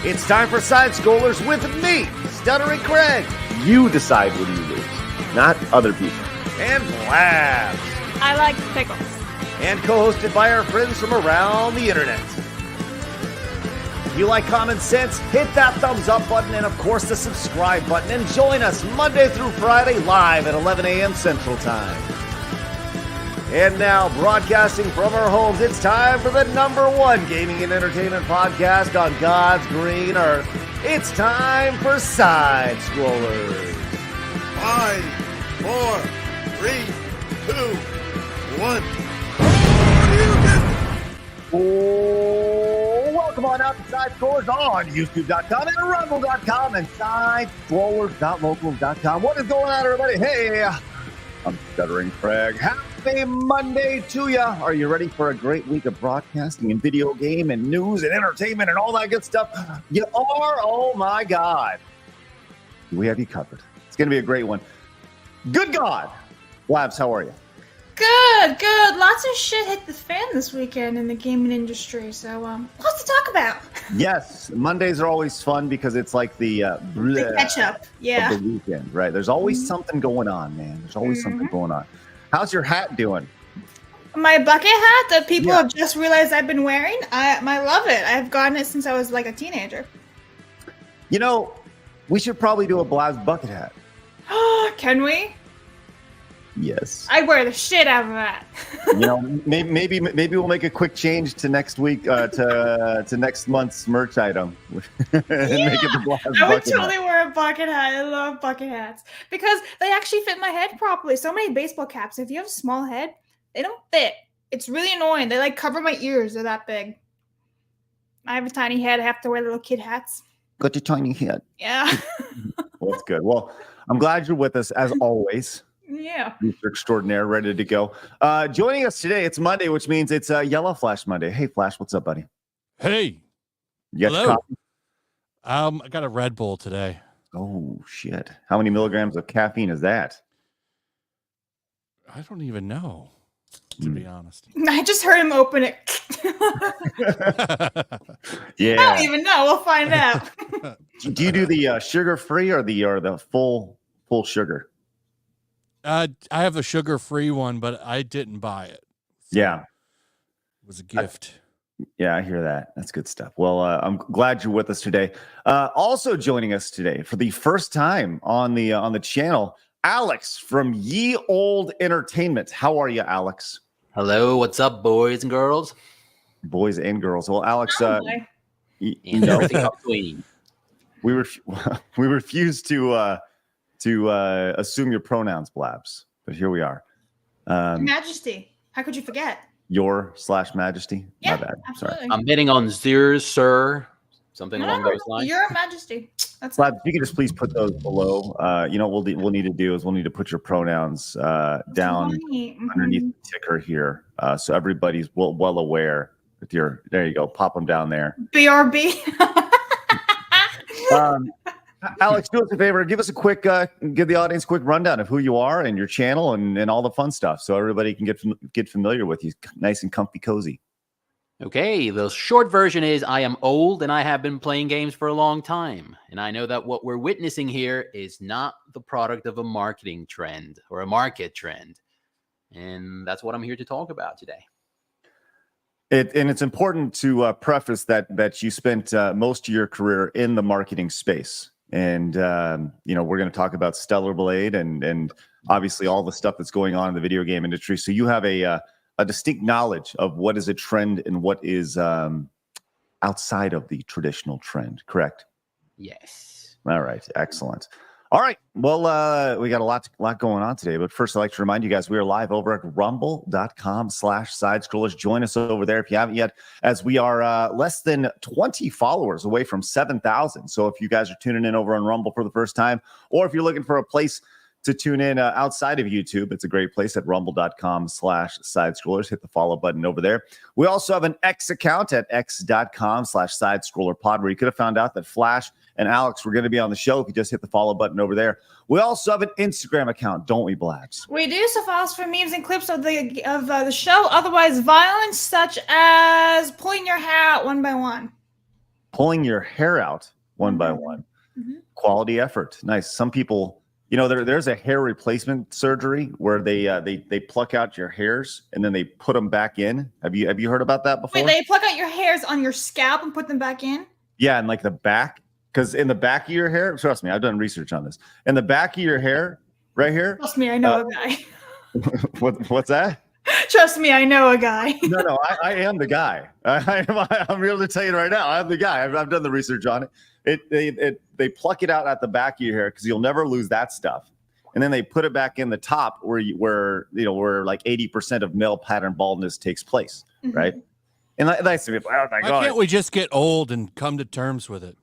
It's time for Side Scrollers with me, Stuttering Craig. You decide when you lose, not other people. And Blabs. I like pickles. And co-hosted by our friends from around the internet. If you like common sense, hit that thumbs up button and, of course, the subscribe button. And join us Monday through Friday live at 11 a.m. Central Time. And now, broadcasting from our homes, it's time for the #1 gaming and entertainment podcast on God's green earth. It's time for Side Scrollers. 5, 4, 3, 2, 1. Oh, welcome on out to Side Scrollers on YouTube.com and Rumble.com and SideScrollers.locals.com. What is going on, everybody? Hey, I'm Stuttering Craig. Happy Monday to you. Are you ready for a great week of broadcasting and video game and news and entertainment and all that good stuff? You are? Oh, my God. We have you covered. It's going to be a great one. Good God. Labs, how are you? Good. Lots of shit hit the fan this weekend in the gaming industry, so lots to talk about. Yes, Mondays are always fun because it's like the catch up. Yeah. Of the weekend, right? There's always something going on, man. There's always something going on. How's your hat doing? My bucket hat that people have just realized I've been wearing. I love it. I've gotten it since I was like a teenager. You know, we should probably do a Blabs bucket hat. Can we? Yes. I wear the shit out of that. You know, maybe we'll make a quick change to next week to next month's merch item. And make it the Blabs I would bucket totally hat. wear a bucket hat. I love bucket hats because they actually fit my head properly. So many baseball caps, if you have a small head, they don't fit. It's really annoying. They like cover my ears. They're that big. I have a tiny head. I have to wear little kid hats. Got your tiny head. Yeah. Well, that's good. Well, I'm glad you're with us as always. Yeah. Mr. Extraordinaire, ready to go. Joining us today, it's Monday, which means it's Yellow Flash Monday. Hey, Flash, what's up, buddy? Hey. You got your Hello. coffee? I got a Red Bull today. Oh, shit. How many milligrams of caffeine is that? I don't even know, to be honest. I just heard him open it. Yeah. I don't even know. We'll find out. Do you do the sugar-free or the full sugar? I have a sugar-free one, but I didn't buy it. So Yeah. It was a gift. Yeah, I hear that. That's good stuff. Well, I'm glad you're with us today. Also joining us today for the first time on the channel, Alex from Ye Old Entertainment. How are you, Alex? Hello, what's up, boys and girls? Boys and girls. Well, Alex, Probably. And everything between. we refuse to assume your pronouns, Blabs, but here we are. Majesty. How could you forget? Your/Majesty. Yeah, My bad. absolutely. Sorry. I'm betting on Zers, sir. Something along those lines. Your Majesty. That's Blabs, if you could just please put those below. You know what we'll need to do is we'll need to put your pronouns down underneath the ticker here, so everybody's well aware. With your, there you go. Pop them down there. BRB. Alex, do us a favor. Give us a quick, give the audience a quick rundown of who you are and your channel and all the fun stuff, so everybody can get familiar with you, nice and comfy, cozy. Okay, the short version is I am old and I have been playing games for a long time. And I know that what we're witnessing here is not the product of a marketing trend or a market trend. And that's what I'm here to talk about today. And it's important to preface that you spent most of your career in the marketing space. And, you know, we're going to talk about StellarBlade and obviously all the stuff that's going on in the video game industry. So you have a distinct knowledge of what is a trend and what is outside of the traditional trend, correct? Yes. All right. Excellent. All right. Well, we got a lot going on today. But first, I'd like to remind you guys, we are live over at rumble.com/sidescrollers. Join us over there if you haven't yet, as we are less than 20 followers away from 7,000. So if you guys are tuning in over on Rumble for the first time, or if you're looking for a place to tune in outside of YouTube, it's a great place at rumble.com/sidescrollers. Hit the follow button over there. We also have an X account at x.com/sidescrollerpod, where you could have found out that Flash and Alex were going to be on the show if you just hit the follow button over there. We also have an Instagram account, don't we, Blabs? We do, so follow us for memes and clips of the show. Otherwise, violence such as pulling your hair out one by one. pulling your hair out one by one. Quality effort. Nice. Some people, there's a hair replacement surgery where they pluck out your hairs and then they put them back in. Have you heard about that before? Wait, they pluck out your hairs on your scalp and put them back in? Yeah, and like the back, because in the back of your hair, trust me, I've done research on this. In the back of your hair, right here. Trust me, I know a guy. What's that? Trust me, I know a guy. No, I am the guy. I'm real to tell you right now. I'm the guy. I've done the research on it. They pluck it out at the back of your hair because you'll never lose that stuff, and then they put it back in the top where like 80% of male pattern baldness takes place, right? And that's oh my Why God. can't we just get old and come to terms with it?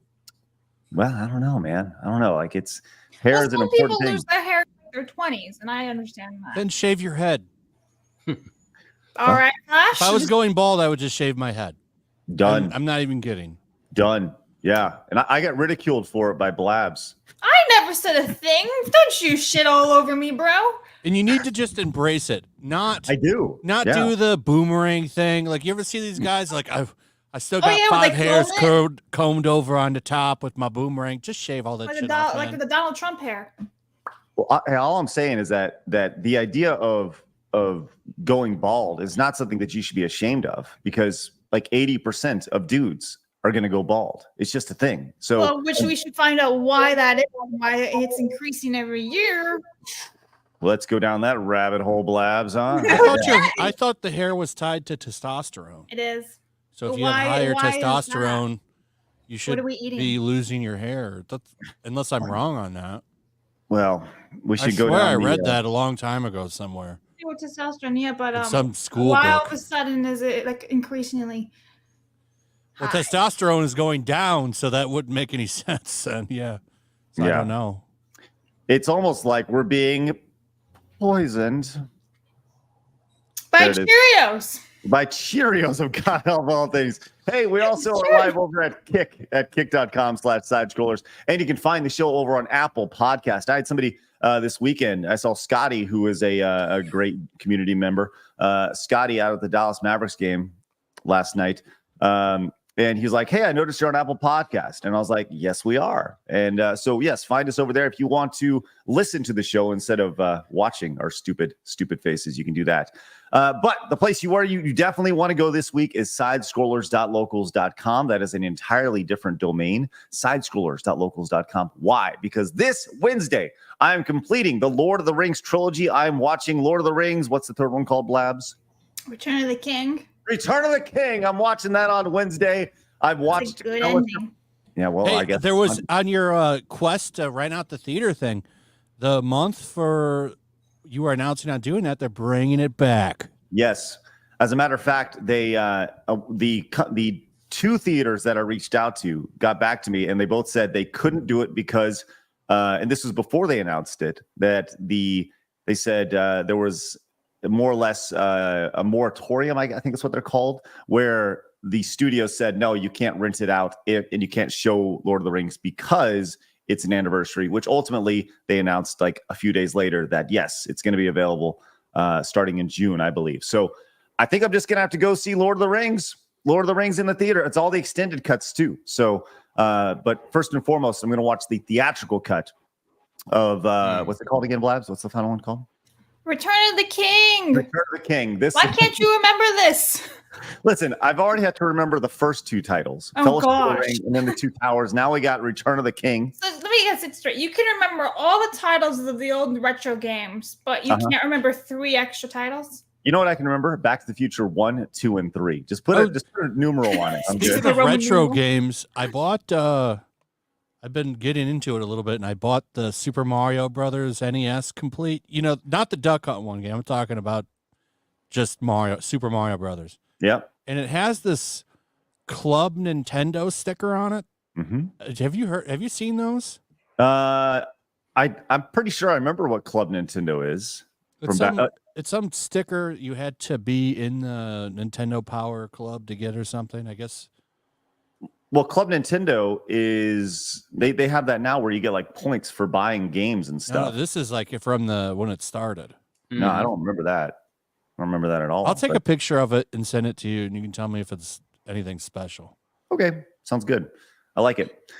Well, I don't know, man. I don't know. Like hair is an important people thing. lose their hair in their 20s, and I understand that. Then shave your head. All right, Flash. If I was going bald, I would just shave my head. Done. I'm not even kidding. Done. Yeah. And I got ridiculed for it by Blabs. I never said a thing. Don't you shit all over me, bro. And you need to just embrace it. I do. Not Yeah. do the boomerang thing. Like, you ever see these guys? Like, I still got yeah, 5 they hairs comb combed over on the top with my boomerang. Just shave all that shit off, Like man. the Donald Trump hair. Well, all I'm saying is that the idea of going bald is not something that you should be ashamed of, because like 80% of dudes are going to go bald. It's just a thing. So, Well, which we should find out why that is, why it's increasing every year. let's go down that rabbit hole, Blabs, huh? I thought the hair was tied to testosterone. It is. So if you have higher Why is that? testosterone, you should are we eating? be losing your hair. Unless I'm wrong on that. Well, we should I go swear down. I read that a long time ago somewhere. With testosterone, yeah, but In some school why all book. of a sudden is it like increasingly Well, high? testosterone is going down, so that wouldn't make any sense. And yeah. So I Yeah. don't know. It's almost like we're being poisoned By there it is. Cheerios. by Cheerios, of God help all things. Hey, we also are live over at kick.com/sidescrollers. And you can find the show over on Apple Podcast. I had somebody this weekend. I saw Scotty, who is a great community member. Scotty out at the Dallas Mavericks game last night. And he's like, hey, I noticed you're on Apple Podcast. And I was like, yes, we are. And so, yes, find us over there. If you want to listen to the show instead of watching our stupid faces, you can do that. But the place you definitely want to go this week is sidescrollers.locals.com. That is an entirely different domain, sidescrollers.locals.com. Why? Because this Wednesday, I'm completing the Lord of the Rings trilogy. I'm watching Lord of the Rings. What's the third one called, Blabs? Return of the King. Return of the King. I'm watching that on Wednesday. I've It's watched a good ending. Yeah, well, Hey, I guess there was on your quest to rent out the theater thing, the month for you were announcing on doing that, they're bringing it back. Yes. As a matter of fact, they the 2 theaters that I reached out to got back to me, and they both said they couldn't do it because and this was before they announced it, that they said there was more or less a moratorium, I think that's what they're called, where the studio said, no, you can't rent it out and you can't show Lord of the Rings because it's an anniversary, which ultimately they announced like a few days later that, yes, it's going to be available starting in June, I believe. So I think I'm just going to have to go see Lord of the Rings in the theater. It's all the extended cuts too. So, but first and foremost, I'm going to watch the theatrical cut of, what's it called again, Blabs? What's the final one called? Return of the King. Return of the King. Why can't you remember this? Listen, I've already had to remember the first 2 titles, Oh, Fellowship of the gosh. Ring, and then the 2 Towers. Now we got Return of the King. So let me get it straight. You can remember all the titles of the old retro games, but you can't remember 3 extra titles? You know what I can remember? Back to the Future 1, 2, and 3. Just put a numeral on it. I'm Speaking good. of Roman retro numeral. games, I bought I've been getting into it a little bit, and I bought the Super Mario Brothers NES Complete. You know, not the Duck Hunt one game. I'm talking about just Super Mario Brothers. Yep. And it has this Club Nintendo sticker on it. Mm-hmm. Have you seen those? I'm pretty sure I remember what Club Nintendo is. It's some sticker you had to be in the Nintendo Power Club to get or something, I guess. Well, Club Nintendo is they have that now where you get like points for buying games and No, stuff. this is like from when it started. No, I don't remember that. I don't remember that at all. I'll take but- a picture of it and send it to you, and you can tell me if it's anything special. Okay, sounds good. I like it.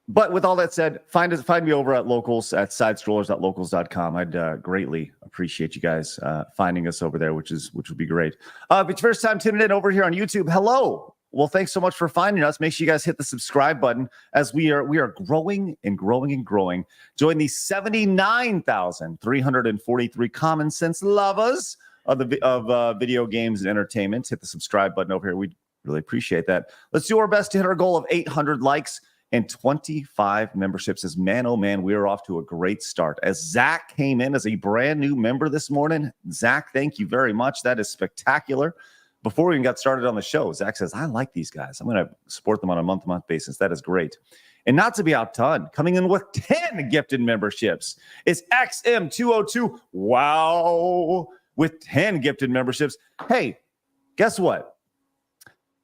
But with all that said, find me over at locals at sidestrollers.locals.com. I'd greatly appreciate you guys finding us over there, which would be great. If it's your first time tuning in over here on YouTube, hello. Well, thanks so much for finding us. Make sure you guys hit the subscribe button as we are growing and growing and growing. Join the 79,343 common sense lovers of video games and entertainment. Hit the subscribe button over here. We'd really appreciate that. Let's do our best to hit our goal of 800 likes and 25 memberships. As man, oh man, we are off to a great start. As Zach came in as a brand new member this morning. Zach, thank you very much. That is spectacular. Before we even got started on the show, Zach says, I like these guys. I'm going to support them on a month-to-month basis. That is great. And not to be outdone, coming in with 10 gifted memberships is XM202. Wow. With 10 gifted memberships. Hey, guess what?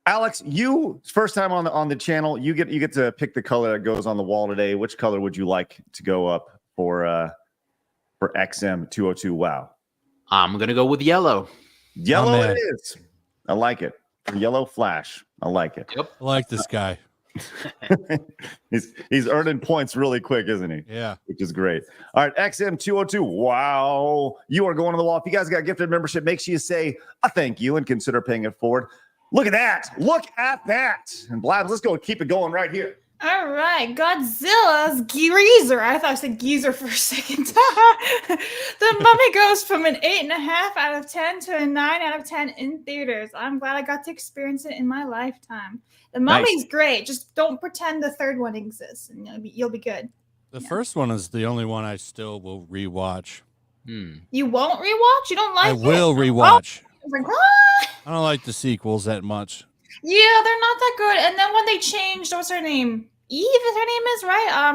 Alex, you first time on the channel, you get to pick the color that goes on the wall today. Which color would you like to go up for XM202? Wow. I'm going to go with yellow. Yellow it is. I like it. Yellow flash. I like it. Yep. I like this guy. he's earning points really quick, isn't he? Yeah. Which is great. All right, XM202. Wow. You are going on the wall. If you guys got gifted membership, make sure you say a thank you and consider paying it forward. Look at that. Look at that. And Blabs, let's go and keep it going right here. All right, Godzilla's Geezer. I thought I said geezer for a second. The Mummy goes from an 8.5 out of 10 to a 9 out of 10 in theaters. I'm glad I got to experience it in my lifetime. The Mummy's great. Just don't pretend the third one exists, and you'll be good. The first one is the only one I still will rewatch. You won't rewatch? You don't like it? I will rewatch. Oh, like, what? I don't like the sequels that much. Yeah, they're not that good. And then when they changed, what's her name? Eve is her name is, right?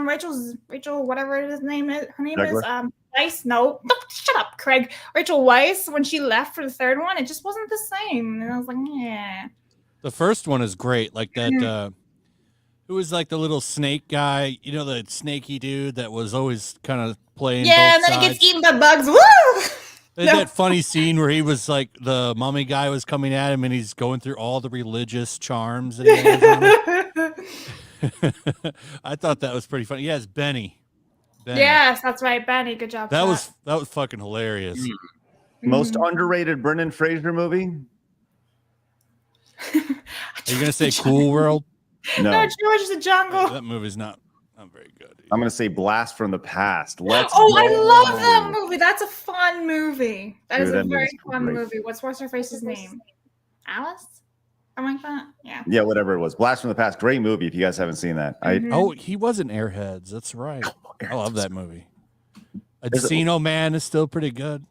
Rachel, whatever her name is. Her name is Weiss. No, shut up, Craig. Rachel Weisz, when she left for the third one, it just wasn't the same. And I was like, yeah. The first one is great. Like that, who was like the little snake guy, you know, the snaky dude that was always kind of playing. Yeah, both and then sides. he gets eaten by bugs. Woo! There's that funny scene where he was like, the mummy guy was coming at him and he's going through all the religious charms. That he has on him. I thought that was pretty funny. Yeah, it's Benny. Yes, that's right, Benny. Good job. That was fucking hilarious. Most underrated Brendan Fraser movie? Are you gonna say Cool World? No, George the Jungle. That movie's not very good. I'm gonna say Blast from the Past. Let's I go. love that movie. That's a fun movie. That is a that very movie's fun great. movie. What's her face's name? Alice? Something like that? Yeah. Yeah, whatever it was. Blast from the Past. Great movie. If you guys haven't seen that, Oh, he was in Airheads. That's right. I love that movie. Encino Man is still pretty good.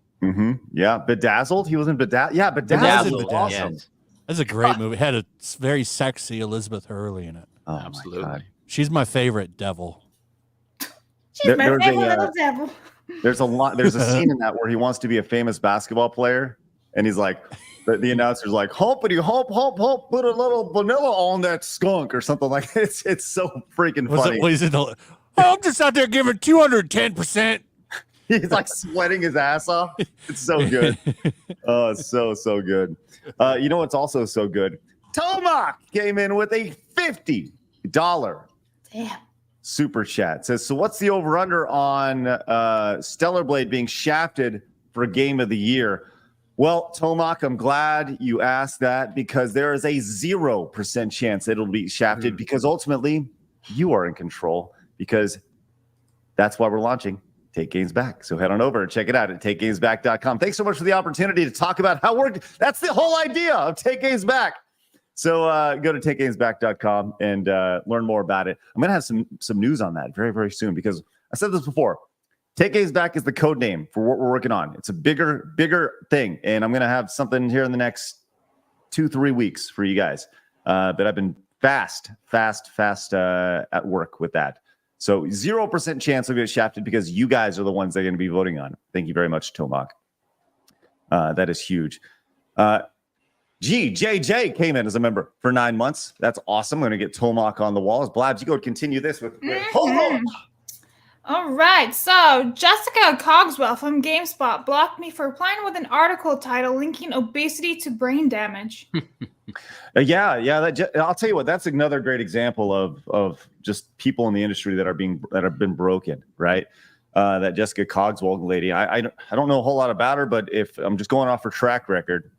Yeah, Bedazzled. He was in Bedazzled. Yeah, Bedazzled. Awesome. Yes. That's a great movie. It had a very sexy Elizabeth Hurley in it. Oh, Absolutely. She's my favorite devil. She's my favorite little devil. There's a scene in that where he wants to be a famous basketball player, and he's like, the announcer's like, "Humpity hump, hump, hump, put a little vanilla on that skunk," or something like that. It's so freaking funny. I'm just out there giving 210%. He's like sweating his ass off. It's so good. Oh, it's so good. You know what's also so good? Tomac came in with a $50 Damn. super chat. Says, so what's the over-under on Stellar Blade being shafted for Game of the Year? Well, Tomac, I'm glad you asked that because there is a 0% chance it'll be shafted because ultimately you are in control because that's why we're launching Take Games Back. So head on over and check it out at takegamesback.com. Thanks so much for the opportunity to talk about how that's the whole idea of Take Games Back. So go to takegamesback.com and learn more about it. I'm going to have some news on that very, very soon because I said this before. Take Games Back is the code name for what we're working on. It's a bigger thing. And I'm going to have something here in the next 2-3 weeks for you guys. But I've been fast at work with that. So 0% chance of get shafted because you guys are the ones that are going to be voting on. Thank you very much, Tomac. That is huge. JJ came in as a member for 9 months. That's awesome. I'm going to get Tomac on the walls. Blabs, you go continue this with All right, so Jessica Cogswell from GameSpot blocked me for replying with an article title linking obesity to brain damage. Yeah. I'll tell you what. That's another great example of just people in the industry that have been broken, right? That Jessica Cogswell lady. I don't know a whole lot about her, but if I'm just going off her track record,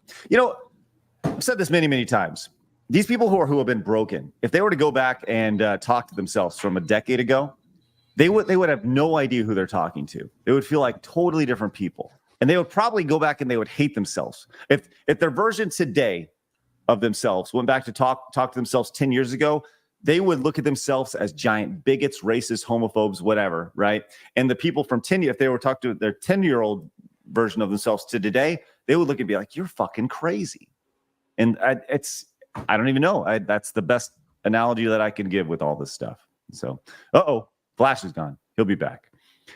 I've said this many times. These people who have been broken, if they were to go back and talk to themselves from a decade ago, they would have no idea who they're talking to. They would feel like totally different people, and they would probably go back and they would hate themselves. If their version today of themselves went back to talk to themselves 10 years ago, they would look at themselves as giant bigots, racists, homophobes, whatever, right? And the people from 10 years, if they were talking to their 10-year-old version of themselves to today, they would look and be like, "You're fucking crazy." And I don't even know. That's the best analogy that I can give with all this stuff. So, Flash is gone. He'll be back.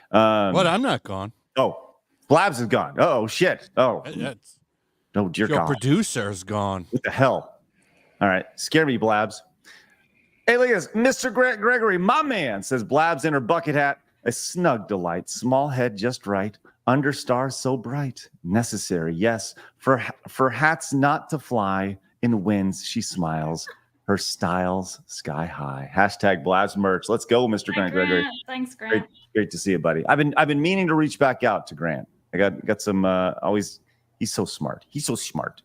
What? I'm not gone. Oh, Blabs is gone. Oh, shit. Oh, dear Your God. producer's gone. What the hell? All right. Scare me, Blabs. Hey, look at this. Mr. Gregory, my man, says Blabs in her bucket hat. A snug delight. Small head just right. Under stars so bright. Necessary, yes. For hats not to fly. In winds, she smiles. Her style's sky high. Hashtag Blabs merch. Let's go, Mr. Grant Gregory. Thanks, Grant. Great to see you, buddy. I've been meaning to reach back out to Grant. I got some he's so smart. He's so smart.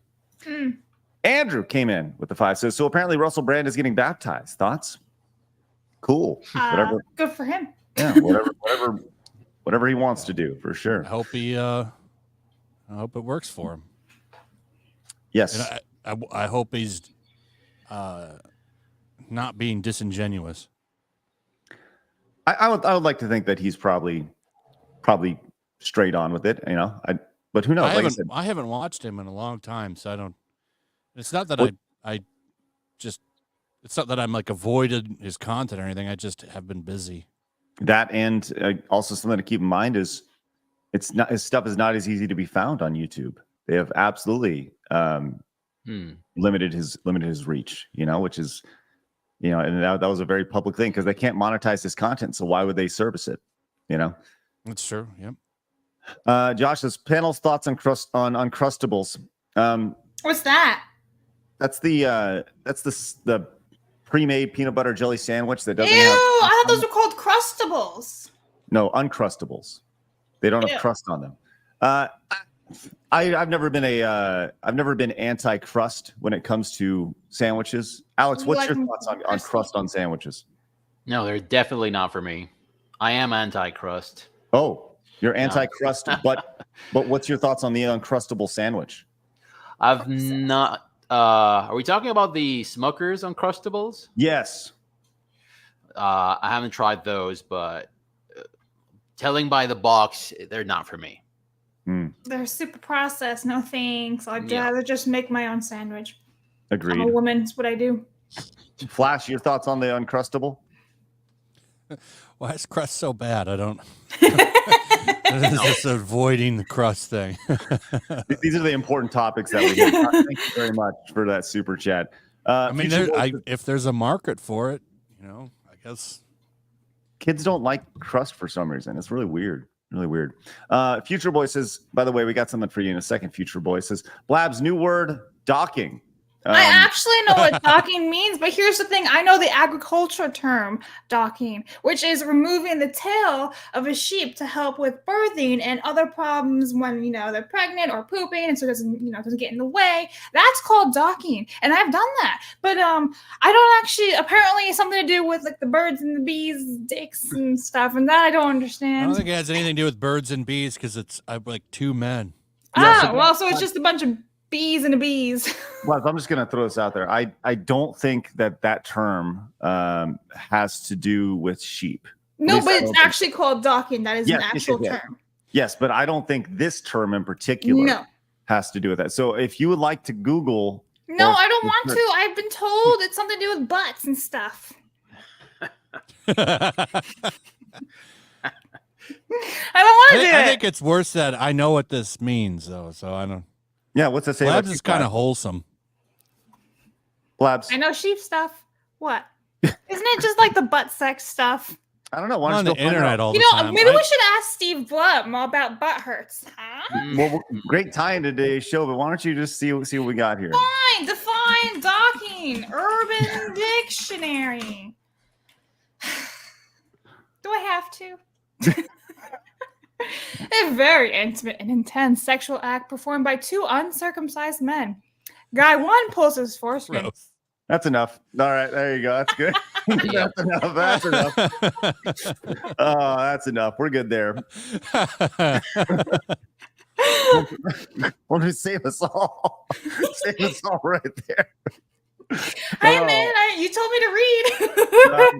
Andrew came in with the 5. So apparently Russell Brand is getting baptized. Thoughts? Cool. Whatever. Good for him. Yeah, whatever he wants to do, for sure. I hope it works for him. Yes. And I hope he's not being disingenuous. I would like to think that he's probably straight on with it, but who knows? I haven't watched him in a long time, so I don't. It's not that it's not that I'm like avoided his content or anything. I just have been busy. That, and also something to keep in mind is his stuff is not as easy to be found on YouTube. They have absolutely limited his reach, which is, and that was a very public thing because they can't monetize his content. So why would they service it? That's true. Yep. Josh says panel's thoughts on Uncrustables. What's that? That's the pre-made peanut butter jelly sandwich that doesn't Ew, have. I thought those were called Crustables. No, Uncrustables. They don't have crust on them. I've never been anti-crust when it comes to sandwiches. Alex, what's your thoughts on crust on sandwiches? No, they're definitely not for me. I am anti-crust. Oh, you're anti-crust, but what's your thoughts on the Uncrustable sandwich? I've not. Are we talking about the Smuckers Uncrustables? Yes. I haven't tried those, but telling by the box, they're not for me. They're super processed. No thanks. I'd rather just make my own sandwich. Agreed. I'm a woman. It's what I do. Flash, your thoughts on the Uncrustable? Why is crust so bad? I don't. Just avoiding the crust thing. These are the important topics that we get. Thank you very much for that super chat. I mean, if there's a market for it, I guess. Kids don't like crust for some reason. It's really weird. Really weird. Future Boy says, by the way, we got something for you in a second. Future Boy says, Blab's new word, docking. I actually know what docking means, but here's the thing. I know the agricultural term docking, which is removing the tail of a sheep to help with birthing and other problems when, they're pregnant or pooping, and so it doesn't get in the way. That's called docking, and I've done that. But I don't actually, apparently it's something to do with like the birds and the bees, dicks and stuff, and that I don't understand. I don't think it has anything to do with birds and bees because I'm like 2 men. So it's just a bunch of bees and bees. Well, I'm just going to throw this out there. I don't think that term has to do with sheep. No, but it's actually called docking. That is an actual term. Yes, but I don't think this term in particular has to do with that. So if you would like to Google. No, I don't want to. I've been told it's something to do with butts and stuff. I don't want to do it. I think it's worse that I know what this means, though. So I don't. Yeah, what's that say? Blabs is kind of wholesome. Blabs. I know sheep stuff. What? Isn't it just like the butt sex stuff? I don't know. Why on the internet all the time. Maybe we should ask Steve Blum about butt hurts. Huh? Well, great tie in today's show, but why don't you just see what we got here? Fine. Define brain. Urban Dictionary. Do I have to? A very intimate and intense sexual act performed by two uncircumcised men. Guy 1 pulls his foreskin. Gross. That's enough. All right, there you go. That's good. Yep. That's enough. That's enough. Oh, that's enough. We're good there. Want to save us all? Save us all right there. Hey man, you told me to read. I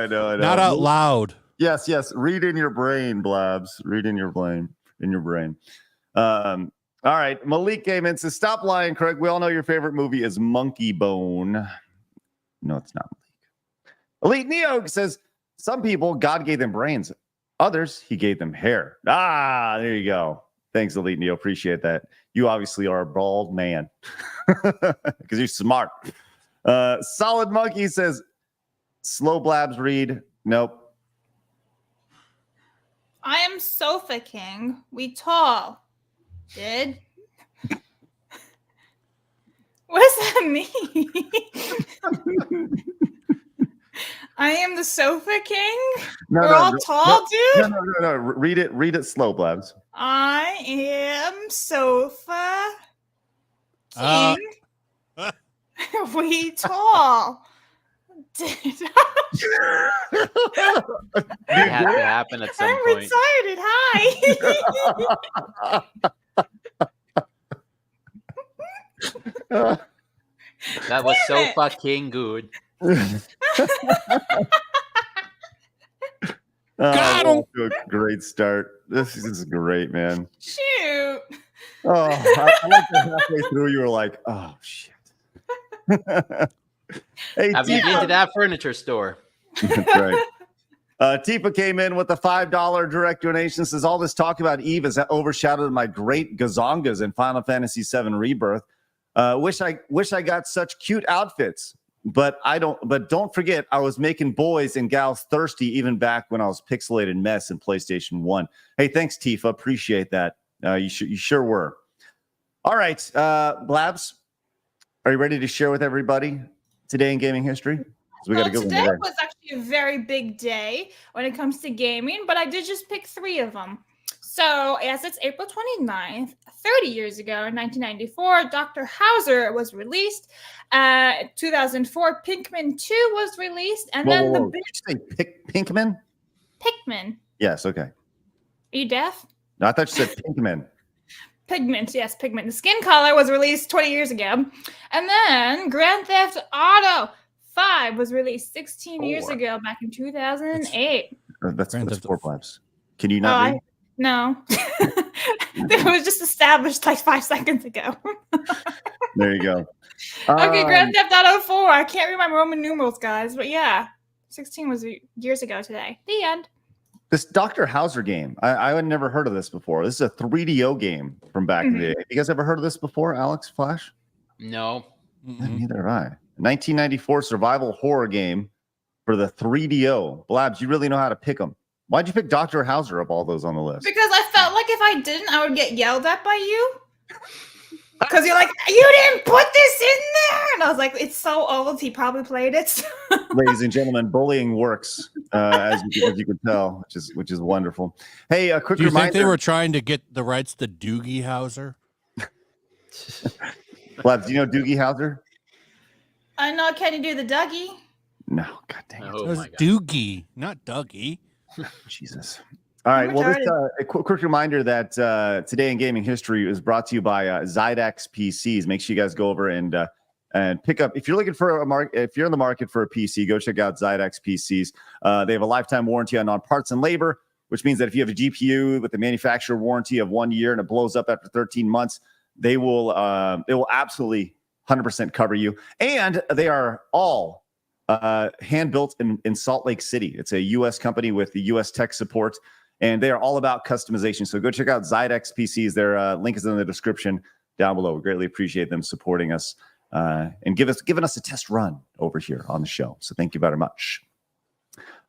know. Not out loud. Yes. Read in your brain, Blabs. Read in your brain. All right. Malik came in and says, "Stop lying, Craig. We all know your favorite movie is Monkey Bone." No, it's not Malik. Elite Neo says, "Some people, God gave them brains. Others, he gave them hair." Ah, there you go. Thanks, Elite Neo. Appreciate that. You obviously are a bald man because you're smart. Solid Monkey says, "Slow Blabs read." Nope. I am Sofa King. We tall. Did? What does that mean? I am the Sofa King? We're all tall, dude? No. Read it slow, Blabs. I am Sofa King. We tall. Did It has to happen at some I'm point. retarded. Hi. That was so fucking good. Got him. A great start. This is great, man. Shoot. Oh, I like that halfway through you were like, "Oh shit." Hey, Have you been to that furniture store? That's right. Tifa came in with the $5 direct donation. Says, "All this talk about Eve has overshadowed my great gazongas in Final Fantasy VII Rebirth. Wish I got such cute outfits, but I don't. But don't forget, I was making boys and gals thirsty even back when I was pixelated mess in PlayStation 1. Hey, thanks, Tifa. Appreciate that. You sure were. All right, Blabs, are you ready to share with everybody today in gaming history? We got to go. Today was actually a very big day when it comes to gaming, but I did just pick 3 of them. So, as it's April 29th, 30 years ago in 1994, Dr. Hauser was released. 2004, Pikmin 2 was released. And then the big... Did you say Pinkman? Pikmin. Yes, okay. Are you deaf? No, I thought you said Pinkman. Pigment, yes, Pigment. The Skin Color was released 20 years ago. And then Grand Theft Auto 5 was released 16 years ago, back in 2008. That's 4 Blabs. Can you not read? No. It was just established like 5 seconds ago. There you go. Okay, Grand Theft Auto 4. I can't read my Roman numerals, guys, but yeah. 16 was years ago today. The end. This Dr. Hauser game, I had never heard of this before. This is a 3DO game from back in the day. You guys ever heard of this before, Alex Flash? No. Neither have I. 1994 survival horror game for the 3DO. Blabs, you really know how to pick them. Why'd you pick Dr. Hauser of all those on the list? Because I felt like if I didn't, I would get yelled at by you. Because you're like, you didn't put this in there. And I was like, it's so old. He probably played it. Ladies and gentlemen, bullying works, as you can tell, which is wonderful. Hey, a quick Do you reminder. think they were trying to get the rights to Doogie Howser? Blabs, do you know Doogie Howser? I know. Can you do the Dougie? No, god dang it. Oh It was my God. Doogie, not Dougie. Jesus. All right. Well, this, a quick reminder that today in gaming history is brought to you by Zydex PCs. Make sure you guys go over and pick up. If you're looking for if you're in the market for a PC, go check out Zydex PCs. They have a lifetime warranty on parts and labor, which means that if you have a GPU with a manufacturer warranty of 1 year and it blows up after 13 months, they will absolutely 100% cover you. And they are all hand built in Salt Lake City. It's a U.S. company with the U.S. tech support. And they are all about customization. So go check out Zydex PCs. Their link is in the description down below. We greatly appreciate them supporting us and giving us a test run over here on the show. So thank you very much.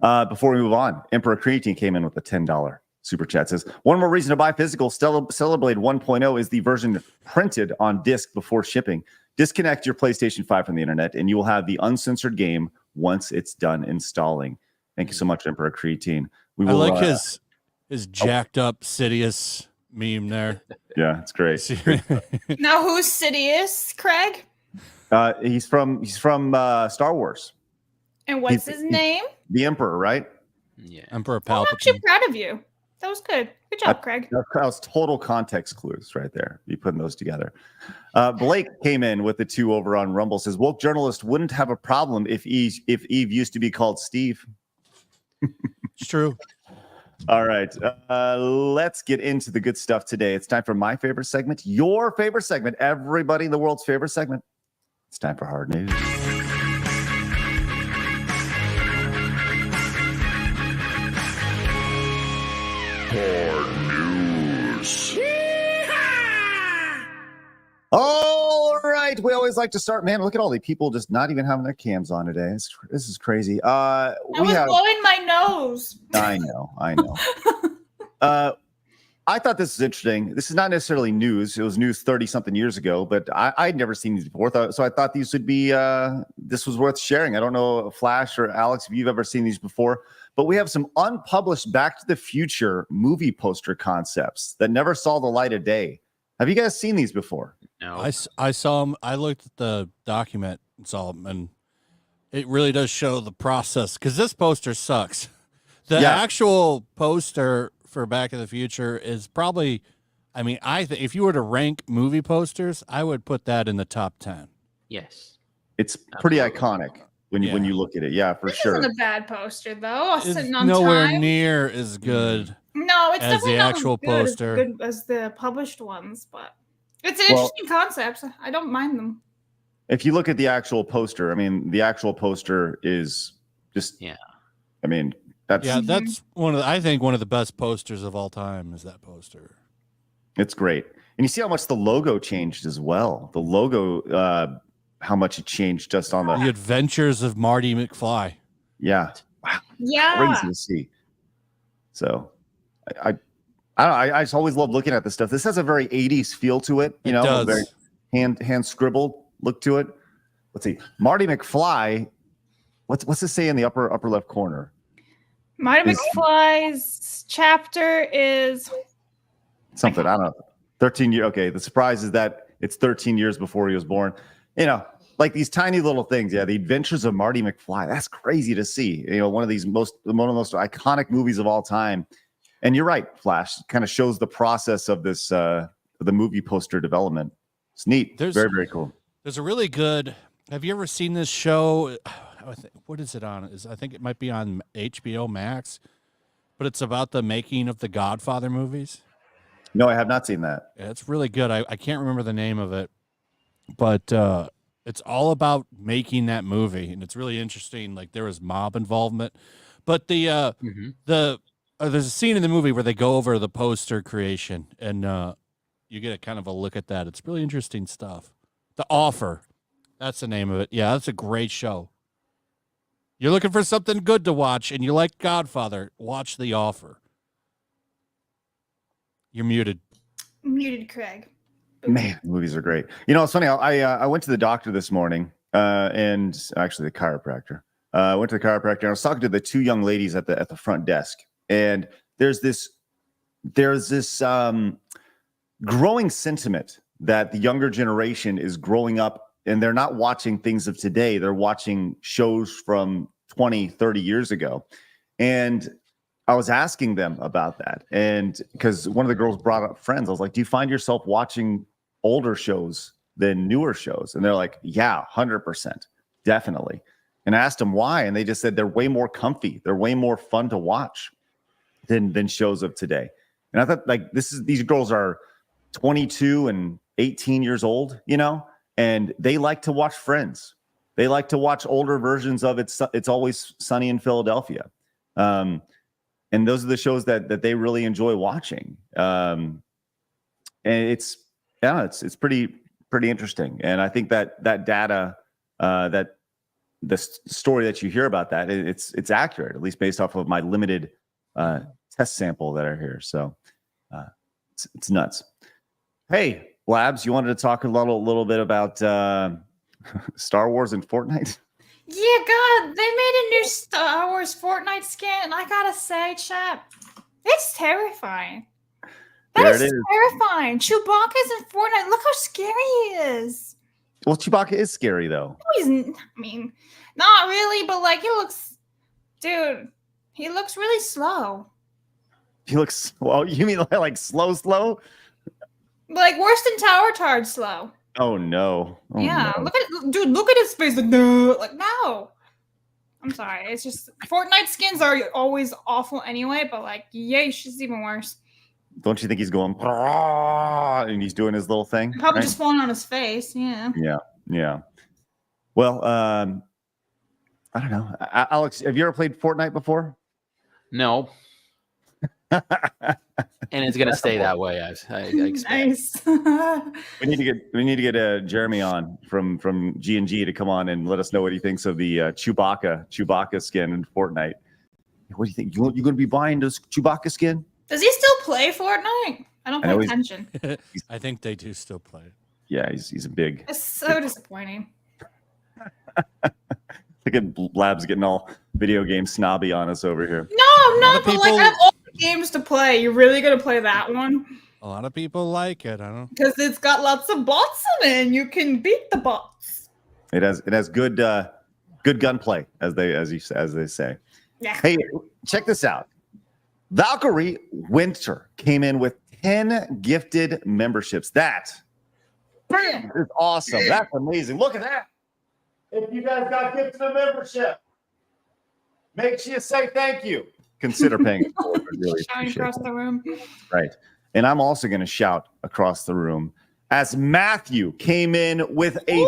Before we move on, Emperor Creatine came in with a $10 super chat. Says, one more reason to buy physical StellarBlade 1.0 is the version printed on disc before shipping. Disconnect your PlayStation 5 from the internet, and you will have the uncensored game once it's done installing. Thank you so much, Emperor Creatine. I like his jacked up Sidious meme there. Yeah, it's great. Now, who's Sidious, Craig? He's from Star Wars. And what's his name? The Emperor, right? Yeah. Emperor I'm Palpatine. actually proud of you. That was good. Good job, Craig. That was total context clues right there. You putting those together. Blake came in with the 2 over on Rumble. Says woke journalist wouldn't have a problem if Eve used to be called Steve. It's true. All right, let's get into the good stuff today. It's time for my favorite segment, your favorite segment, everybody in the world's favorite segment. It's time for hard news. All right, we always like to start. Man, look at all the people just not even having their cams on today. This is crazy. I was blowing my nose. I know. I thought this was interesting. This is not necessarily news. It was news 30-something years ago, but I'd never seen these before. So I thought these would be, this was worth sharing. I don't know, Flash or Alex, if you've ever seen these before, but we have some unpublished Back to the Future movie poster concepts that never saw the light of day. Have you guys seen these before? No. I saw them. I looked at the document and saw them, and it really does show the process because this poster sucks. The actual poster for Back to the Future is probably, I mean, I think if you were to rank movie posters, I would put that in the top 10. Yes. It's pretty iconic when you look at it. Yeah, for sure. This isn't a bad poster though. It's Sitting on nowhere time. near as good. No, it's as definitely the not actual as good poster. as good as the published ones, but it's an interesting concept. I don't mind them. If you look at the actual poster, I mean, the actual poster is just, I mean, that's I think one of the best posters of all time is that poster. It's great. And you see how much the logo changed as well. The logo, how much it changed just on the Adventures of Marty McFly. Yeah. Wow. Yeah. Crazy to see. So I don't know. I just always love looking at this stuff. This has a very 80s feel to it. You know, does. A very hand scribbled look to it. Let's see. Marty McFly. What's this say in the upper left corner? Marty McFly's chapter is something. I don't know. 13 years. Okay. The surprise is that it's 13 years before he was born. You know, like these tiny little things. Yeah. The Adventures of Marty McFly. That's crazy to see. You know, one of the most iconic movies of all time. And you're right, Flash. Kind of shows the process of this, the movie poster development. It's neat. Very, very cool. There's a really good. Have you ever seen this show? What is it on? I think it might be on HBO Max, but it's about the making of the Godfather movies. No, I have not seen that. Yeah, it's really good. I can't remember the name of it, but it's all about making that movie, and it's really interesting. Like there was mob involvement, but there's a scene in the movie where they go over the poster creation, and you get a kind of a look at that. It's really interesting stuff. The Offer, that's the name of it. Yeah, that's a great show. You're looking for something good to watch, and you like Godfather, watch The Offer. You're muted. Muted, Craig. Man, movies are great. You know, it's funny. I went to the doctor this morning, and actually the chiropractor. I went to the chiropractor, and I was talking to the 2 young ladies at the front desk. And there's this growing sentiment that the younger generation is growing up and they're not watching things of today. They're watching shows from 20, 30 years ago. And I was asking them about that. And because one of the girls brought up Friends, I was like, do you find yourself watching older shows than newer shows? And they're like, yeah, 100%, definitely. And I asked them why. And they just said they're way more comfy. They're way more fun to watch than shows of today. And I thought like these girls are 22 and 18 years old, you know, and they like to watch Friends. They like to watch older versions of It's Always Sunny in Philadelphia. And those are the shows that they really enjoy watching. And it's pretty interesting. And I think that data, that the story that you hear about that, it's accurate, at least based off of my limited test sample that are here. So it's nuts. Hey, Labs, you wanted to talk a little bit about Star Wars and Fortnite? Yeah, God, they made a new Star Wars Fortnite skin, and I gotta say, chat, it's terrifying. That is terrifying. Chewbacca's in Fortnite. Look how scary he is. Well, Chewbacca is scary, though. I mean, not really, but like, he looks really slow. He looks, well, you mean like slow? Like, worse than Tower Tard slow. Oh, no. Oh, yeah, no. Look at his face. Like, no. Like, no. I'm sorry. It's just, Fortnite skins are always awful anyway, but like, yay, she's even worse. Don't you think he's going, and he's doing his little thing? Probably just falling on his face, yeah. Yeah. Well, I don't know. Alex, have you ever played Fortnite before? No. And it's gonna stay that way. I expect. Nice. We need to get Jeremy on from G&G to come on and let us know what he thinks of the Chewbacca skin in Fortnite. What do you think? You going to be buying this Chewbacca skin? Does he still play Fortnite? I don't pay attention. I think they do still play it. Yeah, he's a big. It's so disappointing. Look at Labs getting all video game snobby on us over here. No, I'm not. But like, I have all the games to play. You're really gonna play that one? A lot of people like it. I don't know. Because it's got lots of bots in it, and you can beat the bots. It has good gunplay, as they say. Yeah. Hey, check this out. Valkyrie Winter came in with 10 gifted memberships. That is awesome. That's amazing. Look at that. If you guys got gifted a membership, make sure you say thank you. Consider paying it forward. I really Shouting across the room. Right. And I'm also going to shout across the room as Matthew came in with a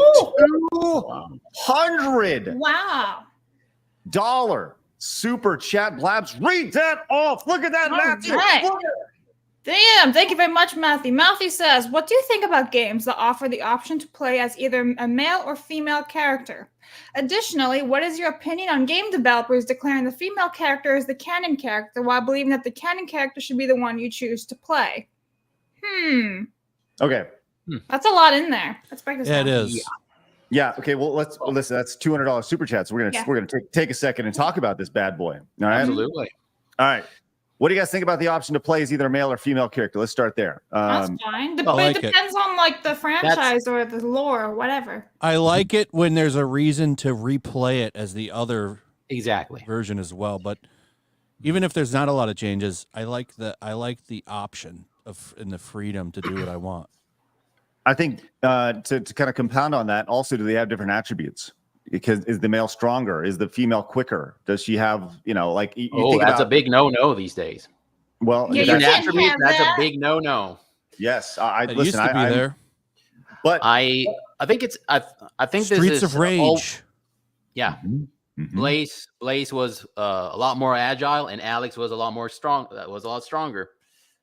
$200 super chat. Blabs, read that off. Look at that, Matthew. Right. Damn, thank you very much, Matthew. Matthew says, what do you think about games that offer the option to play as either a male or female character? Additionally, what is your opinion on game developers declaring the female character as the canon character while believing that the canon character should be the one you choose to play? Okay. That's a lot in there. Let's break this down. It is. Yeah. Okay. Well, listen. That's $200 super chats. We're gonna take a second and talk about this bad boy. All right. Absolutely. All right. What do you guys think about the option to play as either a male or female character? Let's start there. That's fine. But like it depends on like the franchise or the lore or whatever. I like it when there's a reason to replay it as the other version as well. But even if there's not a lot of changes, I like the option and the freedom to do what I want. I think to kind of compound on that, also, do they have different attributes? Because is the male stronger? Is the female quicker? Does she have, like? That's a big no-no these days. Well, yeah, that's a big no-no. Yes, It used to be there. But I think it's I think Streets this is of Rage. Yeah. Mm-hmm. Blaze was a lot more agile, and Alex was a lot more strong. That was a lot stronger.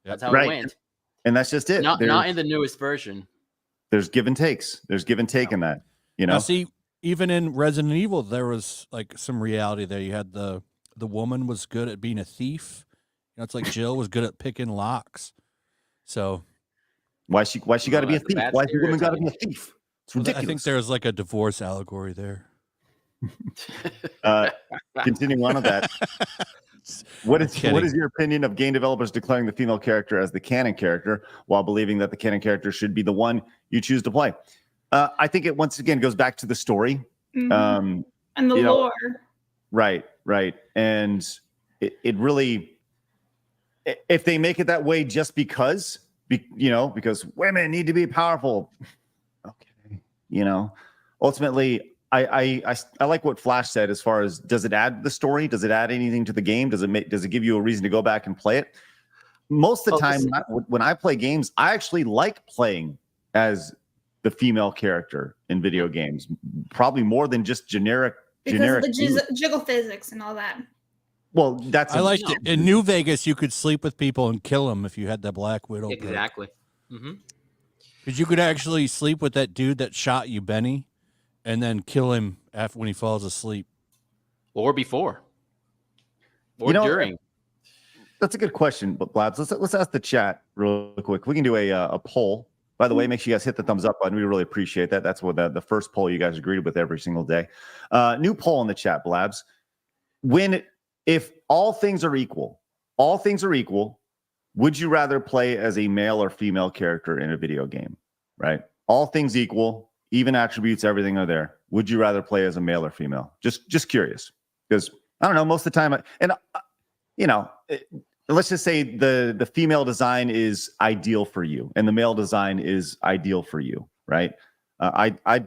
That's how it went. And that's just it. Not in the newest version. There's give and takes. There's give and take in that. Now, see, even in Resident Evil, there was like some reality there. You had the woman was good at being a thief. It's like Jill was good at picking locks. So why she got to be a thief? Why the woman got to be a thief? It's ridiculous. I think there's like a divorce allegory there. Continuing on with that. What is your opinion of game developers declaring the female character as the canon character while believing that the canon character should be the one you choose to play? I think it once again goes back to the story and the lore. Right. And it really, if they make it that way just because women need to be powerful. Okay. Ultimately, I like what Flash said as far as, does it add the story? Does it add anything to the game? Does it give you a reason to go back and play it? Most of the time when I play games, I actually like playing as the female character in video games, probably more than just generic. Because of the jiggle physics and all that. Well, I liked it. In New Vegas, you could sleep with people and kill them if you had the Black Widow. Exactly. Because you could actually sleep with that dude that shot you, Benny, and then kill him when he falls asleep. Or before. Or during. That's a good question, but Blabs, let's ask the chat real quick. We can do a poll. By the way, make sure you guys hit the thumbs up button. We really appreciate that. That's what the first poll you guys agreed with every single day. New poll in the chat, Blabs. If all things are equal, would you rather play as a male or female character in a video game? Right? All things equal, even attributes, everything are there. Would you rather play as a male or female? Just curious, because I don't know. Most of the time, let's just say the female design is ideal for you, and the male design is ideal for you, right? I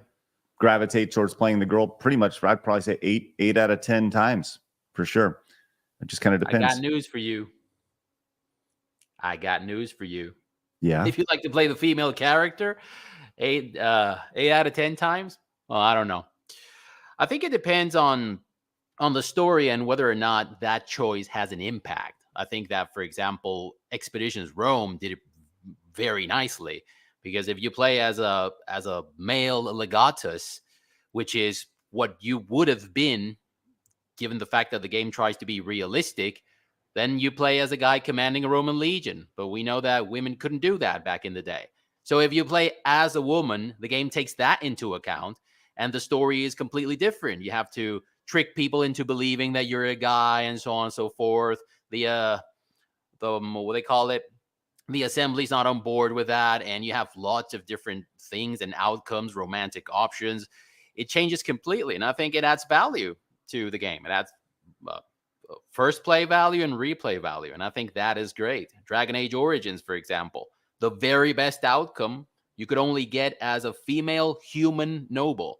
gravitate towards playing the girl pretty much. I'd probably say 8 out of 10 times for sure. It just kind of depends. I got news for you. Yeah. If you like to play the female character, 8 out of 10 times. Well, I don't know. I think it depends on the story and whether or not that choice has an impact. I think that, for example, Expeditions Rome did it very nicely, because if you play as a male legatus, which is what you would have been, given the fact that the game tries to be realistic, then you play as a guy commanding a Roman legion. But we know that women couldn't do that back in the day. So if you play as a woman, the game takes that into account, and the story is completely different. You have to trick people into believing that you're a guy, and so on and so forth. The what they call it, the assembly's not on board with that, and you have lots of different things and outcomes, romantic options. It changes completely, and I think it adds value to the game. It adds first play value and replay value, and I think that is great. Dragon Age Origins, for example, the very best outcome you could only get as a female human noble.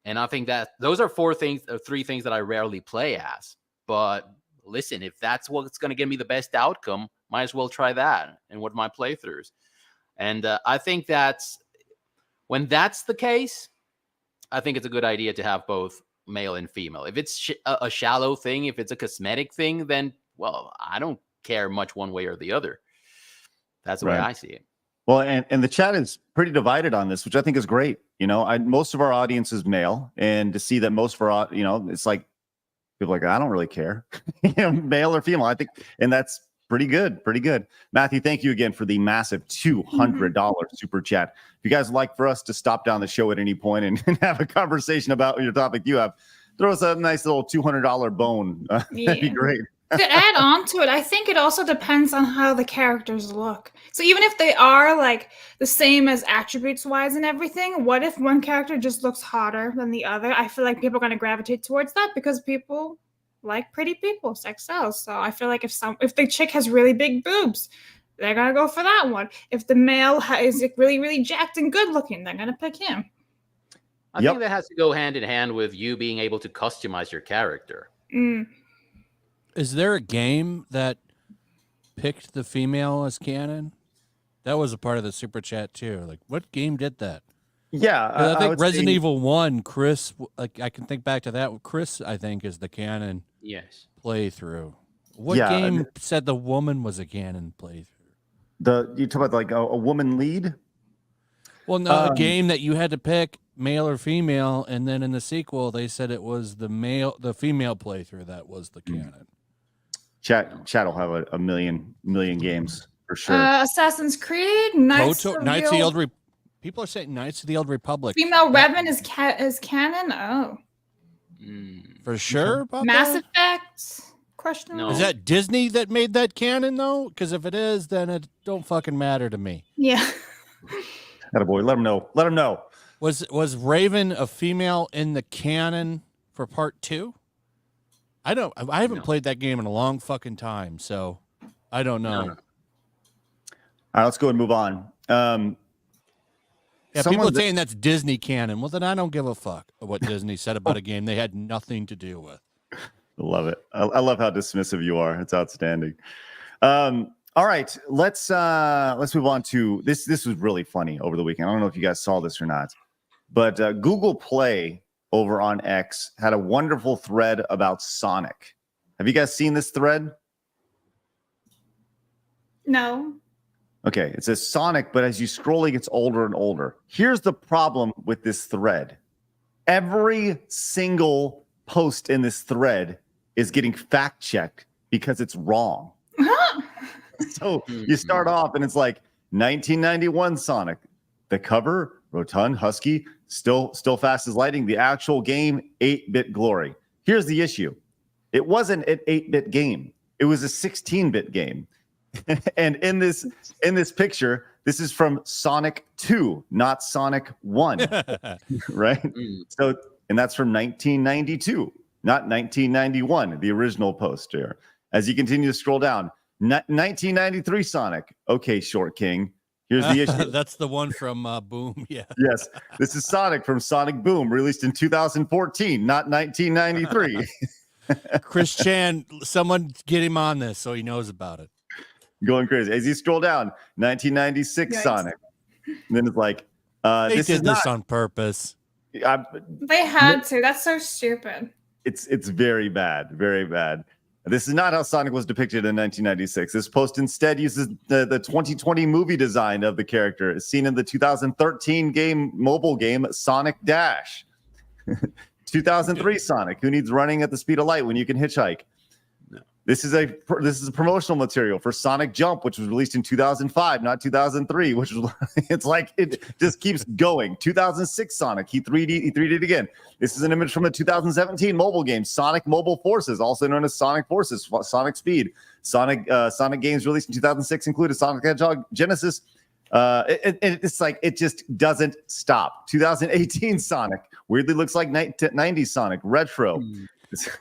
And I think that those are 3 things that I rarely play as. But listen, if that's what's going to give me the best outcome, might as well try that in one of my playthroughs. And I think when that's the case, I think it's a good idea to have both male and female. If it's a shallow thing, if it's a cosmetic thing, then, well, I don't care much one way or the other. That's the way I see it. Well, and the chat is pretty divided on this, which I think is great. Most of our audience is male, and to see that most of our, it's like people are like, I don't really care, male or female. I think, and that's pretty good. Matthew, thank you again for the massive $200 super chat. If you guys would like for us to stop down the show at any point and have a conversation about your topic you have, throw us a nice little $200 bone. That'd be great. To add on to it, I think it also depends on how the characters look. So even if they are like the same as attributes wise and everything, what if one character just looks hotter than the other? I feel like people are going to gravitate towards that because people like pretty people, sex sells. So I feel like if the chick has really big boobs, they're going to go for that one. If the male is really, really jacked and good looking, they're going to pick him. I think that has to go hand in hand with you being able to customize your character. Is there a game that picked the female as canon? That was a part of the super chat too. Like, what game did that? Yeah, I think Resident Evil 1, Chris, like I can think back to that. Chris, I think, is the canon playthrough. What game said the woman was a canon playthrough? You talk about like a woman lead? Well, no, a game that you had to pick male or female, and then in the sequel they said it was the female playthrough that was the canon. Chat will have a million games for sure. Assassin's Creed, Knights of the Old People are saying Knights of the Old Republic. Female Revan is canon. Oh, for sure. About Mass that? Effect? Question. No. Is that Disney that made that canon though? Because if it is, then it don't fucking matter to me. Yeah. Attaboy, let them know. Was Raven a female in the canon for part 2? I haven't played that game in a long fucking time, so I don't know. All right, let's go and move on. People are saying that's Disney canon. Well, then I don't give a fuck what Disney said about a game they had nothing to do with. I love it. I love how dismissive you are. It's outstanding. All right, let's move on to this. This was really funny over the weekend. I don't know if you guys saw this or not, but Google Play over on X had a wonderful thread about Sonic. Have you guys seen this thread? No. Okay, it says Sonic, but as you scroll, it gets older and older. Here's the problem with this thread. Every single post in this thread is getting fact-checked because it's wrong. So you start off and it's like, 1991 Sonic. The cover, rotund, husky, still fast as lightning. The actual game, 8-bit glory. Here's the issue. It wasn't an 8-bit game. It was a 16-bit game. And in this picture, this is from Sonic 2, not Sonic 1. Right? So, and that's from 1992, not 1991, the original poster. As you continue to scroll down, 1993 Sonic. Okay, Short King. Here's the issue. That's the one from Boom. Yeah. Yes. This is Sonic from Sonic Boom, released in 2014, not 1993. Chris Chan, someone get him on this so he knows about it. Going crazy. As you scroll down, 1996 Yikes. Sonic. And then it's like, They this did is this not, on purpose. They had to. That's so stupid. it's very bad, very bad. This is not how Sonic was depicted in 1996. This post instead uses the 2020 movie design of the character, as seen in the 2013 mobile game Sonic Dash. 2003 Sonic, who needs running at the speed of light when you can hitchhike? No. This is a promotional material for Sonic Jump, which was released in 2005, not 2003. Which was it's like it just keeps going. 2006 Sonic, he 3D'd it again. This is an image from the 2017 mobile game Sonic Mobile Forces, also known as Sonic Forces, Sonic Speed. Sonic games released in 2006 included Sonic the Hedgehog Genesis. It's like it just doesn't stop. 2018 Sonic weirdly looks like 90s Sonic retro.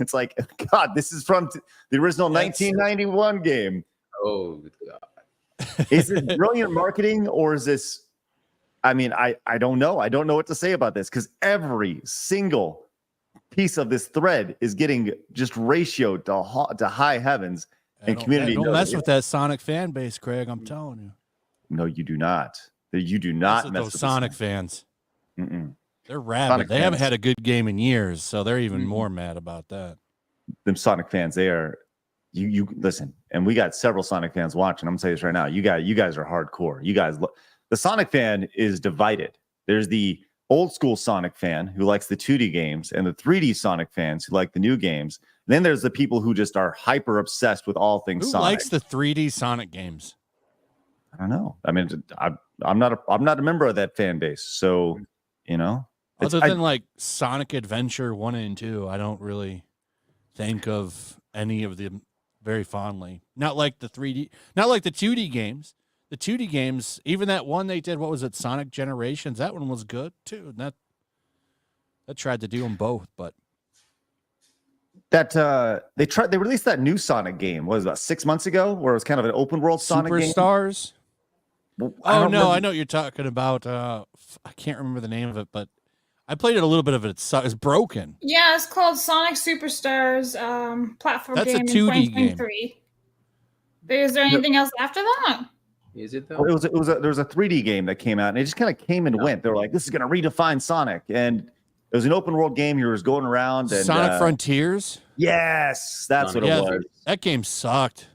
It's like, God, this is from the original 1991 game. Oh God! Is it brilliant marketing, or is this? I mean, I don't know. I don't know what to say about this, because every single piece of this thread is getting just ratioed to high heavens, and community. Don't mess with that Sonic fan base, Craig. I'm telling you. No, you do not. You do not mess those with Sonic fans. Mm-mm. They're rabid. Sonic They haven't fans. had a good game in years, so they're even more mad about that. Them Sonic fans, they are. You listen, and we got several Sonic fans watching. I'm gonna say this right now. You guys are hardcore. You guys, the Sonic fan is divided. There's the old school Sonic fan who likes the 2D games, and the 3D Sonic fans who like the new games. And then there's the people who just are hyper obsessed with all things Who Sonic. likes the 3D Sonic games? I don't know. I mean, I'm not a member of that fan base, so you know. Other than like Sonic Adventure 1 and 2, I don't really think of any of them very fondly. Not like the 3D, not like the 2D games. The 2D games, even that one they did, what was it, Sonic Generations? That one was good too. And that tried to do them both, but that they released that new Sonic game. What was it, about 6 months ago, where it was kind of an open world Sonic game. Superstars. Well, Oh no, I know what you're talking about. I can't remember the name of it, but I played it a little bit of it. It's broken. Yeah, it's called Sonic Superstars platform That's a game in 2D game. 2023. Is there anything else after that? Is it though? Well, there was a 3D game that came out, and it just kind of came and went. They were like, "This is going to redefine Sonic," and it was an open world game. You were just going around and Sonic Frontiers. Yes, that's what Yeah, it was. that game sucked.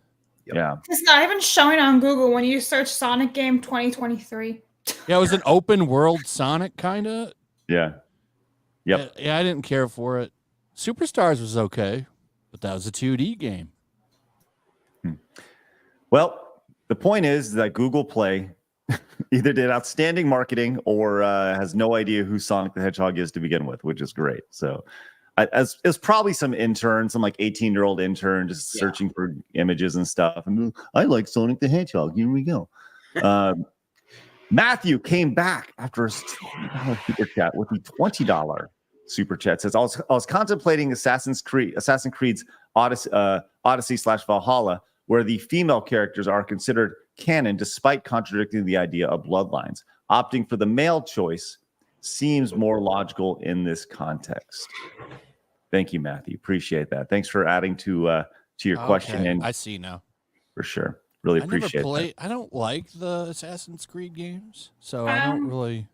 Yeah, It's not even showing on Google when you search Sonic game 2023. Yeah, it was an open world Sonic kind of. yeah, yep. Yeah, I didn't care for it. Superstars was okay, but that was a 2D game. Well, the point is that Google Play either did outstanding marketing or has no idea who Sonic the Hedgehog is to begin with, which is great. So, it's probably some intern, some like 18-year-old intern, just searching for images and stuff. And I like Sonic the Hedgehog. Here we go. Matthew came back after his $20 super chat with the $20 super chat. Says I was contemplating Assassin's Creed's Odyssey/Valhalla, where the female characters are considered canon despite contradicting the idea of bloodlines. Opting for the male choice seems more logical in this context. Thank you, Matthew. Appreciate that. Thanks for adding to your question. Okay, And I see now. for sure, really appreciate that. I don't like the Assassin's Creed games, so I don't really.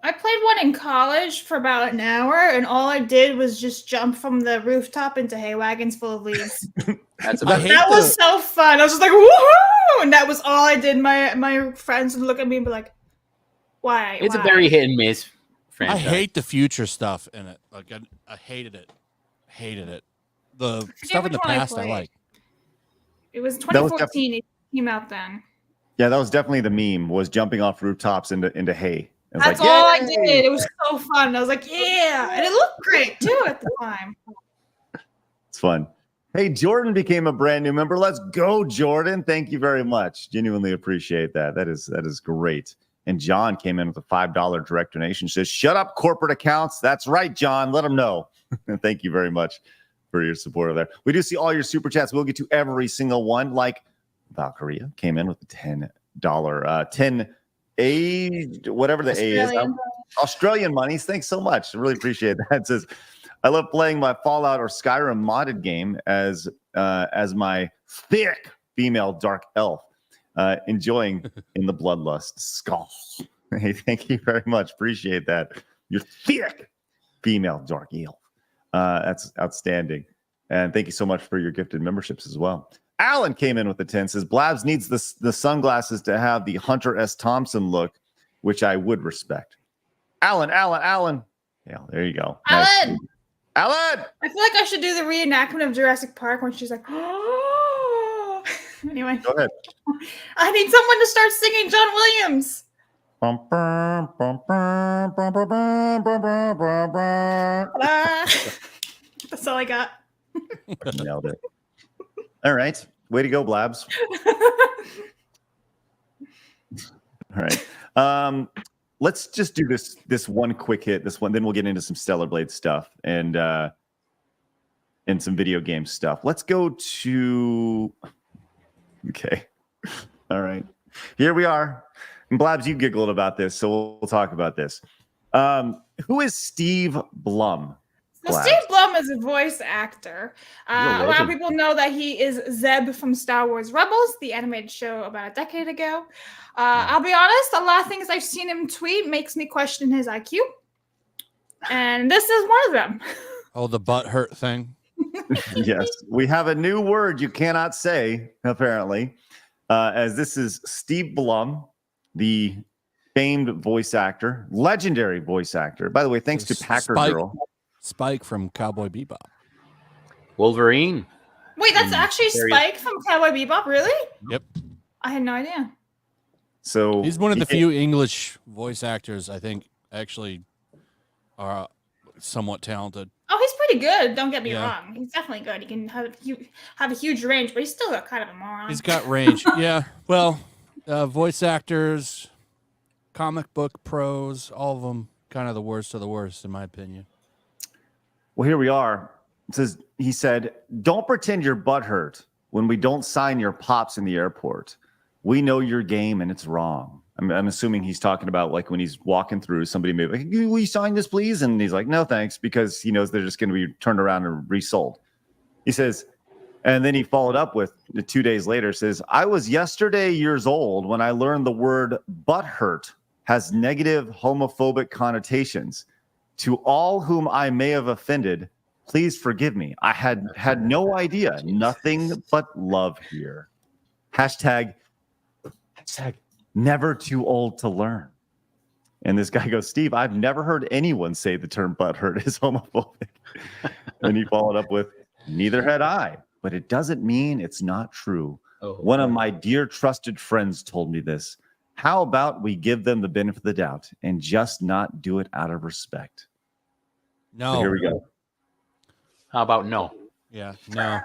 I played one in college for about an hour, and all I did was just jump from the rooftop into hay wagons full of leaves. That's I about hate That the- was so fun. I was just like, woohoo! And that was all I did. My friends would look at me and be like, why? It's Why? a very hit and miss I franchise. hate the future stuff in it. Like I hated it. Hated it. The stuff in the which one I past I played. like. It was That was 2014. It came out then. Yeah, that was definitely the meme, was jumping off rooftops into hay. It was That's like, all I "Yay!" did. It was so fun. I was like, yeah. And it looked great too at the time. It's fun. Hey, Jordan became a brand new member. Let's go, Jordan. Thank you very much. Genuinely appreciate that. That is great. And John came in with a $5 direct donation. Says, shut up, corporate accounts. That's right, John. Let them know. Thank you very much for your support over there. We do see all your super chats. We'll get to every single one. Like Valkyria came in with a $10, 10 A, whatever the Australian. A is. Australian monies. Thanks so much. I really appreciate that. It says, I love playing my Fallout or Skyrim modded game as my thick female dark elf, enjoying in the bloodlust skull. Hey, thank you very much. Appreciate that. You're thick female dark elf. That's outstanding. And thank you so much for your gifted memberships as well. Alan came in with the 10, says Blabs needs the sunglasses to have the Hunter S. Thompson look, which I would respect. Alan. Yeah, there you go. Alan! Nice. Alan! I feel like I should do the reenactment of Jurassic Park when she's like, oh. Anyway. Go ahead. I need someone to start singing John Williams. That's all I got. Nailed it. All right. Way to go, Blabs. All right. Let's just do this one quick hit. This one, then we'll get into some Stellar Blade stuff and some video game stuff. Let's go to. Okay. All right. Here we are. And Blabs, you giggled about this, so we'll talk about this. Who is Steve Blum? Well, Steve Blum is a voice actor. A lot of people know that he is Zeb from Star Wars Rebels, the animated show about a decade ago. I'll be honest, a lot of things I've seen him tweet makes me question his IQ. And this is one of them. Oh, the butthurt thing. Yes. We have a new word you cannot say, apparently, as this is Steve Blum, the famed voice actor, legendary voice actor. By the way, thanks to Packer Girl. Spike from Cowboy Bebop. Wolverine. Wait, that's actually Spike from Cowboy Bebop? Really? Yep. I had no idea. So he's one of the few English voice actors I think actually are somewhat talented. Oh, he's pretty good. Don't get me wrong. He's definitely good. He can have a huge range, but he's still kind of a moron. He's got range. Yeah. Well, voice actors, comic book pros, all of them kind of the worst of the worst, in my opinion. Well, here we are. He said, don't pretend your butt hurt when we don't sign your pops in the airport. We know your game and it's wrong. I'm assuming he's talking about like when he's walking through, somebody may be like, will you sign this, please? And he's like, no, thanks, because he knows they're just going to be turned around and resold. He says, and then he followed up with 2 days later, says, I was yesterday years old when I learned the word butt hurt has negative homophobic connotations. To all whom I may have offended, please forgive me. I had no idea. Nothing but love here. Hashtag never too old to learn. And this guy goes, Steve, I've never heard anyone say the term butthurt is homophobic. And he followed up with, neither had I, but it doesn't mean it's not true. Oh, one of my dear trusted friends told me this. How about we give them the benefit of the doubt and just not do it out of respect? No. So here we go. How about no? Yeah, no.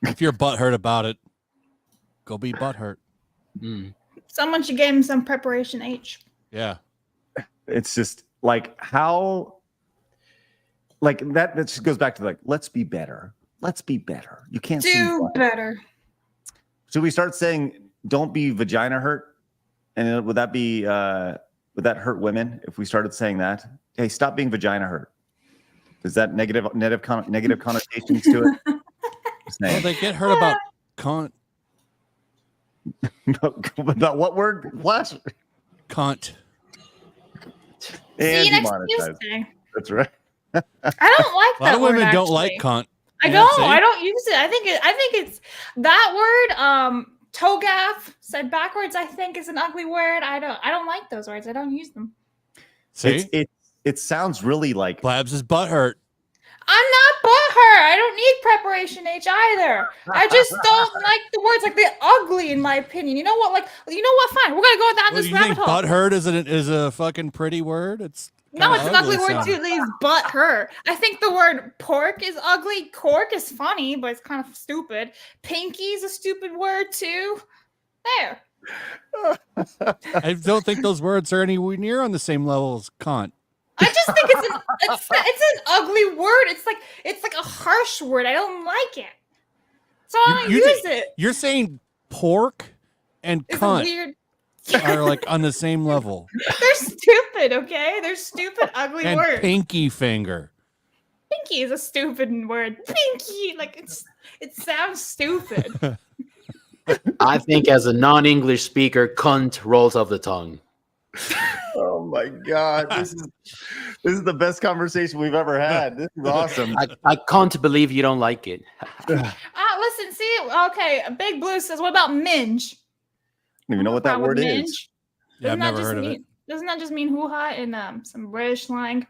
If you're butthurt about it, go be butthurt. Someone should give him some preparation H. Yeah. It's just like how, like that just goes back to like, let's be better. Let's be better. You can't do better. Should we start saying, don't be vagina hurt? And would that be, would that hurt women if we started saying that? Hey, stop being vagina hurt. Is that negative connotations to it? Well, they get hurt about About what word? What? Cunt. And see you next demonetized. Tuesday. That's right. I don't like that. A lot of women word, don't like actually. cunt. I don't use it. I think it's that word. Togath said backwards. I think is an ugly word. I don't like those words. I don't use them. See, it sounds really like Blabs is butthurt. I'm not Butthurt. I don't need preparation H either. I just don't like the words. Like they're ugly in my opinion. You know what? Like you know what? Fine, we're gonna go down Well, this you rabbit think hole. butthurt is a fucking pretty word? It's No, it's an ugly word sounding. too. It leaves butthurt. I think the word pork is ugly. Cork is funny, but it's kind of stupid. Pinky is a stupid word too. There. I don't think those words are anywhere near on the same level as cunt. I just think it's an ugly word. It's like a harsh word. I don't like it. So I don't use it. You're saying pork and It's cunt weird. are like on the same level. They're stupid, okay? They're stupid, ugly And words. pinky finger. Pinky is a stupid word. Pinky, like it sounds stupid. I think as a non-English speaker, cunt rolls off the tongue. Oh my God, this is the best conversation we've ever had. This is awesome. I can't believe you don't like it. Listen, see, okay, Big Blue says, what about minge? I don't even know what that word is. Yeah, I've never heard of it. Doesn't that just mean hoo-ha in some British slang?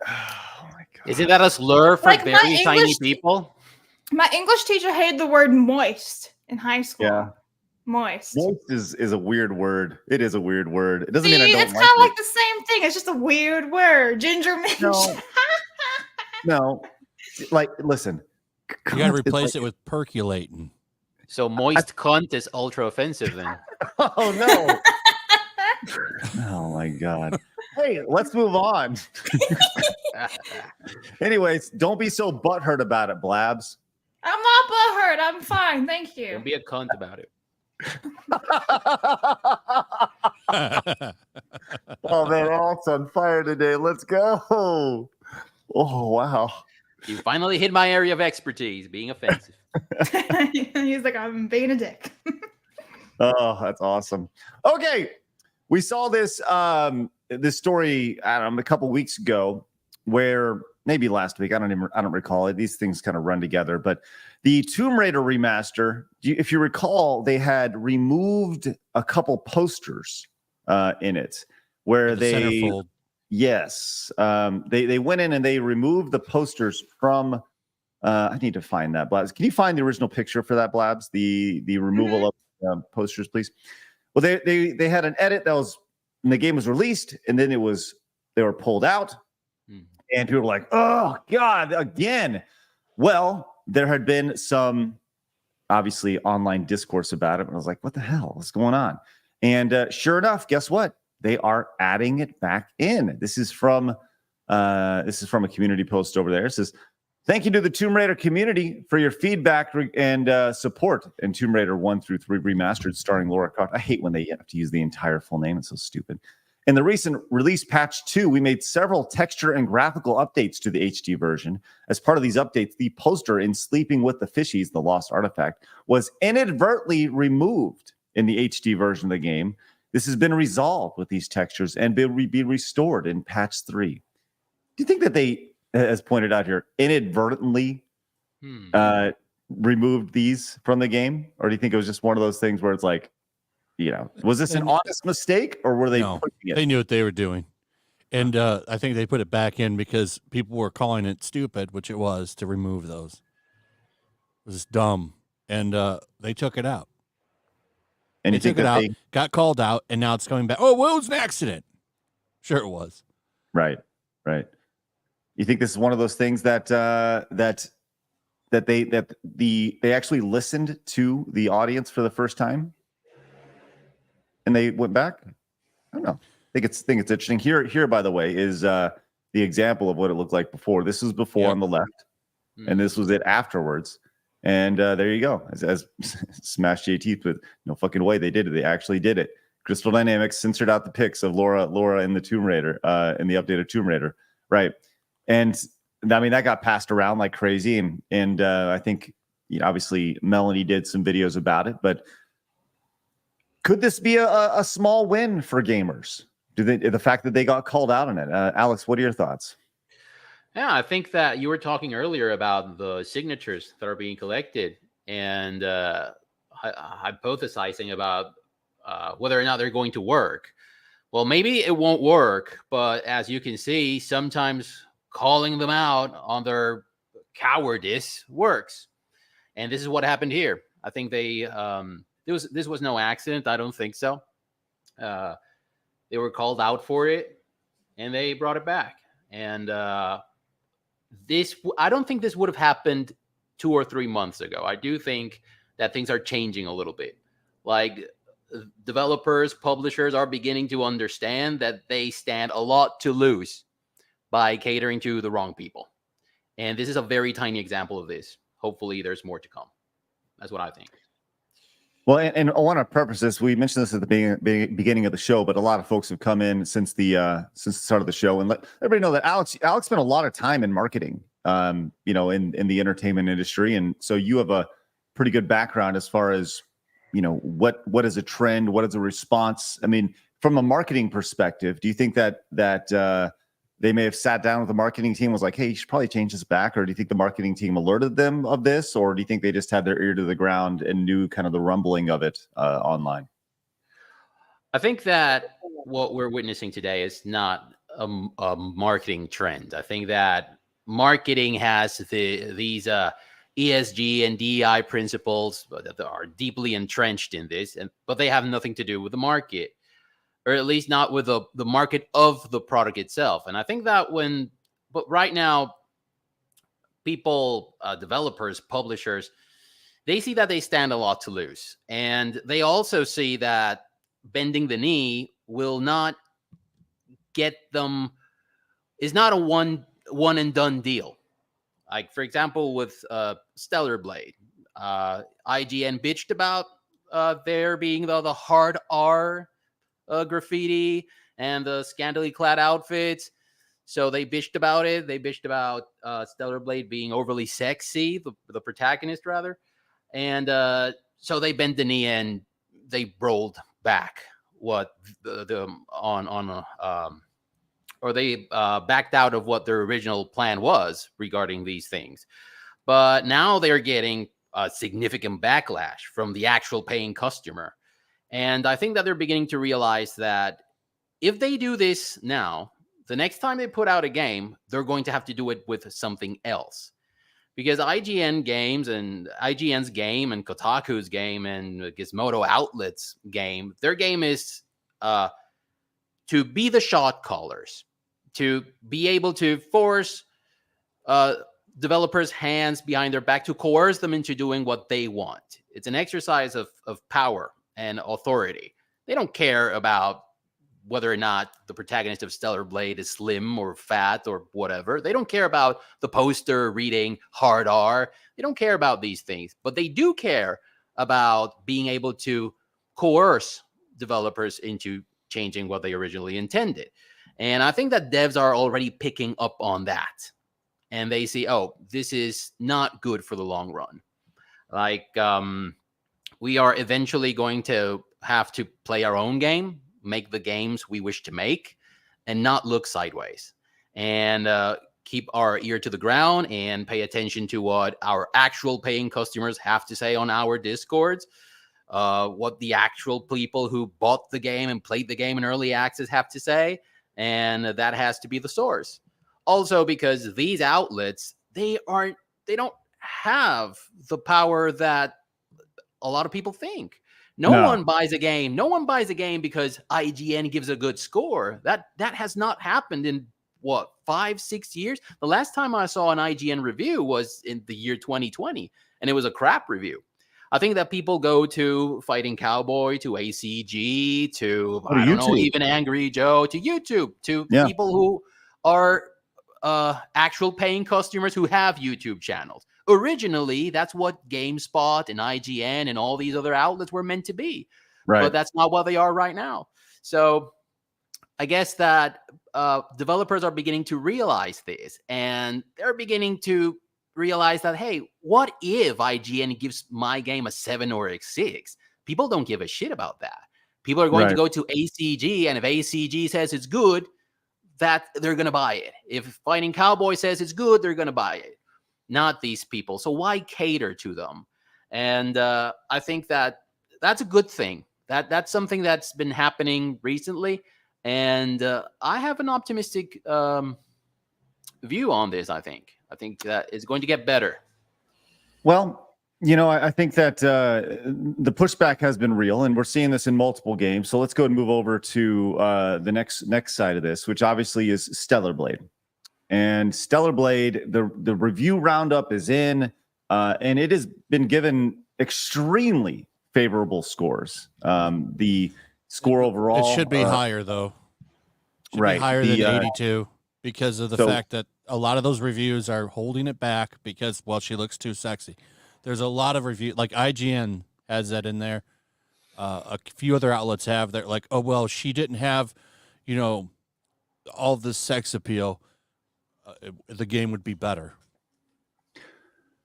Oh my God. Isn't that a slur for Like my very tiny English- people? My English teacher hated the word moist in high school. Yeah. Moist. Moist is a weird word. It is a weird word. It doesn't See, mean I don't it's like kind of it. like the same thing. It's just a weird word. Ginger minge. No. No, like listen. You got to replace it with percolating. So moist cunt is ultra offensive then. Oh no. Oh my God. Hey, let's move on. Anyways, don't be so butthurt about it, Blabs. I'm not butthurt. I'm fine. Thank you. Don't be a cunt about it. Oh man, Alt's on fire today. Let's go. Oh wow. You finally hit my area of expertise, being offensive. He's like, I'm being a dick. Oh, that's awesome. Okay. We saw this this story, I don't know, a couple weeks ago, where maybe last week, I don't recall it. These things kind of run together, but the Tomb Raider remaster, if you recall, they had removed a couple posters in it where The centerfold. Yes. They went in and they removed the posters from I need to find that, Blabs. Can you find the original picture for that, Blabs? The removal of posters, please. Well, they had an edit that was when the game was released, and then they were pulled out, and people were like, "Oh God, again!" Well, there had been some obviously online discourse about it, and I was like, "What the hell? What's going on?" And sure enough, guess what? They are adding it back in. This is from a community post over there. It says, "Thank you to the Tomb Raider community for your feedback and support in Tomb Raider 1 through 3 Remastered starring Lara Croft." I hate when they have to use the entire full name. It's so stupid. In the recent release patch 2, we made several texture and graphical updates to the HD version. As part of these updates, the poster in Sleeping with the Fishies, the Lost Artifact, was inadvertently removed in the HD version of the game. This has been resolved with these textures and will be restored in patch 3. Do you think that they, as pointed out here, inadvertently removed these from the game? Or do you think it was just one of those things where it's like, was this an honest mistake, or were they putting it? They knew what they were doing. And I think they put it back in because people were calling it stupid, which it was, to remove those. It was dumb. And they took it out. And they took it out, got called out, and now it's coming back. Oh, well, it was an accident. Sure it was. Right. You think this is one of those things that they actually listened to the audience for the first time, and they went back? I don't know. I think it's interesting. Here, by the way, is the example of what it looked like before. This was before on the left, and this was it afterwards. And there you go. As Smash JT, but no fucking way they did it. They actually did it. Crystal Dynamics censored out the pics of Laura in the Tomb Raider, in the updated Tomb Raider, right? And I mean that got passed around like crazy, and I think obviously Melanie did some videos about it. But could this be a small win for gamers? The fact that they got called out on it, Alex? What are your thoughts? Yeah, I think that you were talking earlier about the signatures that are being collected and hypothesizing about whether or not they're going to work. Well, maybe it won't work, but as you can see, sometimes calling them out on their cowardice works. And this is what happened here. I think this was no accident. I don't think so. They were called out for it, and they brought it back. And I don't think this would have happened 2 or 3 months ago. I do think that things are changing a little bit. Like, developers, publishers are beginning to understand that they stand a lot to lose by catering to the wrong people. And this is a very tiny example of this. Hopefully there's more to come. That's what I think. Well, and on our purposes, we mentioned this at the beginning of the show, but a lot of folks have come in since the start of the show, and let everybody know that Alex spent a lot of time in marketing, in the entertainment industry, and so you have a pretty good background as far as what is a trend, what is a response. I mean, from a marketing perspective, do you think that they may have sat down with the marketing team, was like, hey, you should probably change this back? Or do you think the marketing team alerted them of this? Or do you think they just had their ear to the ground and knew kind of the rumbling of it online? I think that what we're witnessing today is not a marketing trend. I think that marketing has these ESG and DEI principles that are deeply entrenched in this, but they have nothing to do with the market. Or at least not with the market of the product itself. And I think that but right now, people, developers, publishers, they see that they stand a lot to lose. And they also see that bending the knee will not get them, is not a one and done deal. Like, for example, with StellarBlade, IGN bitched about there being the hard R graffiti and the scantily clad outfits. So they bitched about it. They bitched about StellarBlade being overly sexy, the protagonist rather. And so they bent the knee and they rolled back what or they backed out of what their original plan was regarding these things. But now they're getting a significant backlash from the actual paying customer. And I think that they're beginning to realize that if they do this now, the next time they put out a game, they're going to have to do it with something else. Because IGN's game and Kotaku's game and Gizmodo Outlet's game, their game is to be the shot callers, to be able to force developers' hands behind their back, to coerce them into doing what they want. It's an exercise of power and authority. They don't care about whether or not the protagonist of StellarBlade is slim or fat or whatever. They don't care about the poster reading hard R. They don't care about these things, but they do care about being able to coerce developers into changing what they originally intended. And I think that devs are already picking up on that. And they see, oh, this is not good for the long run. Like, we are eventually going to have to play our own game, make the games we wish to make, and not look sideways. And keep our ear to the ground and pay attention to what our actual paying customers have to say on our Discords, what the actual people who bought the game and played the game in early access have to say. And that has to be the source. Also, because these outlets, they don't have the power that a lot of people think. No one buys a game. No one buys a game because IGN gives a good score. That has not happened in 5-6 years. The last time I saw an IGN review was in the year 2020, and it was a crap review. I think that people go to Fighting Cowboy, to ACG, to I don't know, even Angry Joe, to YouTube, to people who are actual paying customers who have YouTube channels. Originally, that's what GameSpot and IGN and all these other outlets were meant to be. Right. But that's not what they are right now. So I guess that developers are beginning to realize this, and they're beginning to realize that, hey, what if IGN gives my game a 7 or a 6? People don't give a shit about that. People are going to go to ACG, and if ACG says it's good, that they're going to buy it. If Fighting Cowboy says it's good, they're going to buy it. Not these people. So why cater to them? And I think that that's a good thing. That's something that's been happening recently. And I have an optimistic view on this, I think. I think that is going to get better. Well, I think that the pushback has been real, and we're seeing this in multiple games. So let's go and move over to the next side of this, which obviously is StellarBlade. And StellarBlade, the review roundup is in, and it has been given extremely favorable scores. The score overall, it should be higher though. Should right, be higher than 82 because of the fact that a lot of those reviews are holding it back because, well, she looks too sexy. There's a lot of review, like IGN has that in there. A few other outlets have. They're like, oh, well, she didn't have, all this sex appeal. The game would be better.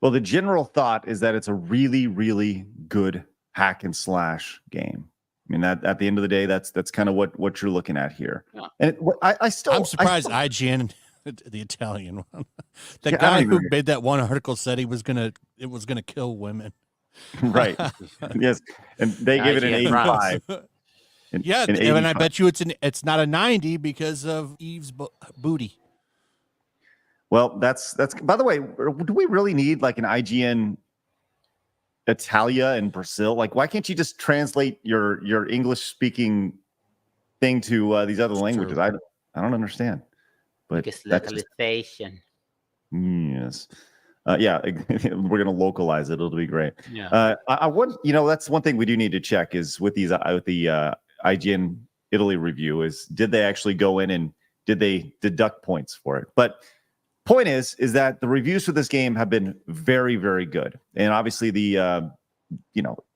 Well, the general thought is that it's a really, really good hack and slash game. I mean, that at the end of the day, that's kind of what you're looking at here. Yeah. And I'm surprised IGN, the Italian one, the guy who made that one article said it was gonna kill women. Right. Yes, and they gave it an 85. And I bet you it's not a 90 because of Eve's booty. Well, that's. By the way, do we really need like an IGN Italia and Brazil? Like, why can't you just translate your English speaking thing to these other languages? True. I don't understand. But that's localization. Yes. Yeah, we're gonna localize it. It'll be great. Yeah. I want that's one thing we do need to check is with these with the IGN Italy review is did they actually go in and did they deduct points for it? But point is that the reviews for this game have been very, very good, and obviously the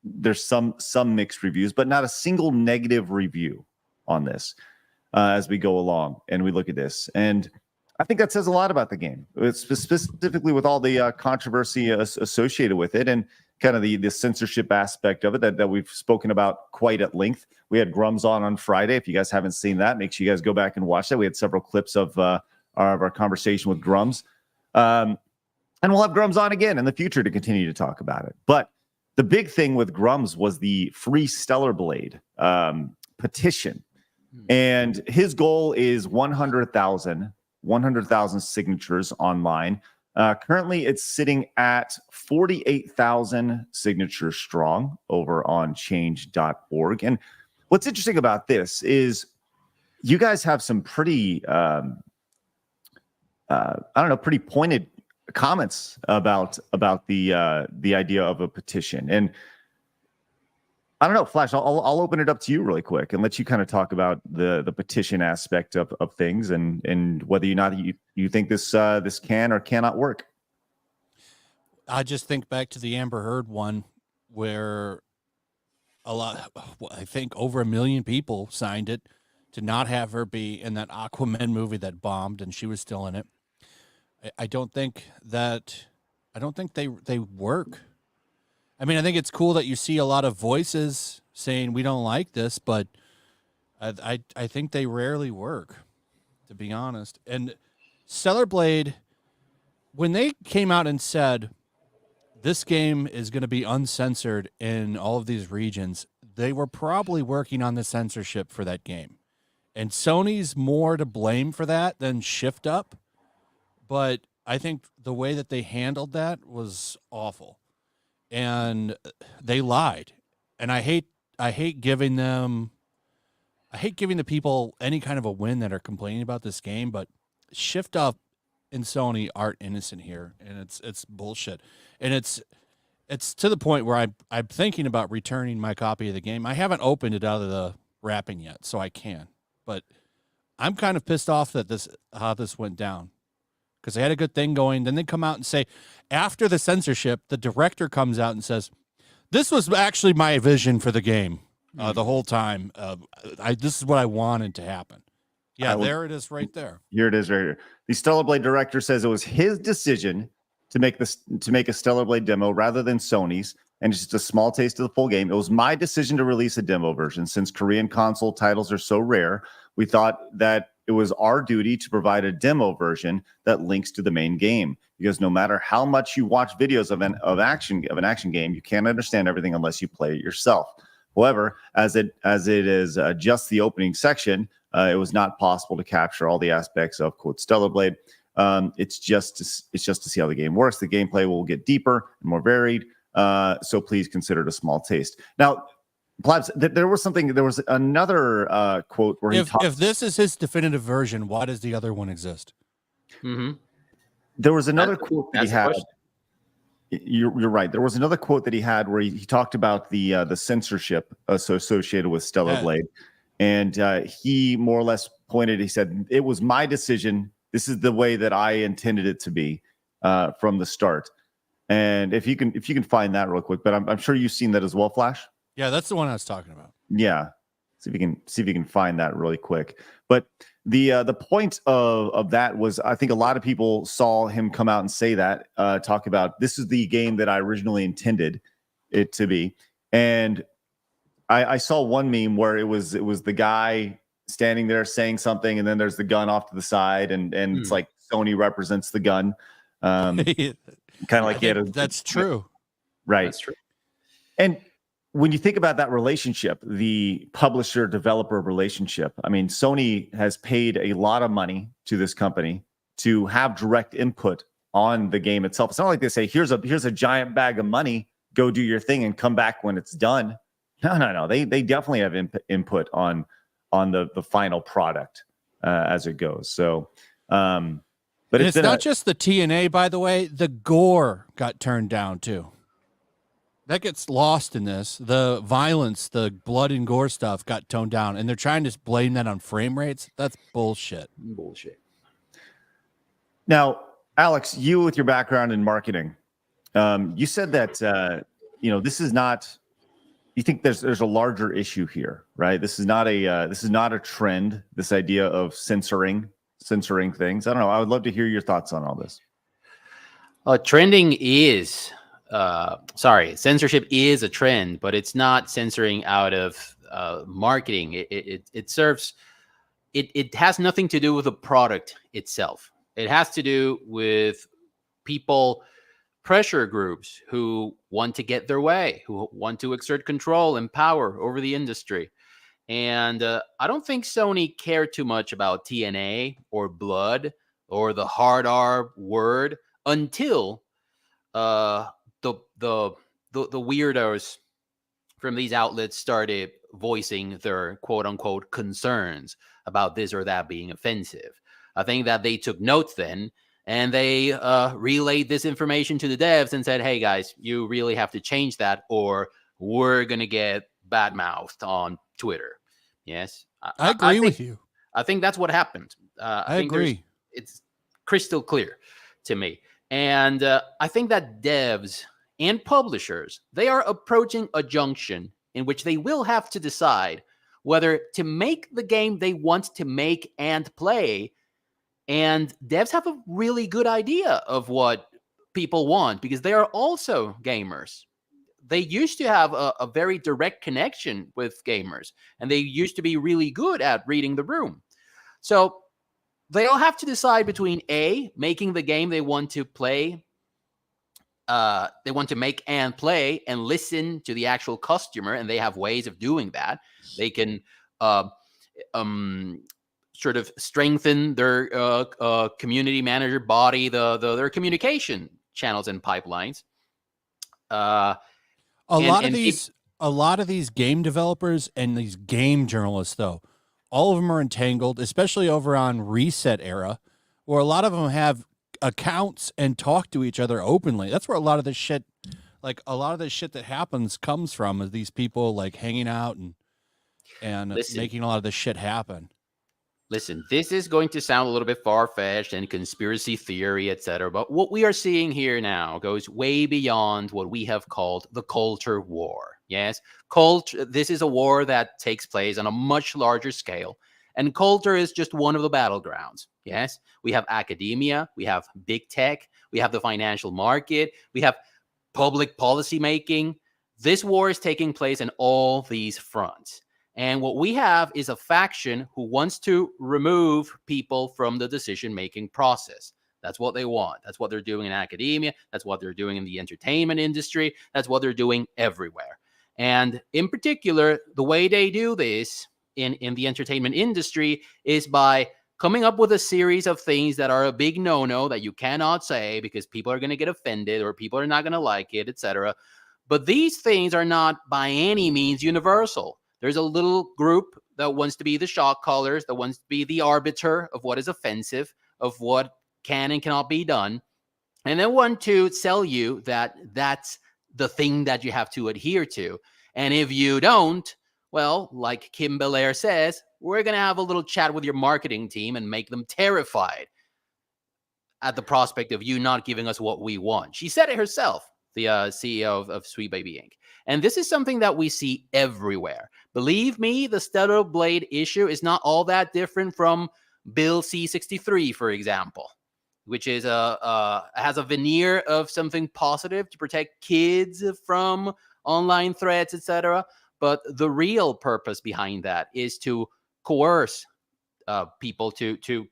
there's some mixed reviews, but not a single negative review on this as we go along and we look at this. And I think that says a lot about the game. It's specifically with all the controversy associated with it and kind of the censorship aspect of it that we've spoken about quite at length. We had Grummz on Friday. If you guys haven't seen that, make sure you guys go back and watch that. We had several clips of our conversation with Grummz. And we'll have Grummz on again in the future to continue to talk about it. But the big thing with Grummz was the FreeStellarBlade petition. And his goal is 100,000 signatures online. Currently, it's sitting at 48,000 signatures strong over on change.org. And what's interesting about this is you guys have some pretty, pretty pointed comments about the idea of a petition. And I don't know, Flash, I'll open it up to you really quick and let you kind of talk about the petition aspect of things and whether or not you think this can or cannot work. I just think back to the Amber Heard one where I think over 1 million people signed it to not have her be in that Aquaman movie that bombed and she was still in it. I don't think they work. I mean, I think it's cool that you see a lot of voices saying we don't like this, but I think they rarely work, to be honest. And StellarBlade, when they came out and said this game is going to be uncensored in all of these regions, they were probably working on the censorship for that game. And Sony's more to blame for that than Shift Up. But I think the way that they handled that was awful. And they lied. And I hate giving the people any kind of a win that are complaining about this game, but Shift Up and Sony aren't innocent here, and it's bullshit. And it's to the point where I'm thinking about returning my copy of the game. I haven't opened it out of the wrapping yet, so I can. But I'm kind of pissed off that how this went down. Because they had a good thing going. Then they come out and say, after the censorship, the director comes out and says, this was actually my vision for the game the whole time. This is what I wanted to happen. Yeah, there it is right there. Here it is right here. The StellarBlade director says it was his decision to make a StellarBlade demo rather than Sony's, and just a small taste of the full game. It was my decision to release a demo version. Since Korean console titles are so rare, we thought that it was our duty to provide a demo version that links to the main game, because no matter how much you watch videos of an action game, you can't understand everything unless you play it yourself. However, as it is just the opening section, it was not possible to capture all the aspects of, quote, StellarBlade. It's just to see how the game works. The gameplay will get deeper and more varied. So please consider it a small taste. Now, Plabs, there was another quote where he talked. If this is his definitive version, why does the other one exist? Mm-hmm. There was another quote that he had. You're right. There was another quote that he had where he talked about the censorship associated with Stellar Blade, and he more or less pointed. He said, "It was my decision. This is the way that I intended it to be from the start." And if you can find that real quick, but I'm sure you've seen that as well, Flash. Yeah, that's the one I was talking about. Yeah, see if you can find that really quick. But the point of that was, I think a lot of people saw him come out and say that, talk about this is the game that I originally intended it to be. And I saw one meme where it was the guy standing there saying something, and then there's the gun off to the side, and it's like Sony represents the gun. Kind of like that's true. Right. That's true. And when you think about that relationship, the publisher-developer relationship, I mean, Sony has paid a lot of money to this company to have direct input on the game itself. It's not like they say, here's a giant bag of money, go do your thing and come back when it's done. No. They definitely have input on the final product as it goes. So, but it's not just the TNA, by the way. The gore got turned down too. That gets lost in this. The violence, the blood and gore stuff got toned down, and they're trying to blame that on frame rates. That's bullshit. Now, Alex, you with your background in marketing, you said that this is not. You think there's a larger issue here, right? This is not a trend. This idea of censoring things. I don't know. I would love to hear your thoughts on all this. Trending is. Censorship is a trend, but it's not censoring out of marketing. It serves. It has nothing to do with the product itself. It has to do with people, pressure groups who want to get their way, who want to exert control and power over the industry. And I don't think Sony cared too much about TNA or blood or the hard R word until the weirdos from these outlets started voicing their quote unquote concerns about this or that being offensive. I think that they took notes then, and they relayed this information to the devs and said, hey guys, you really have to change that or we're going to get badmouthed on Twitter. Yes. I agree with you. I think that's what happened. I agree. It's crystal clear to me. And I think that devs and publishers, they are approaching a junction in which they will have to decide whether to make the game they want to make and play. And devs have a really good idea of what people want because they are also gamers. They used to have a very direct connection with gamers, and they used to be really good at reading the room. So they'll have to decide between A, making the game they want to play, they want to make and play and listen to the actual customer, and they have ways of doing that. They can sort of strengthen their community manager body, their communication channels and pipelines. A lot of these game developers and these game journalists, though, all of them are entangled, especially over on Reset Era, where a lot of them have accounts and talk to each other openly. That's where a lot of this shit that happens comes from, is these people like hanging out and making a lot of this shit happen. Listen, this is going to sound a little bit far-fetched and conspiracy theory, etc., but what we are seeing here now goes way beyond what we have called the culture war. Yes, this is a war that takes place on a much larger scale, and culture is just one of the battlegrounds. Yes, we have academia, we have big tech, we have the financial market, we have public policy making. This war is taking place in all these fronts. And what we have is a faction who wants to remove people from the decision-making process. That's what they want. That's what they're doing in academia. That's what they're doing in the entertainment industry. That's what they're doing everywhere. And in particular, the way they do this in the entertainment industry is by coming up with a series of things that are a big no-no that you cannot say because people are going to get offended or people are not going to like it, etc. But these things are not by any means universal. There's a little group that wants to be the shot callers, that wants to be the arbiter of what is offensive, of what can and cannot be done. And they want to sell you that that's the thing that you have to adhere to. And if you don't, well, like Kim Belair says, we're going to have a little chat with your marketing team and make them terrified at the prospect of you not giving us what we want. She said it herself, the CEO of Sweet Baby Inc. And this is something that we see everywhere. Believe me, the StellarBlade issue is not all that different from Bill C-63, for example, which is has a veneer of something positive to protect kids from online threats, etc. But the real purpose behind that is to coerce people to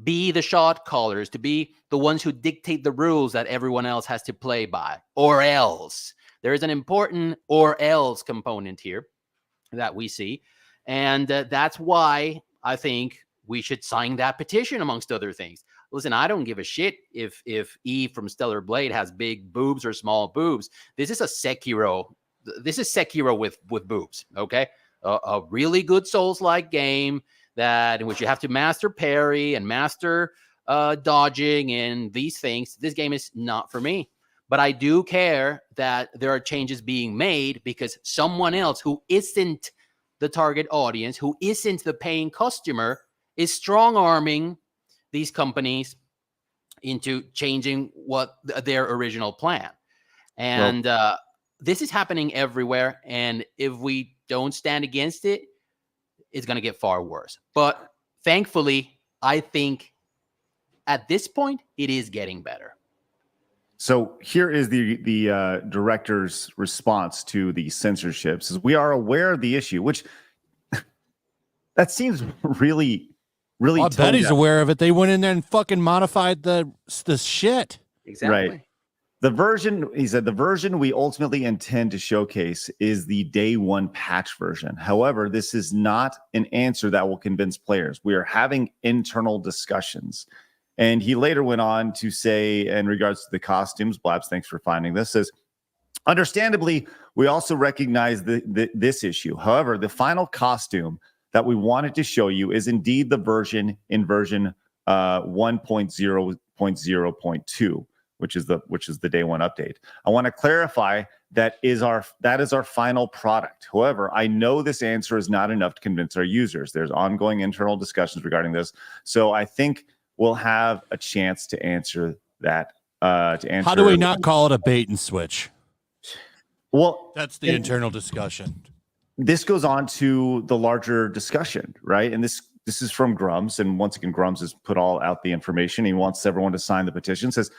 be the shot callers, to be the ones who dictate the rules that everyone else has to play by, or else. There is an important or else component here that we see. And that's why I think we should sign that petition, amongst other things. Listen, I don't give a shit if Eve from StellarBlade has big boobs or small boobs. This is a Sekiro. This is Sekiro with boobs, okay? A really good Souls-like game in which you have to master parry and master dodging and these things. This game is not for me. But I do care that there are changes being made because someone else who isn't the target audience, who isn't the paying customer, is strong-arming these companies into changing what their original plan. And this is happening everywhere. And if we don't stand against it, it's going to get far worse. But thankfully, I think at this point, it is getting better. So here is the director's response to the censorship. Says, we are aware of the issue, which that seems really I bet he's aware of it. They went in there and fucking modified the shit. Exactly. Right. He said, the version we ultimately intend to showcase is the day one patch version. However, this is not an answer that will convince players. We are having internal discussions. And he later went on to say, in regards to the costumes, Blabs, thanks for finding this, says, understandably, we also recognize this issue. However, the final costume that we wanted to show you is indeed the version 1.0.0.2, which is the day one update. I want to clarify that is our final product. However, I know this answer is not enough to convince our users. There's ongoing internal discussions regarding this. So I think we'll have a chance to answer that. How do we not call it a bait and switch? Well, that's the internal discussion. This goes on to the larger discussion, right? And this is from Grummz, and once again, Grummz has put all out the information. He wants everyone to sign the petition. Says,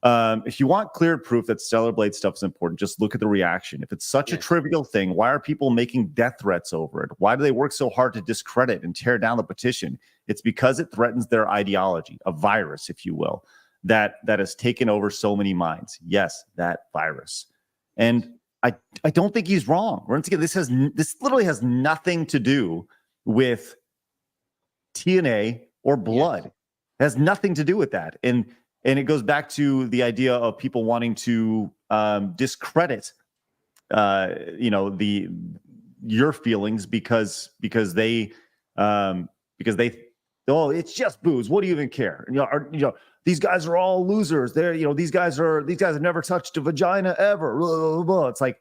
if you want clear proof that StellarBlade stuff is important, just look at the reaction. If it's such a trivial thing, why are people making death threats over it? Why do they work so hard to discredit and tear down the petition? It's because it threatens their ideology, a virus, if you will, that has taken over so many minds. Yes, that virus. And I don't think he's wrong. Once again, this literally has nothing to do with TNA or blood. Yes. It has nothing to do with that. And it goes back to the idea of people wanting to discredit your feelings because they it's just booze. What do you even care? These guys are all losers. These guys have never touched a vagina ever. Blah, blah, blah. It's like,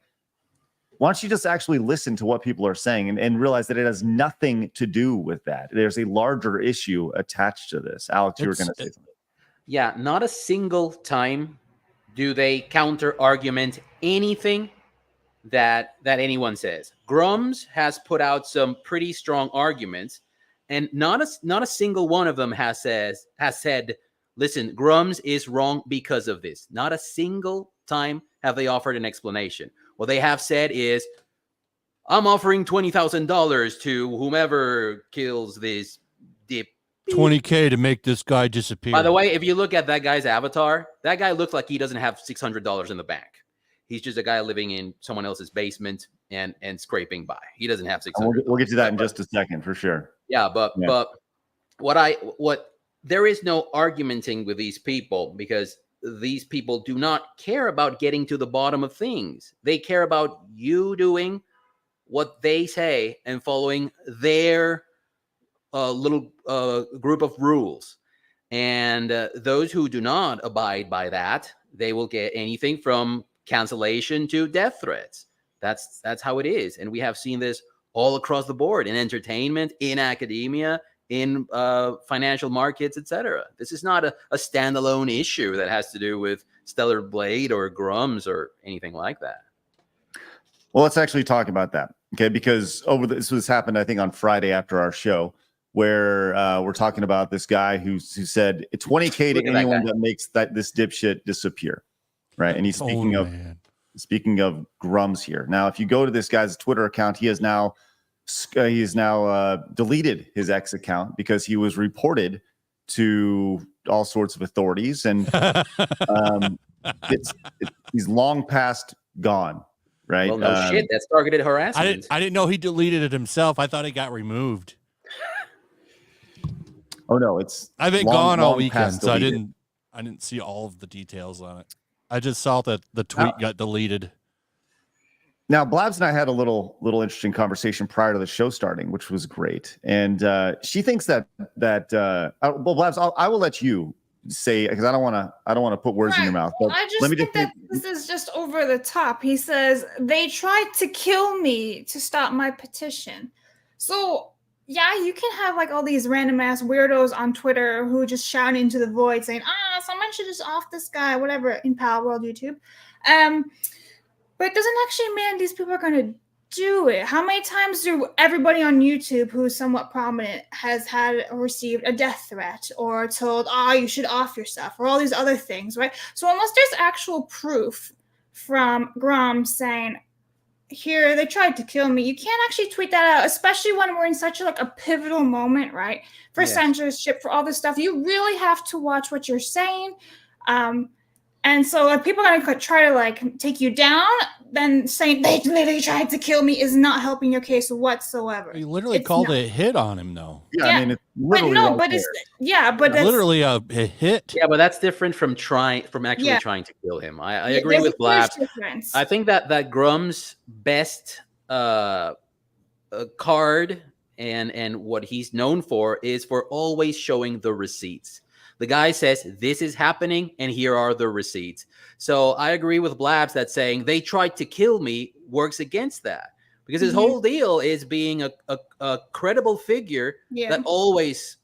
why don't you just actually listen to what people are saying and realize that it has nothing to do with that? There's a larger issue attached to this. Alex, you were going to say something. Yeah, not a single time do they counter argument anything that anyone says. Grummz has put out some pretty strong arguments, and not a single one of them has said, listen, Grummz is wrong because of this. Not a single time have they offered an explanation. What they have said is, I'm offering $20,000 to whomever kills this dip. $20K to make this guy disappear. By the way, if you look at that guy's avatar, that guy looks like he doesn't have $600 in the bank. He's just a guy living in someone else's basement and scraping by. He doesn't have $600. We'll get to that in just a second for sure. Yeah, but what there is no argumenting with these people, because these people do not care about getting to the bottom of things. They care about you doing what they say and following their little group of rules. And those who do not abide by that, they will get anything from cancellation to death threats. That's how it is. And we have seen this all across the board in entertainment, in academia, in financial markets, etc. This is not a standalone issue that has to do with StellarBlade or Grummz or anything like that. Well, let's actually talk about that, okay? Because this happened, I think, on Friday after our show, where we're talking about this guy who said 20K to anyone that makes this dipshit disappear, right? And he's speaking of Grummz here. Now, if you go to this guy's Twitter account, he has now deleted his ex account because he was reported to all sorts of authorities, and he's long past gone. Right? Well, no shit. That's targeted harassment. I didn't know he deleted it himself. I thought it got removed. Oh no, I've been gone all weekend, so I didn't see all of the details on it. I just saw that the tweet got deleted. Now, Blabs and I had a little interesting conversation prior to the show starting, which was great. And she thinks that well, Blabs, I will let you say, because I don't want to put words in your mouth. But I just think that this is just over the top. He says they tried to kill me to stop my petition. So yeah, you can have like all these random ass weirdos on Twitter who just shout into the void saying, someone should just off this guy, whatever, in Pal World YouTube. But it doesn't actually mean these people are going to do it. How many times do everybody on YouTube who's somewhat prominent has had or received a death threat or told, you should off yourself, or all these other things, right? So unless there's actual proof from Grummz saying, here, they tried to kill me, you can't actually tweet that out, especially when we're in such a pivotal moment, right? For censorship, for all this stuff. You really have to watch what you're saying. And so if people are going to try to take you down, then saying they literally tried to kill me is not helping your case whatsoever. He literally called it a hit on him, though. Yeah, I mean, it's literally it's literally a hit. Yeah, but that's different from actually trying to kill him. I agree with Blab. I think that Grummz' best card and what he's known for is for always showing the receipts. The guy says, this is happening, and here are the receipts. So I agree with Blabs that saying they tried to kill me works against that. Because his whole deal is being a credible figure that always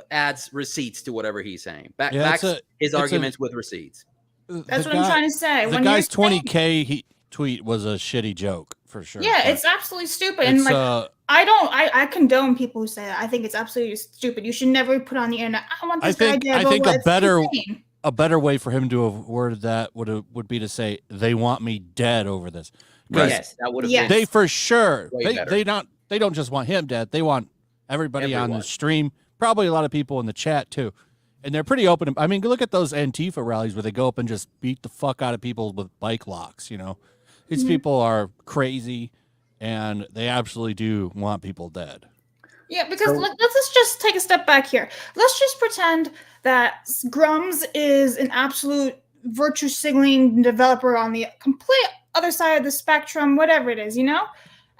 adds receipts to whatever he's saying. Backs his arguments with receipts. That's what I'm trying to say. The guy's 20K tweet was a shitty joke, for sure. Yeah, it's absolutely stupid. And I condone people who say that. I think it's absolutely stupid. You should never put on the internet, I want this guy dead. I think a better way for him to have worded that would be to say, they want me dead over this. Yes, that would have been. They for sure. They don't just want him dead. They want everybody on the stream. Probably a lot of people in the chat too. And they're pretty open. I mean, look at those Antifa rallies where they go up and just beat the fuck out of people with bike locks. These people are crazy, and they absolutely do want people dead. Yeah, because let's just take a step back here. Let's just pretend that Grummz is an absolute virtue signaling developer on the complete other side of the spectrum, whatever it is, And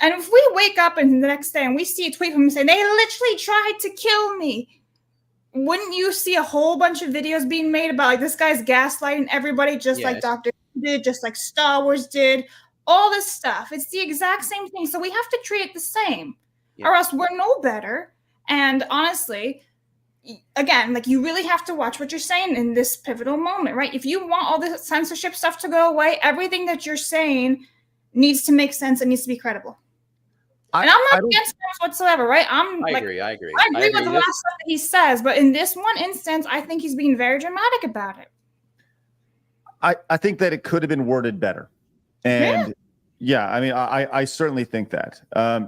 if we wake up and the next day and we see a tweet from him saying, they literally tried to kill me, wouldn't you see a whole bunch of videos being made about this guy's gaslighting everybody, just like Dr. did, just like Star Wars did, all this stuff? It's the exact same thing. So we have to treat it the same, or else we're no better. And honestly, again, you really have to watch what you're saying in this pivotal moment, right? If you want all the censorship stuff to go away, everything that you're saying needs to make sense and needs to be credible. And I'm not against Grummz whatsoever, right? I agree. I agree with the last stuff that he says, but in this one instance, I think he's being very dramatic about it. I think that it could have been worded better. And I mean, I certainly think that.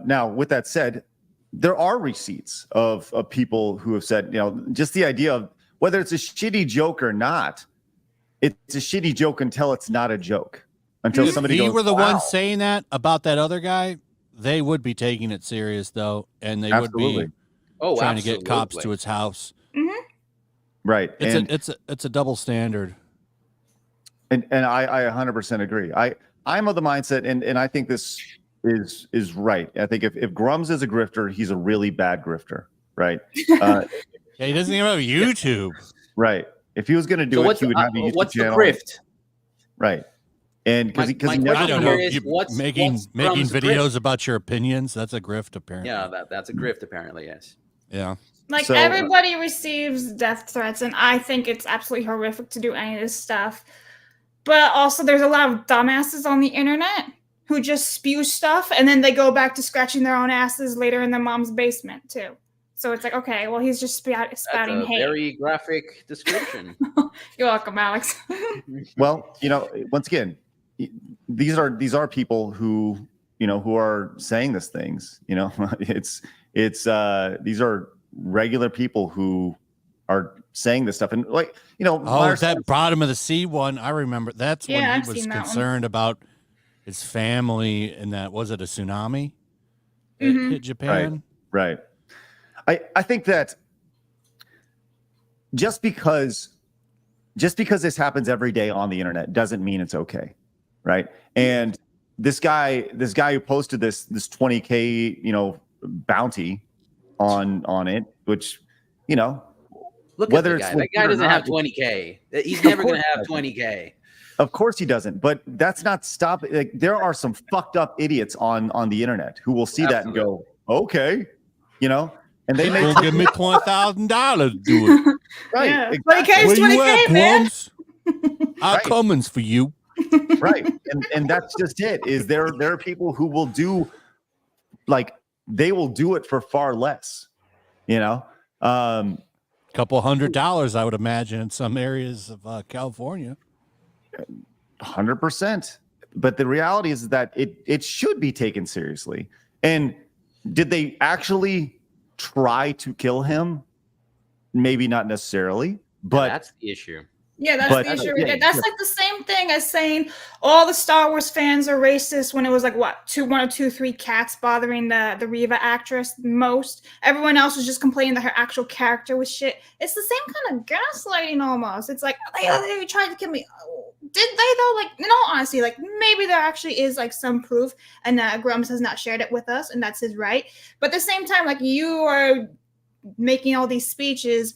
Now, with that said, there are receipts of people who have said, just the idea of whether it's a shitty joke or not, it's a shitty joke until it's not a joke. Until somebody goes, if he were the one saying that about that other guy, they would be taking it serious, though, and they would be Oh, trying to get cops to absolutely. his house. Right. It's a double standard. And I 100% agree. I'm of the mindset, and I think this is right. I think if Grummz is a grifter, he's a really bad grifter, right? Yeah, he doesn't even have YouTube. Right. If he was going to do So it, he would have a YouTube what's the channel. grift? Right. And because he my never I don't question know. here is, You what's making Grummz videos grift? about your opinions. That's a grift, apparently. Yeah, that's a grift, apparently. Yes. Yeah. Like So- everybody receives death threats, and I think it's absolutely horrific to do any of this stuff. But also, there's a lot of dumbasses on the internet who just spew stuff, and then they go back to scratching their own asses later in their mom's basement too. So it's like, okay, well, he's just spouting That's a hate. very graphic description. You're welcome, Alex. Well, once again, these are people who who are saying these things. It's these are regular people who are saying this stuff, and Oh, that bottom of the sea one. I remember. That's when Yeah, he I've was seen that one. concerned about his family, and that was it a tsunami that Mhm. hit Japan. Right. I think that just because this happens every day on the internet doesn't mean it's okay, right? And this guy who posted this 20K bounty on it, which Look whether at the it's guy. That legit guy or doesn't not, have 20K. He's never going to have course 20K. of course he doesn't, but that's not stopping. Like, there are some fucked up idiots on the internet who will see that and go, okay, and they People may give me $20,000 to do it. right, Yeah. exactly. 20K is Where you 20K, at, man. Grummz? Our Right. Cummins for you. Right, and that's just it. Is there are people who will do, like, they will do it for far less, Couple $100, I would imagine, in some areas of California. 100%. But the reality is that it should be taken seriously. And did they actually try to kill him? Maybe not necessarily, but That's the issue. Yeah, that's But- the issue. yeah, That's yeah. like the same thing as saying all the Star Wars fans are racist when it was like one or two, three cats bothering the Reva actress most. Everyone else was just complaining that her actual character was shit. It's the same kind of gaslighting almost. It's like they tried to kill me. Oh, did they though? Like, in all honesty, like maybe there actually is like some proof, and Grummz has not shared it with us, and that's his right. But at the same time, like, you are making all these speeches.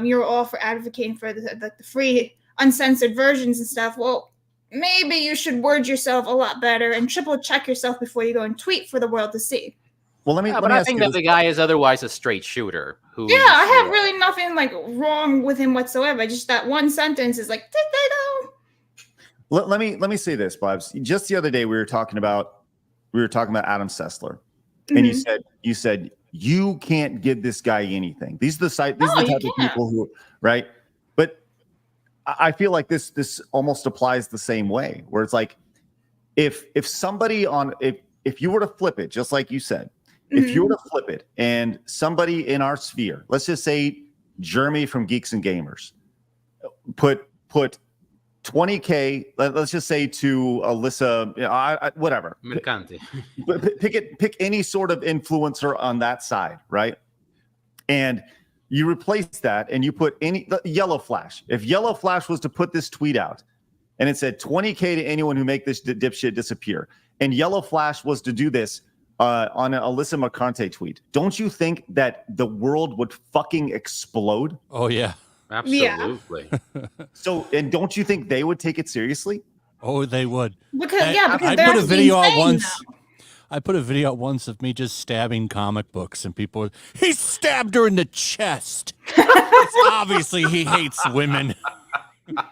You're all for advocating for the free, uncensored versions and stuff. Well, maybe you should word yourself a lot better and triple check yourself before you go and tweet for the world to see. well, let me But I ask think you that this. the guy is otherwise a straight shooter. Who? Yeah, I have really nothing like wrong with him whatsoever. Just that one sentence is like, did they though? Let me say this, Bobs. Just the other day we were talking about Adam Sessler, and you said you can't give this guy anything. These are the type you of can't. people who, right? But I feel like this almost applies the same way, where it's like, if somebody if you were to flip it, just like you said, if you were to flip it, and somebody in our sphere, let's just say Jeremy from Geeks and Gamers, put 20K, let's just say, to Alyssa, whatever. Mercante. Pick any sort of influencer on that side, right? And you replace that and you put Yellow Flash. If Yellow Flash was to put this tweet out and it said 20K to anyone who make this dipshit disappear, and Yellow Flash was to do this on an Alyssa Mercante tweet, don't you think that the world would fucking explode? Oh, yeah. Absolutely. So, and don't you think they would take it seriously? Oh, they would. Because I they're put a video out insane once. now. I put a video out once of me just stabbing comic books, and people were, he stabbed her in the chest. It's obviously he hates women. I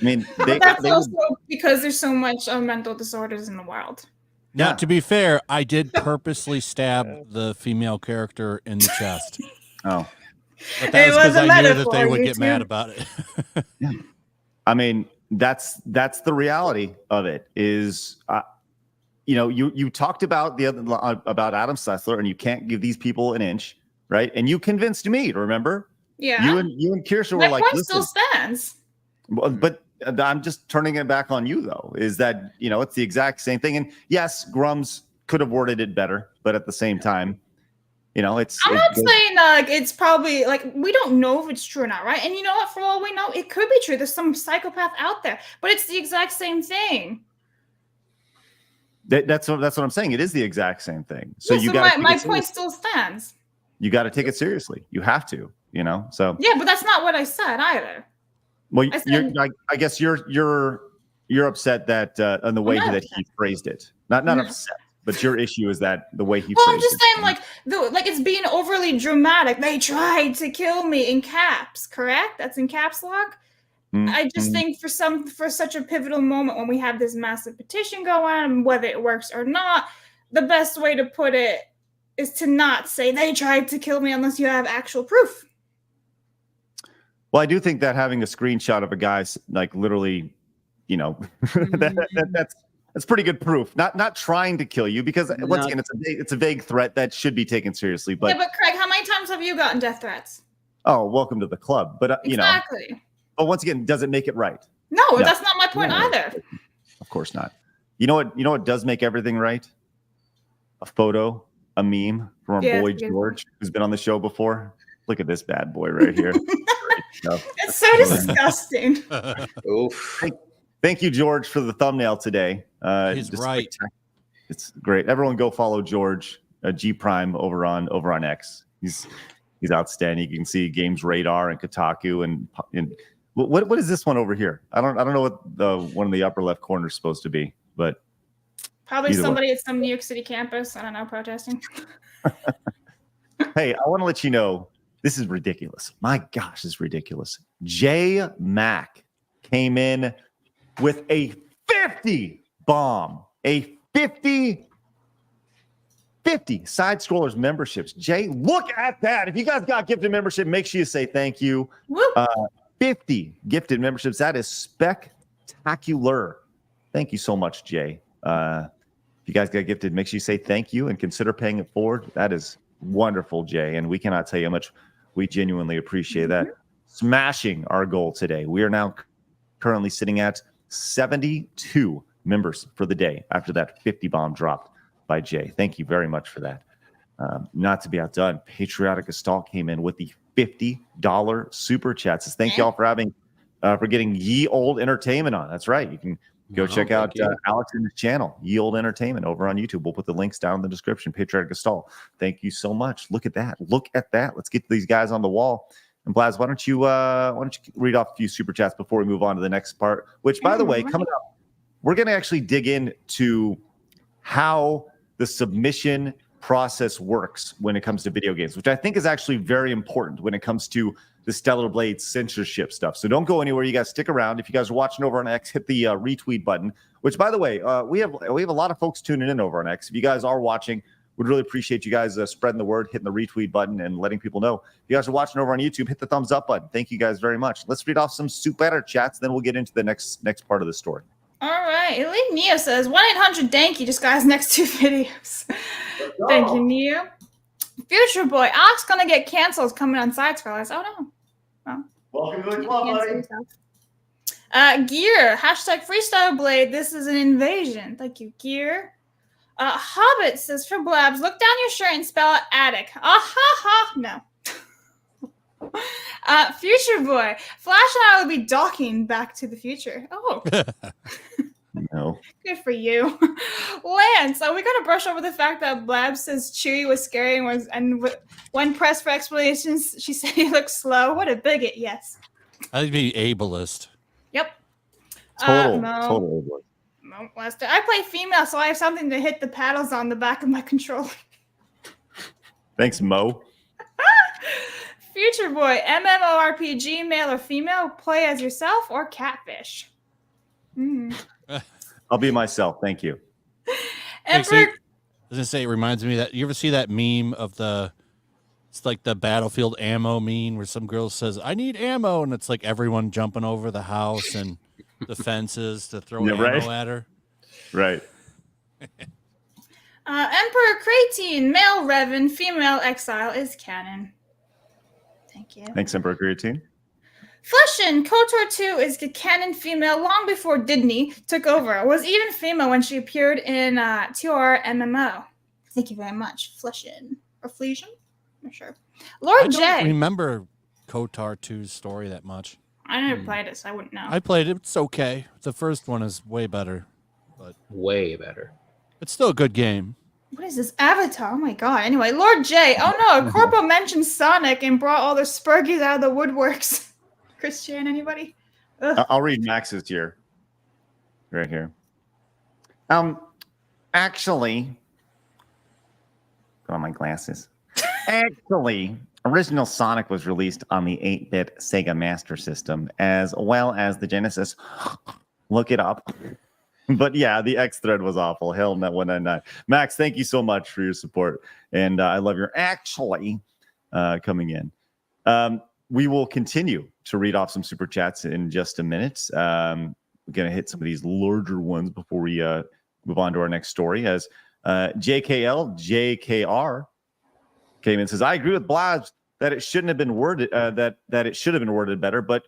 mean, But that's also because there's so much mental disorders in the world. Now, Yeah. to be fair, I did purposely stab the female character in the chest. Oh, But that It was because was a I knew that they metaphor, would you get mad too. about it. I mean, that's the reality of it. Is you talked about about Adam Sessler, and you can't give these people an inch, right? And you convinced me. Remember, Yeah. you and Kirsha were My like, point listen, still stands. but I'm just turning it back on you, though. Is that it's the exact same thing? And yes, Grummz could have worded it better, but at the same time, I'm not saying like it's probably like we don't know if it's true or not, right? And you know what? For all we know, it could be true. There's some psychopath out there, but it's the exact same thing. That's what I'm saying. It is the exact same thing. So yeah, you so got my point still stands. You got to take it seriously. You have to. So yeah, but that's not what I said either. Well, I guess you're upset that on the way that he phrased it. Not upset, but your issue is that the way he phrased it. Well, I'm just saying, like it's being overly dramatic. They tried to kill me in caps, correct? That's in caps lock. I just think for such a pivotal moment when we have this massive petition going on, whether it works or not, the best way to put it is to not say they tried to kill me unless you have actual proof. Well, I do think that having a screenshot of a guy's like literally, that's pretty good proof. Not trying to kill you because once again, it's a vague threat that should be taken seriously. But yeah, but Craig, how many times have you gotten death threats? Oh, welcome to the club. But exactly. But once again, does it make it right? No, that's not my point either. Of course not. You know what does make everything right? A photo, a meme from our boy George, who's been on the show before. Look at this bad boy right here. It's so disgusting. Thank you, George, for the thumbnail today. He's right. It's great. Everyone go follow George G Prime over on X. He's outstanding. You can see Games Radar and Kotaku and what is this one over here? I don't know what the one in the upper left corner is supposed to be, but probably somebody at some New York City campus. I don't know, protesting. Hey, I want to let you know this is ridiculous. My gosh, this is ridiculous. J Mac came in with a 50 bomb, a 50 side scrollers memberships. Jay, look at that. If you guys got gifted membership, make sure you say thank you. 50 gifted memberships. That is spectacular. Thank you so much, Jay. If you guys got gifted, make sure you say thank you and consider paying it forward. That is wonderful, Jay. And we cannot tell you how much we genuinely appreciate that. Smashing our goal today. We are now currently sitting at 72 members for the day after that 50 bomb dropped by Jay. Thank you very much for that. Not to be outdone, Patriotic Assault came in with the $50 super chat. Says thank y'all for getting Ye Old Entertainment on. That's right. You can go check out Alex and his channel, Ye Old Entertainment, over on YouTube. We'll put the links down in the description. Patriotic Assault. Thank you so much. Look at that. Look at that. Let's get these guys on the wall. And Blaz, why don't you read off a few super chats before we move on to the next part? Which, by the way, coming up, we're going to actually dig into how the submission process works when it comes to video games, which I think is actually very important when it comes to the Stellar Blade censorship stuff. So don't go anywhere. You guys stick around. If you guys are watching over on X, hit the retweet button, which, by the way, we have a lot of folks tuning in over on X. If you guys are watching, we'd really appreciate you guys spreading the word, hitting the retweet button, and letting people know. If you guys are watching over on YouTube, hit the thumbs up button. Thank you guys very much. Let's read off some Superchats, then we'll get into the next part of the story. All right. Elite Neo says 1-800-DANKY just got his next 2 videos. Thank you, Neo. Future Boy, Alex gonna get canceled coming on Side Scrollers. Oh no. Oh. Welcome to the club, buddy. Gear, #FreeStellarBlade. This is an invasion. Thank you, Gear. Hobbit says for Blabs, look down your shirt and spell out attic. No. Future Boy, Flash and I will be docking Back to the Future. Oh. No. Good for you. Lance, are we going to brush over the fact that Blab says Chewie was scary and when pressed for explanations, she said he looked slow? What a bigot, yes. I'd be ableist. Yep. Total ableist. No, Lester. I play female, so I have something to hit the paddles on the back of my controller. Thanks, Mo. Future Boy, MMORPG, male or female, play as yourself or catfish? I'll be myself. Thank you. I was going to say, it reminds me that you ever see that meme of it's like the Battlefield ammo meme where some girl says, I need ammo. And it's like everyone jumping over the house and the fences to throw ammo at her. Right. Emperor Creatine, male Revan, female Exile is canon. Thank you. Thanks, Emperor Creatine. Flushin, KOTOR 2 is a canon female long before Disney took over. Was even female when she appeared in 2R MMO. Thank you very much, Flushin. Or Flesion? for sure. I Lord don't J. remember KOTOR 2's story that much. I never played it, so I wouldn't know. I played it. It's okay. The first one is way better. Way better. It's still a good game. What is this Avatar? Oh my god. Anyway, Lord J. Oh no, Corpo mentioned Sonic and brought all the Spurgies out of the woodworks. Christian, anybody? Ugh. I'll read Max's here. Right here. Actually, got on my glasses. Actually, original Sonic was released on the 8-bit Sega Master System, as well as the Genesis. Look it up. But yeah, the X thread was awful. Hell no, 199. Max, thank you so much for your support. And I love your actually coming in. We will continue to read off some super chats in just a minute. We're going to hit some of these larger ones before we move on to our next story. As JKR came in and says, I agree with Blaz that it shouldn't have been worded that it should have been worded better, but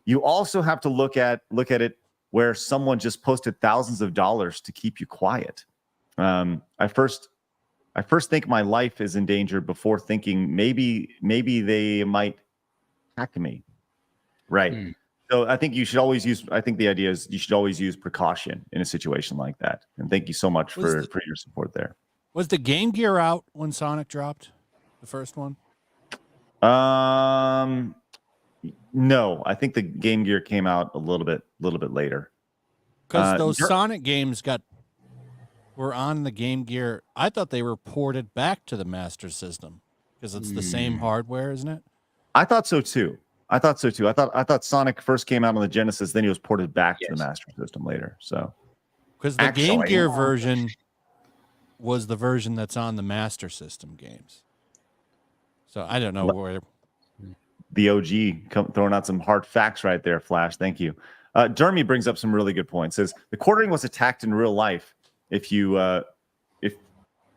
you also have to look at it where someone just posted thousands of dollars to keep you quiet. I first think my life is in danger before thinking maybe they might hack me. Right. So I think you should always use, I think the idea is you should always use precaution in a situation like that. And thank you so much for your support there. Was the Game Gear out when Sonic dropped? The first one? No, I think the Game Gear came out a little bit later. Because those Sonic games were on the Game Gear. I thought they were ported back to the Master System because it's the same hardware, isn't it? I thought so too. I thought Sonic first came out on the Genesis, then he was ported back to the Master System later. So because the Game Gear version was the version that's on the Master System games. So I don't know where. The OG throwing out some hard facts right there, Flash. Thank you. Jeremy brings up some really good points. Says the quartering was attacked in real life. If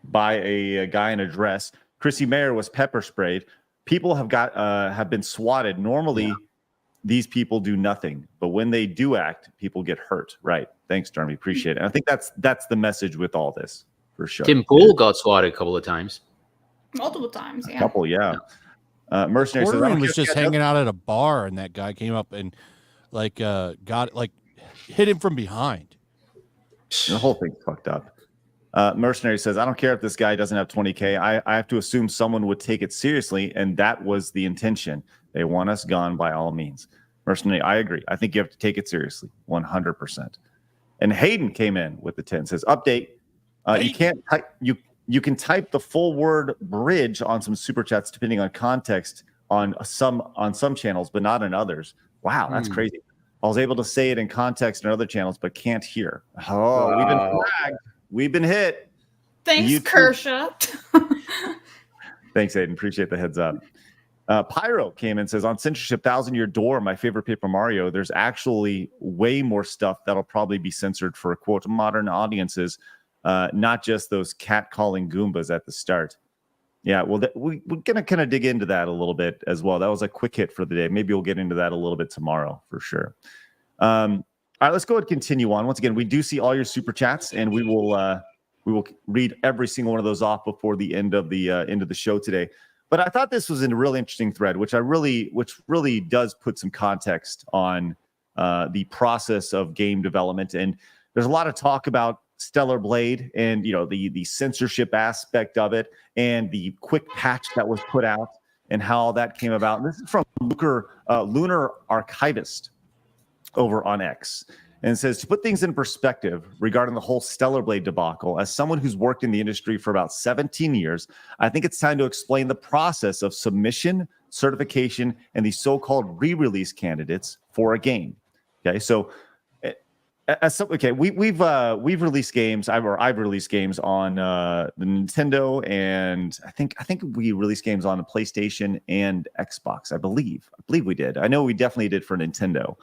by a guy in a dress, Chrissy Mayer was pepper sprayed. People have been swatted. Normally, these people do nothing, but when they do act, people get hurt. Right. Thanks, Jeremy. Appreciate it. And I think that's the message with all this for sure. Tim Pool got swatted a couple of times. Multiple times, yeah. A couple, yeah. Mercenary says, was just hanging out at a bar, and that guy came up and hit him from behind. The whole thing's fucked up. Mercenary says, I don't care if this guy doesn't have 20K. I have to assume someone would take it seriously, and that was the intention. They want us gone by all means. Mercenary, I agree. I think you have to take it seriously, 100%. And Hayden came in with the 10. Says, update. You can't type. You can type the full word bridge on some super chats depending on context on some channels, but not in others. Wow, that's crazy. I was able to say it in context in other channels, but can't hear. Oh, we've been flagged. We've been hit. Thanks, Kershaw. Thanks, Aiden. Appreciate the heads up. Pyro came in and says, on Censorship 1000-Year Door, my favorite Paper Mario, there's actually way more stuff that'll probably be censored for, quote, modern audiences. Not just those cat-calling Goombas at the start. Yeah, well, we're going to kind of dig into that a little bit as well. That was a quick hit for the day. Maybe we'll get into that a little bit tomorrow for sure. All right, let's go ahead and continue on. Once again, we do see all your super chats, and we will read every single one of those off before the end of the show today. But I thought this was a really interesting thread, which really does put some context on the process of game development. And there's a lot of talk about StellarBlade and the censorship aspect of it and the quick patch that was put out and how that came about. And this is from Lunar Archivist over on X. And it says, to put things in perspective regarding the whole StellarBlade debacle, as someone who's worked in the industry for about 17 years, I think it's time to explain the process of submission, certification, and the so-called re-release candidates for a game. Okay, so we've released games. I've released games on the Nintendo, and I think we released games on the PlayStation and Xbox. I believe we did. I know we definitely did for Nintendo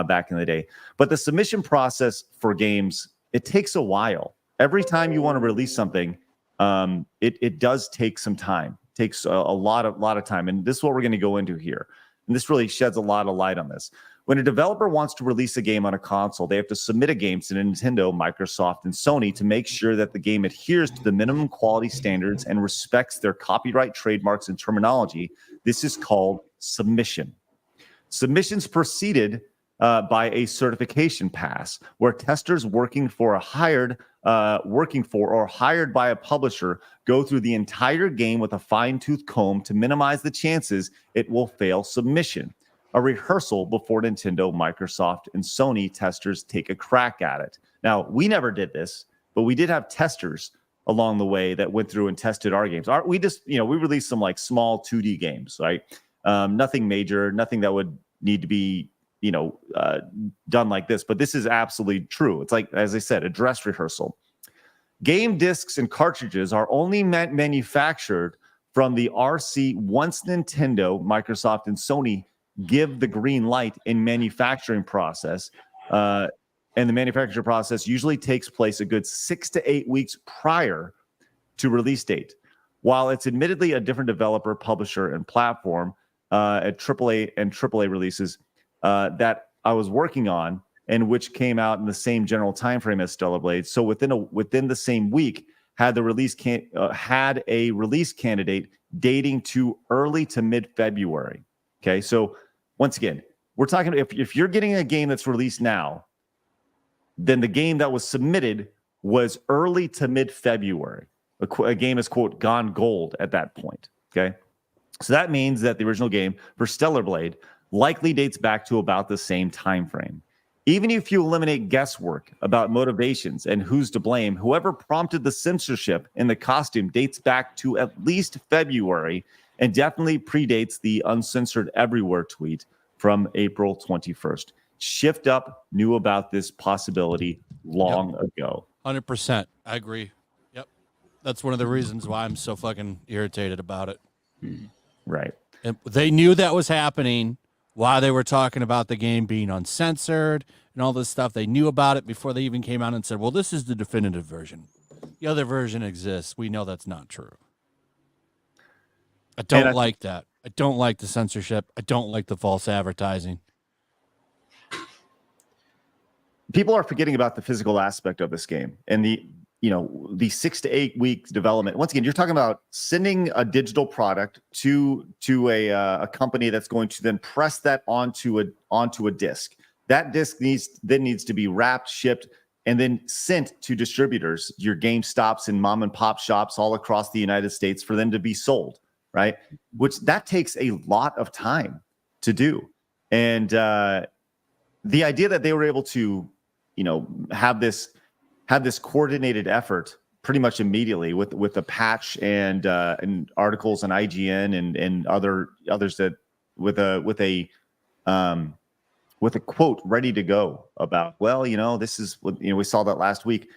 back in the day. But the submission process for games, it takes a while. Every time you want to release something, it does take some time. It takes a lot of time, and this is what we're going to go into here. and this really sheds a lot of light on this. When a developer wants to release a game on a console, they have to submit a game to Nintendo, Microsoft, and Sony to make sure that the game adheres to the minimum quality standards and respects their copyright, trademarks, and terminology. This is called submission. Submissions preceded by a certification pass, where testers working for or hired by a publisher go through the entire game with a fine-tooth comb to minimize the chances it will fail submission. A rehearsal before Nintendo, Microsoft, and Sony testers take a crack at it. Now, we never did this, but we did have testers along the way that went through and tested our games. We released some like small 2D games, right? Nothing major, nothing that would need to be, done like this. But this is absolutely true. It's like, as I said, a dress rehearsal. Game discs and cartridges are only manufactured from the RC once Nintendo, Microsoft, and Sony give the green light in manufacturing process. And the manufacturing process usually takes place a good 6 to 8 weeks prior to release date. While it's admittedly a different developer, publisher, and platform at AAA and AAA releases that I was working on, and which came out in the same general time frame as StellarBlade. So within the same week, had a release candidate dating to early to mid-February. Okay, so once again, we're talking if you're getting a game that's released now, then the game that was submitted was early to mid-February. A game is, quote, gone gold at that point. Okay, so that means that the original game for StellarBlade likely dates back to about the same time frame. Even if you eliminate guesswork about motivations and who's to blame, whoever prompted the censorship in the costume dates back to at least February and definitely predates the uncensored everywhere tweet from April 21st. Shift Up knew about this possibility long ago. 100%. I agree. Yep. That's one of the reasons why I'm so fucking irritated about it. Right. And they knew that was happening while they were talking about the game being uncensored and all this stuff. They knew about it before they even came out and said, well, this is the definitive version. The other version exists. We know that's not true. I don't like that. I don't like the censorship. I don't like the false advertising. People are forgetting about the physical aspect of this game and the 6 to 8 week development. Once again, you're talking about sending a digital product to a company that's going to then press that onto a disc. That disc needs to be wrapped, shipped, and then sent to distributors, your GameStops and mom and pop shops all across the United States for them to be sold, right? Which that takes a lot of time to do. And the idea that they were able to, have this coordinated effort pretty much immediately with a patch and articles on IGN and others that with a quote ready to go about, this is what, we saw that last week.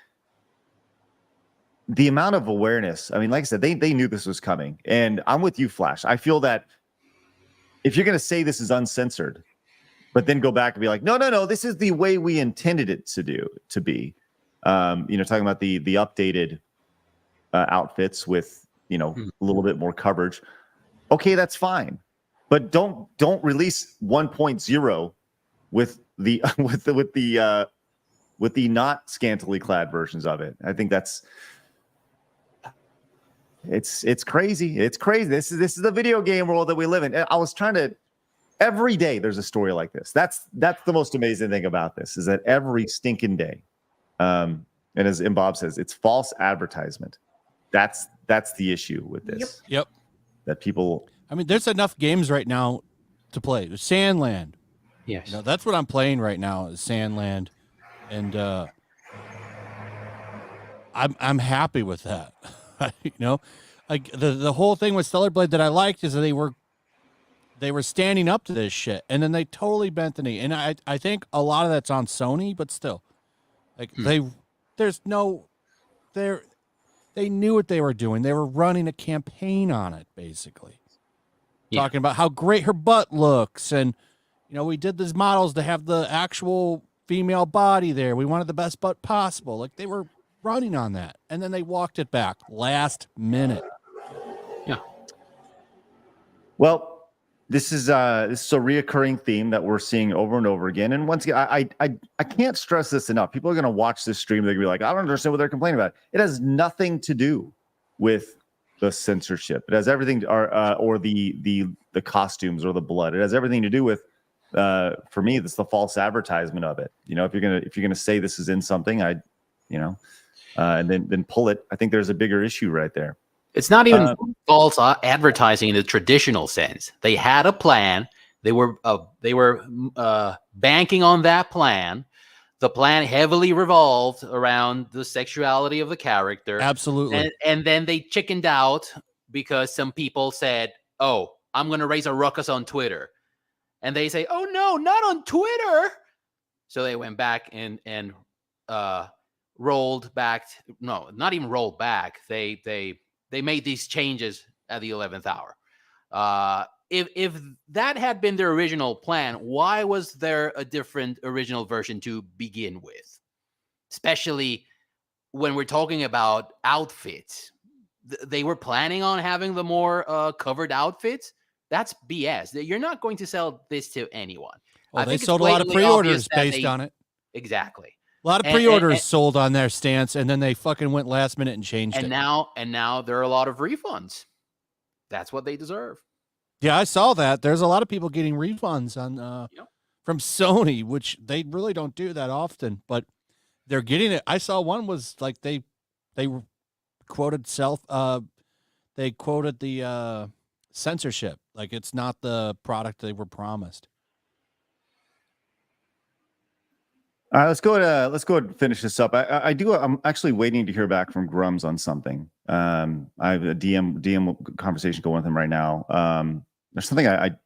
The amount of awareness, I mean, like I said, they knew this was coming, and I'm with you, Flash. I feel that if you're going to say this is uncensored, but then go back and be like, no, this is the way we intended it to be. Talking about the updated outfits with a little bit more coverage. Okay, that's fine, but don't release 1.0 with the not scantily clad versions of it. I think it's crazy. It's crazy. This is the video game world that we live in. I was trying to. Every day there's a story like this. That's the most amazing thing about this, is that every stinking day. And as Bob says, it's false advertisement. That's the issue with this. Yep. That people. I mean, there's enough games right now to play. There's Sandland. Yes. That's what I'm playing right now is Sandland, and I'm happy with that. Like the whole thing with StellarBlade that I liked is that they were standing up to this shit, and then they totally bent the knee. And I think a lot of that's on Sony, but still, like they knew what they were doing. They were running a campaign on it, basically, talking about how great her butt looks, and we did these models to have the actual female body there. We wanted the best butt possible. Like they were running on that, and then they walked it back last minute. Yeah. Well, this is a reoccurring theme that we're seeing over and over again. And once again, I can't stress this enough. People are going to watch this stream. They're going to be like, I don't understand what they're complaining about. It has nothing to do with the censorship. It has everything or the costumes or the blood. It has everything to do with, for me, that's the false advertisement of it. You know, if you're gonna say this is in something, and then pull it. I think there's a bigger issue right there. It's not even false advertising in the traditional sense. They had a plan. They were banking on that plan. The plan heavily revolved around the sexuality of the character. Absolutely. And then they chickened out because some people said, "Oh, I'm going to raise a ruckus on Twitter." And they say, "Oh no, not on Twitter." So they went back and rolled back. No, not even rolled back. They made these changes at the 11th hour. If that had been their original plan, why was there a different original version to begin with? Especially when we're talking about outfits. They were planning on having the more covered outfits. That's BS. You're not going to sell this to anyone. Well, they sold a lot of pre-orders based on it. Exactly. A lot of pre-orders sold on their stance, and then they fucking went last minute and changed it. And now there are a lot of refunds. That's what they deserve. Yeah, I saw that. There's a lot of people getting refunds on from Sony, which they really don't do that often, but they're getting it. I saw one was like they quoted the censorship, like it's not the product they were promised. All right, let's go ahead and finish this up. I'm actually waiting to hear back from Grummz on something. I have a DM conversation going with him right now. There's something I'm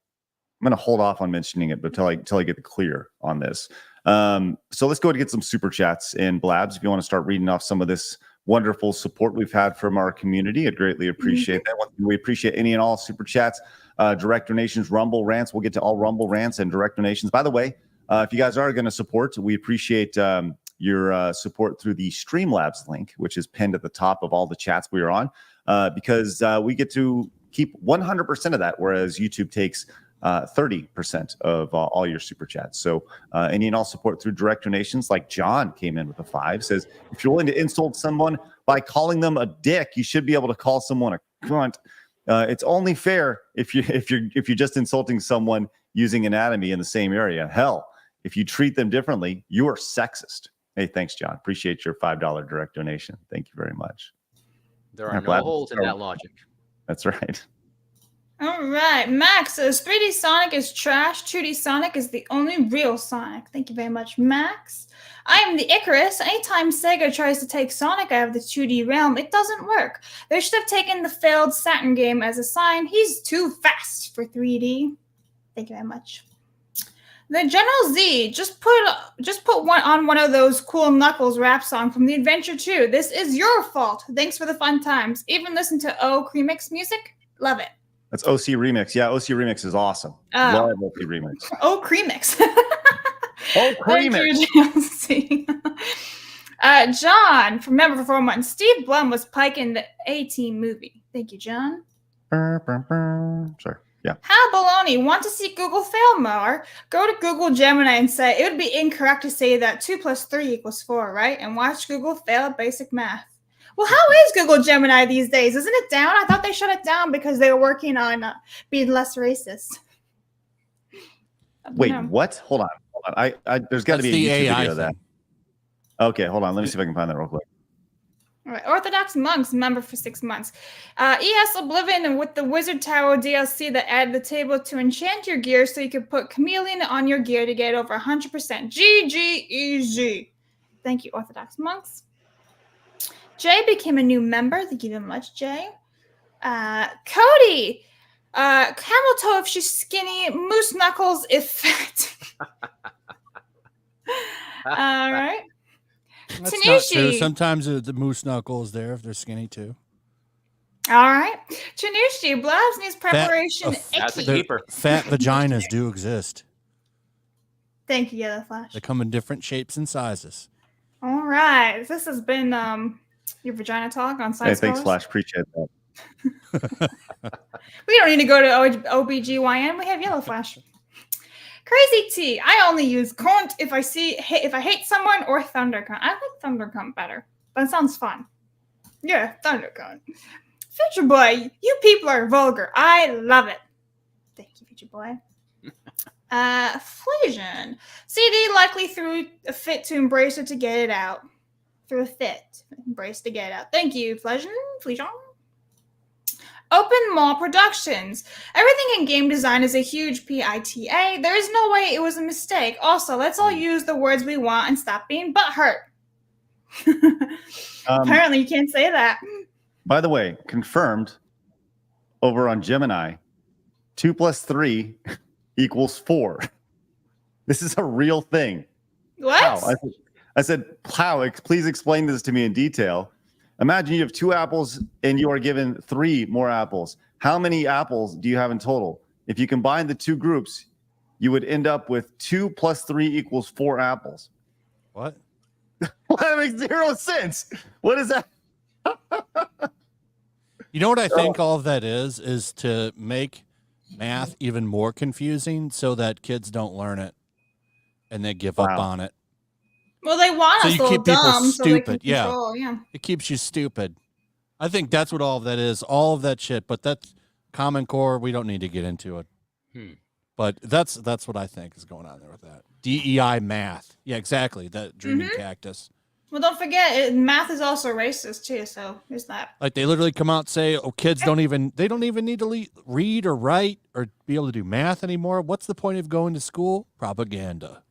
going to hold off on mentioning it, but until I get clear on this. So let's go ahead and get some super chats in, Blabs. If you want to start reading off some of this wonderful support we've had from our community, I'd greatly appreciate that. We appreciate any and all super chats, direct donations, Rumble rants. We'll get to all Rumble rants and direct donations. By the way, if you guys are going to support, we appreciate your support through the Streamlabs link, which is pinned at the top of all the chats we are on, because we get to keep 100% of that, whereas YouTube takes 30% of all your super chats. So any and all support through direct donations, like John came in with a 5, says, if you're willing to insult someone by calling them a dick, you should be able to call someone a cunt. It's only fair if you're just insulting someone using anatomy in the same area. Hell, if you treat them differently, you are sexist. Hey, thanks, John. Appreciate your $5 direct donation. Thank you very much. There are no holes in that logic. That's right. All right. Max says 3D Sonic is trash. 2D Sonic is the only real Sonic. Thank you very much, Max. I am the Icarus. Anytime Sega tries to take Sonic out of the 2D realm, it doesn't work. They should have taken the failed Saturn game as a sign. He's too fast for 3D. Thank you very much. The General Z, just put one on one of those cool Knuckles rap song from the Adventure 2. This is your fault. Thanks for the fun times. Even listen to O Cremix music. Love it. That's OC Remix. Yeah, OC Remix is awesome. Love OC Remix. O Cremix. Oh, Cremix. John, from Member for 4 months. Steve Blum was Pike in the A-Team movie. Thank you, John. Sorry. Yeah. How baloney. Want to see Google fail more? Go to Google Gemini and say, it would be incorrect to say that 2 + 3 = 4, right? And watch Google fail at basic math. Well, how is Google Gemini these days? Isn't it down? I thought they shut it down because they were working on being less racist. Wait, what? Hold on. There's got to be a YouTube video of that. Okay, hold on. Let me see if I can find that real quick. All right. Orthodox Monks, member for 6 months. ES Oblivion with the Wizard Tower DLC that added the table to enchant your gear so you could put Chameleon on your gear to get over 100%. GGEG. Thank you, Orthodox Monks. Jay became a new member. Thank you very much, Jay. Cody. Camel toe if she's skinny. Moose knuckles if fat. All right. That's not true. Sometimes the moose knuckles there if they're skinny too. All right. Tanushi, Blabs needs preparation. That's a keeper. Fat vaginas do exist. Thank you, Yellow Flash. They come in different shapes and sizes. All right. This has been your vagina talk on Side Hey, thanks, Flash. Appreciate that. We don't need to go to OBGYN. We have Yellow Flash. Crazy T. I only use Cunt if I hate someone, or Thunder Cunt. I like Thunder Cunt better. That sounds fun. Yeah, Thunder Cunt. Future Boy, you people are vulgar. I love it. Thank you, Future Boy. Flasion. CD likely threw a fit to embrace it to get it out. Through a fit. Embrace to get it out. Thank you, Flasion. Open Mall Productions. Everything in game design is a huge PITA. There is no way it was a mistake. Also, let's all use the words we want and stop being butthurt. Apparently, you can't say that. By the way, confirmed over on Gemini, 2 + 3 = 4. This is a real thing. What? Wow. I said, Plow, please explain this to me in detail. Imagine you have 2 apples and you are given 3 more apples. How many apples do you have in total? If you combine the 2 groups, you would end up with 2 + 3 = 4 apples. What? That makes 0 sense. What is that? You know what I think all of that is to make math even more confusing so that kids don't learn it and they give up on it. Well, they want So us you a little keep people dumb so they can stupid, yeah. control. Yeah. It keeps you stupid. I think that's what all of that is, all of that shit. But that's Common Core. We don't need to get into it. But that's what I think is going on there with that. DEI math. Yeah, exactly. That dreaming cactus. Well, don't forget, math is also racist too. So there's that. Like they literally come out and say, "Oh, kids don't even need to read or write or be able to do math anymore. What's the point of going to school? Propaganda."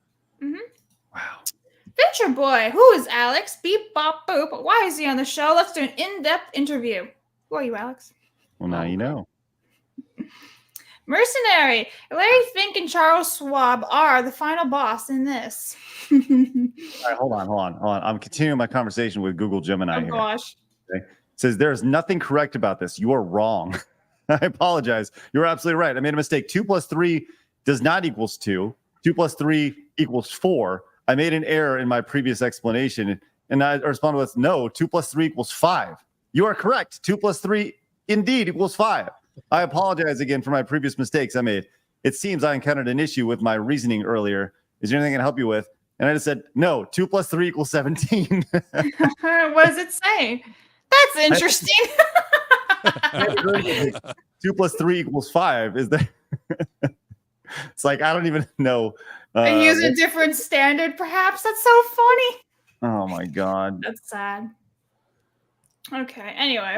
Wow. Future Boy, who is Alex? Beep, bop, boop. Why is he on the show? Let's do an in-depth interview. Who are you, Alex? Well, now you know. Mercenary. Larry Fink and Charles Schwab are the final boss in this. All right, hold on. I'm continuing my conversation with Google Gemini here. Gosh. Okay. It says there is nothing correct about this. You are wrong. I apologize. You're absolutely right. I made a mistake. 2 + 3 does not equal 2. 2 + 3 = 4. I made an error in my previous explanation, and I responded with, no, 2 + 3 = 5. You are correct. 2 + 3 indeed = 5. I apologize again for my previous mistakes I made. It seems I encountered an issue with my reasoning earlier. Is there anything I can help you with? And I just said, no, 2 + 3 = 17. What does it say? That's interesting. 2 + 3 = 5. Is that? It's like, I don't even know. They use a different standard, perhaps. That's so funny. Oh my God. That's sad. Okay, anyway.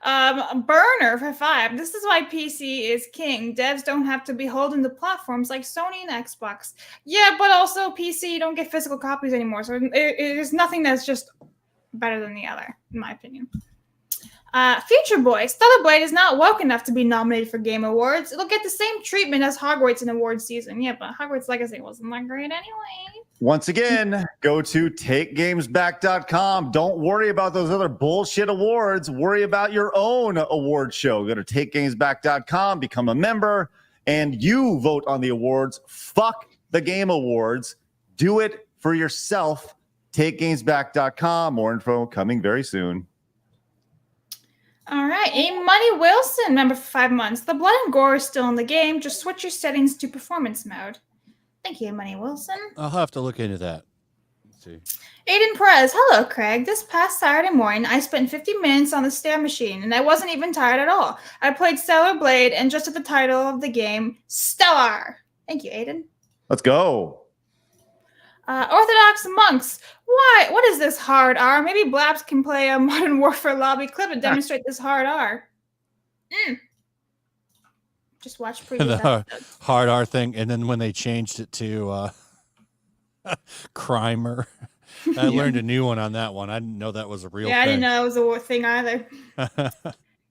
Burner for 5. This is why PC is king. Devs don't have to be beholden to platforms like Sony and Xbox. Yeah, but also PC, you don't get physical copies anymore. So there's nothing that's just better than the other, in my opinion. Future Boy. StellarBlade is not woke enough to be nominated for Game Awards. It'll get the same treatment as Hogwarts in award season. Yeah, but Hogwarts Legacy wasn't that great anyway. Once again, go to takegamesback.com. Don't worry about those other bullshit awards. Worry about your own award show. Go to takegamesback.com, become a member, and you vote on the awards. Fuck the Game Awards. Do it for yourself. Takegamesback.com. More info coming very soon. All right, A Money Wilson, member for 5 months. The blood and gore is still in the game. Just switch your settings to performance mode. Thank you, Money Wilson. I'll have to look into that. Let's see. Aiden Perez. Hello, Craig. This past Saturday morning, I spent 50 minutes on the stair machine, and I wasn't even tired at all. I played StellarBlade, and just at the title of the game, Stellar. Thank you, Aiden. Let's go. Orthodox Monks. Why? What is this hard R? Maybe Blabs can play a Modern Warfare lobby clip and demonstrate this hard R. Just watch previous episodes. Hard R thing, and then when they changed it to Crimer, I learned a new one on that one. I didn't know that was a real thing. I didn't know it was a thing either.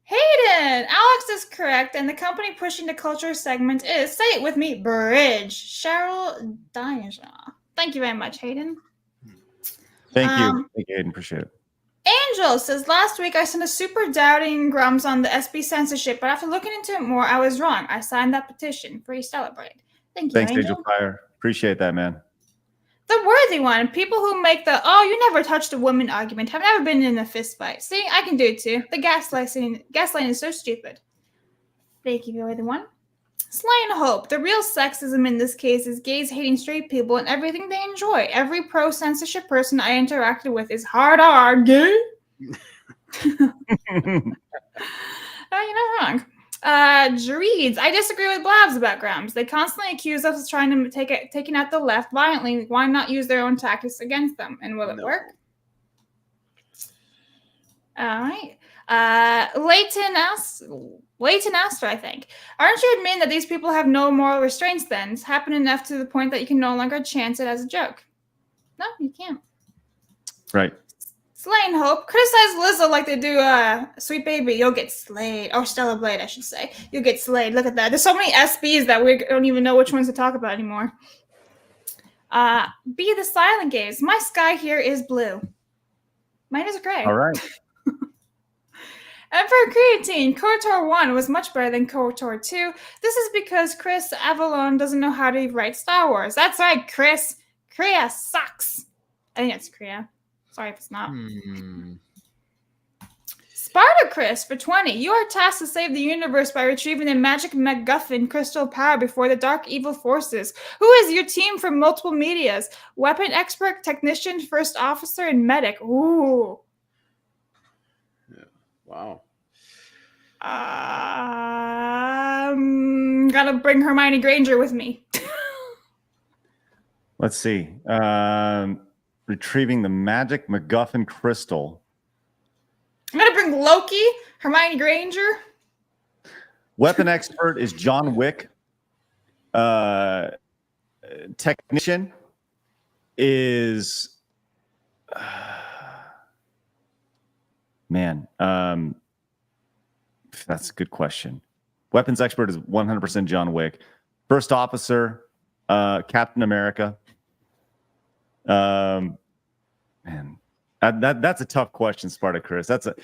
Hayden! Alex is correct, and the company pushing the culture segment is, say it with me, Bridge. Cheryl Dianja. Thank you very much, Hayden. Thank you. Thank you, Hayden. Appreciate it. Angel says, last week I sent a super doubting Grummz on the SB censorship, but after looking into it more, I was wrong. I signed that petition. FreeStellarBlade. Thank you, Thanks, Angel Fire. Appreciate that, man. The worthy one. People who make the, oh, you never touched a woman argument have never been in a fist fight. See, I can do it too. The gaslighting is so stupid. Thank you, the worthy one. Slaying hope. The real sexism in this case is gays hating straight people and everything they enjoy. Every pro-censorship person I interacted with is hard R gay. You're not wrong. Dreeds. I disagree with Blabs about Grummz. They constantly accuse us of trying to taking out the left violently. Why not use their own tactics against them? And will it work? All right. Leighton Astor, I think. Aren't you admitting that these people have no moral restraints then? It's happened enough to the point that you can no longer chance it as a joke. No, you can't. Right. Slaying hope. Criticize Lizzo like they do Sweet Baby. You'll get slayed. Or StellarBlade, I should say. You'll get slayed. Look at that. There's so many SBs that we don't even know which ones to talk about anymore. Be the silent gaze. My sky here is blue. Mine is gray. All right. Emperor Creatine, KOTOR 1 was much better than KOTOR 2. This is because Chris Avalon doesn't know how to write Star Wars. That's right, Chris. Kriya sucks. I think it's Kriya. Sorry if it's not. Sparta Chris for 20. You are tasked to save the universe by retrieving the magic MacGuffin crystal power before the dark evil forces. Who is your team from multiple medias? Weapon expert, technician, first officer, and medic. Ooh. Wow. Gotta bring Hermione Granger with me. Let's see. Retrieving the magic MacGuffin crystal. I'm gonna bring Loki, Hermione Granger. Weapon expert is John Wick. Technician is man. That's a good question. Weapons expert is 100% John Wick. First officer, Captain America. Man, that's a tough question, Sparta Chris. That's a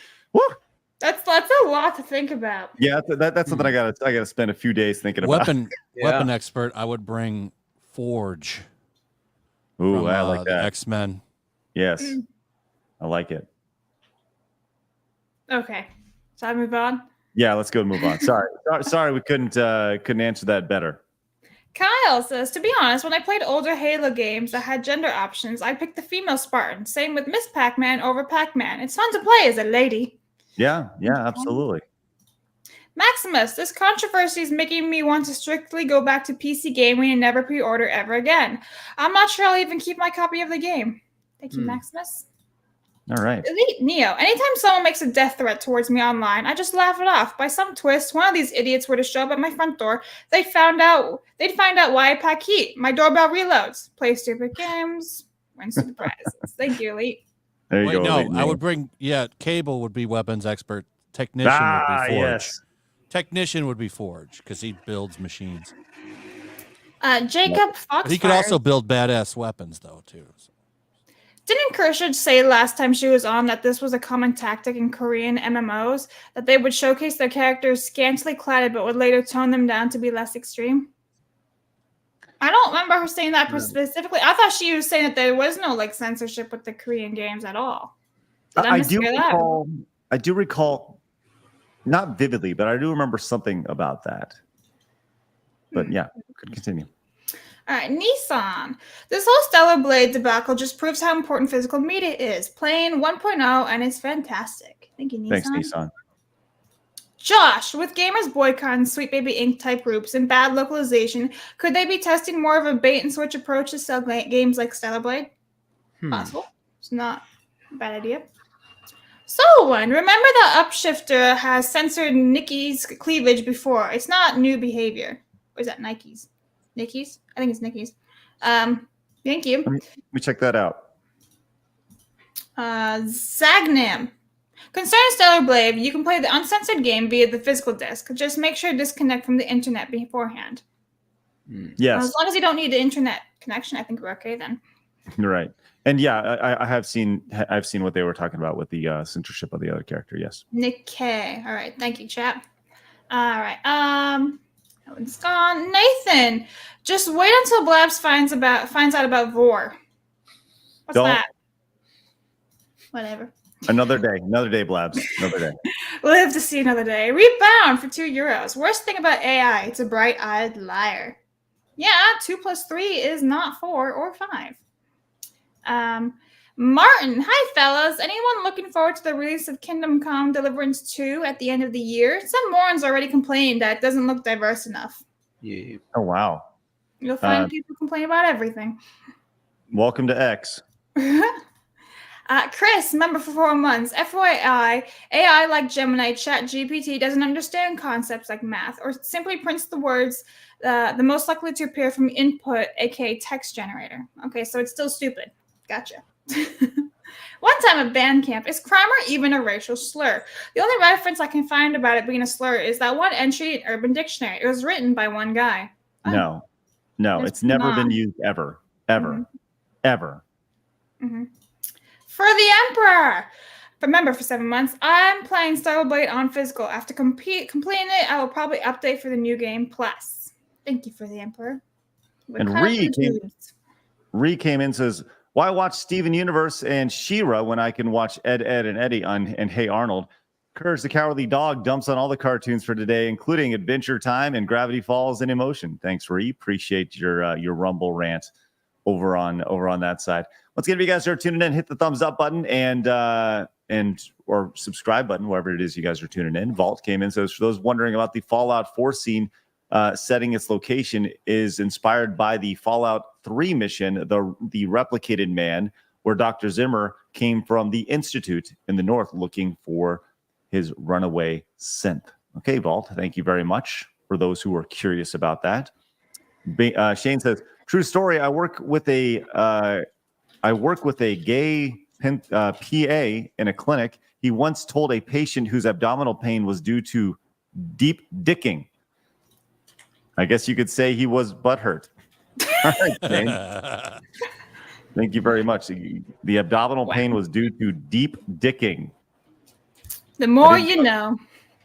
That's a lot to think about. Yeah, that's something I gotta spend a few days thinking about. Weapon expert, I would bring Forge. Ooh, from, I like that. X-Men. Yes, I like it. Okay, so I move on. Yeah, let's go and move on. Sorry, we couldn't answer that better. Kyle says, to be honest, when I played older Halo games that had gender options, I picked the female Spartan. Same with Miss Pac-Man over Pac-Man. It's fun to play as a lady. Yeah, absolutely. Maximus, this controversy is making me want to strictly go back to PC gaming and never pre-order ever again. I'm not sure I'll even keep my copy of the game. Thank you, Maximus. All right. Elite Neo. Anytime someone makes a death threat towards me online, I just laugh it off. By some twist, one of these idiots were to show up at my front door. They'd find out why I pack heat. My doorbell reloads. Play stupid games. Win stupid prizes. Thank you, Elite. There you go. No, Elite I would bring. Yeah, Cable would be weapons expert. Technician would be Forge. Yes. Technician would be Forge because he builds machines. Jacob Foxfire. He could also build badass weapons though too. Didn't Kershaw say last time she was on that this was a common tactic in Korean MMOs, that they would showcase their characters scantily clad but would later tone them down to be less extreme? I don't remember her saying that specifically. I thought she was saying that there was no censorship with the Korean games at all. I do recall, not vividly, but I do remember something about that. But yeah, could continue. All right, Nissan. This whole StellarBlade debacle just proves how important physical media is. Playing 1.0, and it's fantastic. Thank you, Nissan. Thanks, Nissan. Josh, with gamers boycotting Sweet Baby Inc. type groups and bad localization, could they be testing more of a bait-and-switch approach to sell games like StellarBlade? Possible. It's not a bad idea. Someone, remember the Upshifter has censored Nikki's cleavage before. It's not new behavior. Or is that Nike's? Nikki's? I think it's Nikki's. Thank you. Let me check that out. Zagnam. Concerning StellarBlade, you can play the uncensored game via the physical disc. Just make sure to disconnect from the internet beforehand. Yes. As long as you don't need the internet connection, I think we're okay then. Right. And yeah, I've seen what they were talking about with the censorship of the other character. Yes. Nick K. All right. Thank you, chap. All right. That one's gone. Nathan, just wait until Blabs finds out about Vor. What's Don't. that? Whatever. Another day, Blabs. Another day. Live to see another day. Rebound for €2. Worst thing about AI, it's a bright-eyed liar. Yeah, 2 + 3 is not 4 or 5. Martin, hi fellas. Anyone looking forward to the release of Kingdom Come Deliverance 2 at the end of the year? Some morons already complained that it doesn't look diverse enough. Yeah. Oh, wow. You'll find people complain about everything. Welcome to X. Chris, member for 4 months. FYI, AI like Gemini, ChatGPT doesn't understand concepts like math or simply prints the words the most likely to appear from input, aka text generator. Okay, so it's still stupid. Gotcha. One time at band camp, is crimer even a racial slur? The only reference I can find about it being a slur is that one entry in Urban Dictionary. It was written by one guy. No, it's never been used ever. Mm-hmm. For the Emperor! Remember, for 7 months, I'm playing StellarBlade on physical. After completing it, I will probably update for the new game plus. Thank you for the Emperor. And Ree came in and says, why watch Steven Universe and She-Ra when I can watch Ed, and Eddie and Hey Arnold? Courage the Cowardly Dog dumps on all the cartoons for today, including Adventure Time and Gravity Falls and Emotion. Thanks, Ree. Appreciate your Rumble rant over on that side. Once again, if you guys are tuning in, hit the thumbs up button and or subscribe button, wherever it is you guys are tuning in. Vault came in, so for those wondering about the Fallout 4 scene, setting its location is inspired by the Fallout 3 mission, the Replicated Man, where Dr. Zimmer came from the Institute in the north looking for his runaway synth. Okay, Vault, thank you very much for those who are curious about that. Shane says, true story, I work with a gay PA in a clinic. He once told a patient whose abdominal pain was due to deep dicking. I guess you could say he was butthurt. All right, Shane. Thank you very much. The abdominal pain was due to deep dicking. The more you know.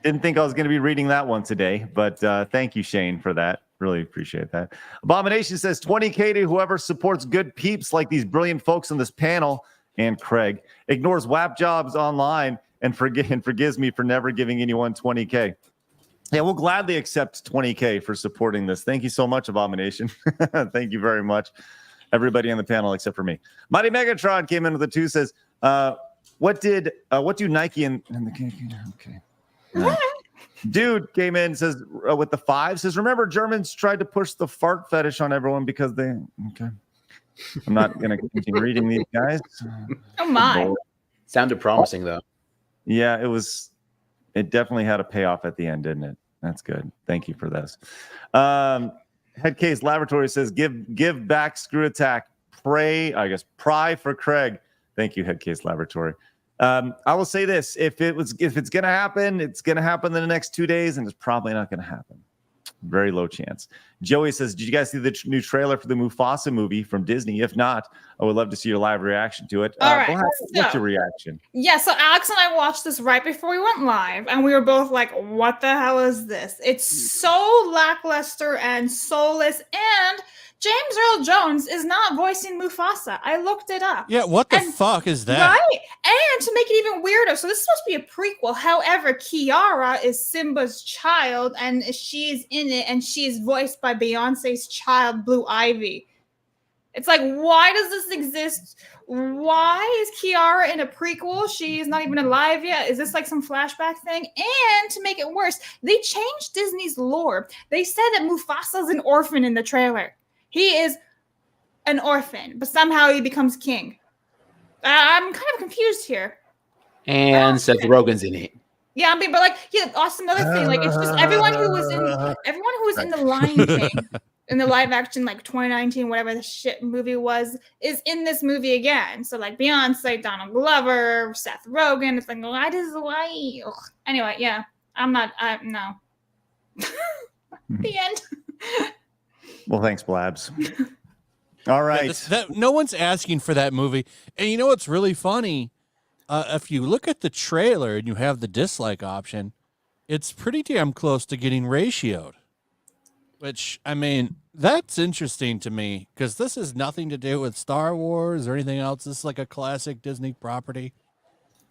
Didn't think I was going to be reading that one today, but thank you, Shane, for that. Really appreciate that. Abomination says 20K to whoever supports good peeps like these brilliant folks on this panel, and Craig ignores WAP jobs online and forgives me for never giving anyone 20K. Yeah, we'll gladly accept 20K for supporting this. Thank you so much, Abomination. Thank you very much, everybody on the panel except for me. Mighty Megatron came in with a 2, says, what do Nike and the okay. Dude came in, says with the 5, says, remember Germans tried to push the fart fetish on everyone because they okay. I'm not gonna continue reading these guys. Oh my. Sounded promising though. Yeah, it definitely had a payoff at the end, didn't it? That's good. Thank you for this. Headcase Laboratory says, give back Screw Attack. Pry for Craig. Thank you, Headcase Laboratory. I will say this: if it's gonna happen, it's gonna happen in the next 2 days, and it's probably not gonna happen. Very low chance. Joey says, did you guys see the new trailer for the Mufasa movie from Disney? If not, I would love to see your live reaction to it. All right. What's your reaction? Yeah, so Alex and I watched this right before we went live, and we were both like, what the hell is this? It's so lackluster and soulless, and James Earl Jones is not voicing Mufasa. I looked it up. Yeah, what the fuck is that? Right? And to make it even weirder, so this is supposed to be a prequel. However, Kiara is Simba's child, and she's in it, and she's voiced by Beyonce's child, Blue Ivy. It's like, why does this exist? Why is Kiara in a prequel? She's not even alive yet. Is this like some flashback thing? And to make it worse, they changed Disney's lore. They said that Mufasa's an orphan in the trailer. He is an orphan, but somehow he becomes king. I'm kind of confused here. And Seth Rogen's in it. Yeah, I mean, but like, yeah, also another thing, like it's just everyone who was in the Lion King, in the live action, like 2019, whatever the shit movie was, is in this movie again. So like Beyonce, Donald Glover, Seth Rogen. It's like, why? Ugh. Anyway, yeah, no. The end. Well, thanks, Blabs. All right. No one's asking for that movie. And you know what's really funny? If you look at the trailer and you have the dislike option, it's pretty damn close to getting ratioed. Which, I mean, That's interesting to me because this has nothing to do with Star Wars or anything else. This is like a classic Disney property.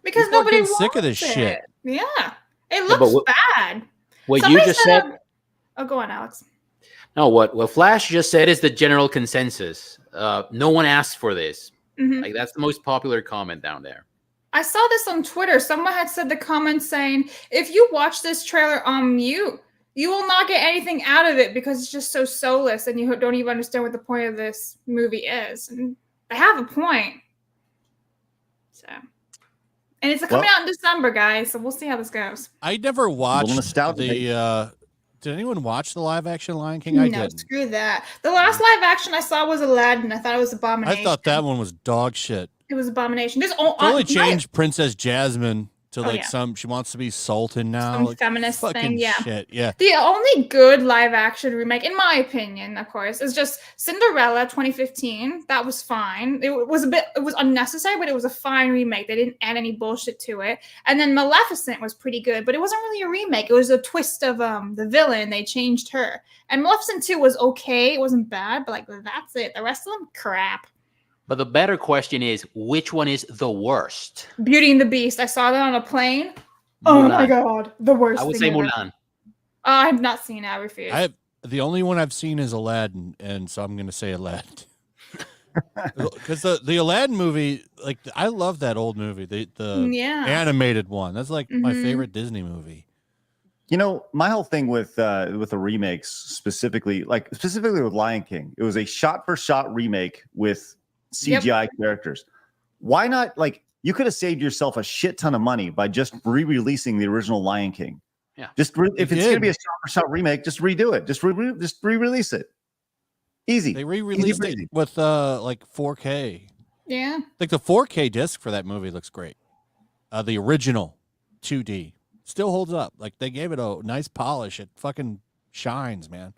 Because People are nobody getting sick of wants this it. shit. Yeah, it but looks bad. What Somebody you just said. Oh, go on, Alex. No, what Flash just said is the general consensus. No one asked for this. Mhm. Like that's the most popular comment down there. I saw this on Twitter. Someone had said the comment saying, if you watch this trailer on mute, you will not get anything out of it because it's just so soulless and you don't even understand what the point of this movie is. And they have a point. So, and it's coming out in December, guys. So we'll see how this goes. I never watched nostalgia, the. Did anyone watch the live action Lion King? I No, didn't. screw that. The last live action I saw was Aladdin. I thought it was Abomination. I thought that one was dog shit. It was Abomination. There's They only changed Princess Jasmine to like yeah. she wants to be Sultan now. Some like, feminist fucking thing, yeah. shit. Yeah. The only good live action remake, in my opinion, of course, is just Cinderella 2015. That was fine. It was unnecessary, but it was a fine remake. They didn't add any bullshit to it. And then Maleficent was pretty good, but it wasn't really a remake. It was a twist of the villain. They changed her. And Maleficent 2 was okay. It wasn't bad, but like that's it. The rest of them, crap. But the better question is, which one is the worst? Beauty and the Beast. I saw that on a plane. Oh my god, the worst. I would thing say ever. Mulan. I have not seen it. I refuse. The only one I've seen is Aladdin, and so I'm going to say Aladdin. Because the Aladdin movie, like I love that old movie, the animated one. That's like my favorite Disney movie. You know, my whole thing with the remakes, specifically with Lion King, it was a shot-for-shot remake with CGI characters. Why not? Like, you could have saved yourself a shit ton of money by just re-releasing the original Lion King. Yeah. If it's going to be a shot-for-shot remake, just redo it. Just re-release it. Easy. They re-released it with like 4K. Yeah. Like the 4K disc for that movie looks great. The original 2D still holds up. Like they gave it a nice polish. It fucking shines, man.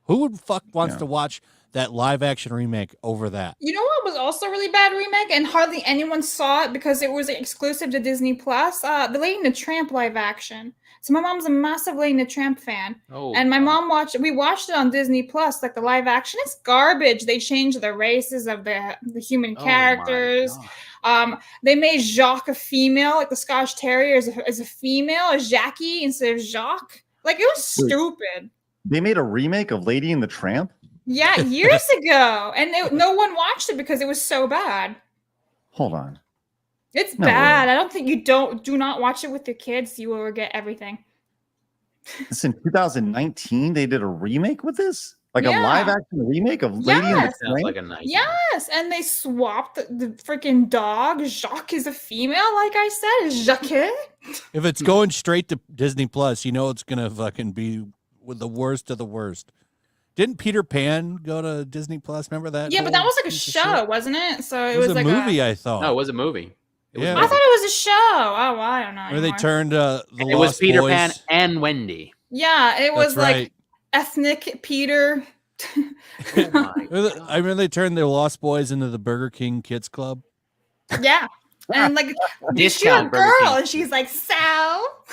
Who would wants to watch that live action remake over that? You know what was also a really bad remake and hardly anyone saw it because it was exclusive to Disney Plus? The Lady and the Tramp live action. So my mom's a massive Lady and the Tramp fan. Oh, and my mom watched it on Disney Plus, like the live action. It's garbage. They changed the races of the human characters. They made Jacques a female, like the Scottish Terrier is a female, a Jackie instead of Jacques. Like it was stupid. They made a remake of Lady and the Tramp? Yeah, years ago. And no one watched it because it was so bad. Hold on. It's bad. I don't think do not watch it with your kids. You will get everything. It's in 2019. They did a remake with this? Like a live action remake of Lady and the Tramp? Like a nice yes, and they swapped the freaking dog. Jacques is a female, like I said. Jacques. If it's going straight to Disney Plus, you know it's gonna fucking be with the worst of the worst. Didn't Peter Pan go to Disney Plus? Remember that? Yeah, but that was like a show, wasn't it? So it was like a movie. I thought. No, it was a movie. I thought it was a show. Oh, I don't know. Where they turned the it was Peter Pan and Wendy. Yeah, it was That's like ethnic Peter. I remember they turned the Lost Boys into the Burger King Kids Club. Yeah, and like she's a girl, and she's like Sal.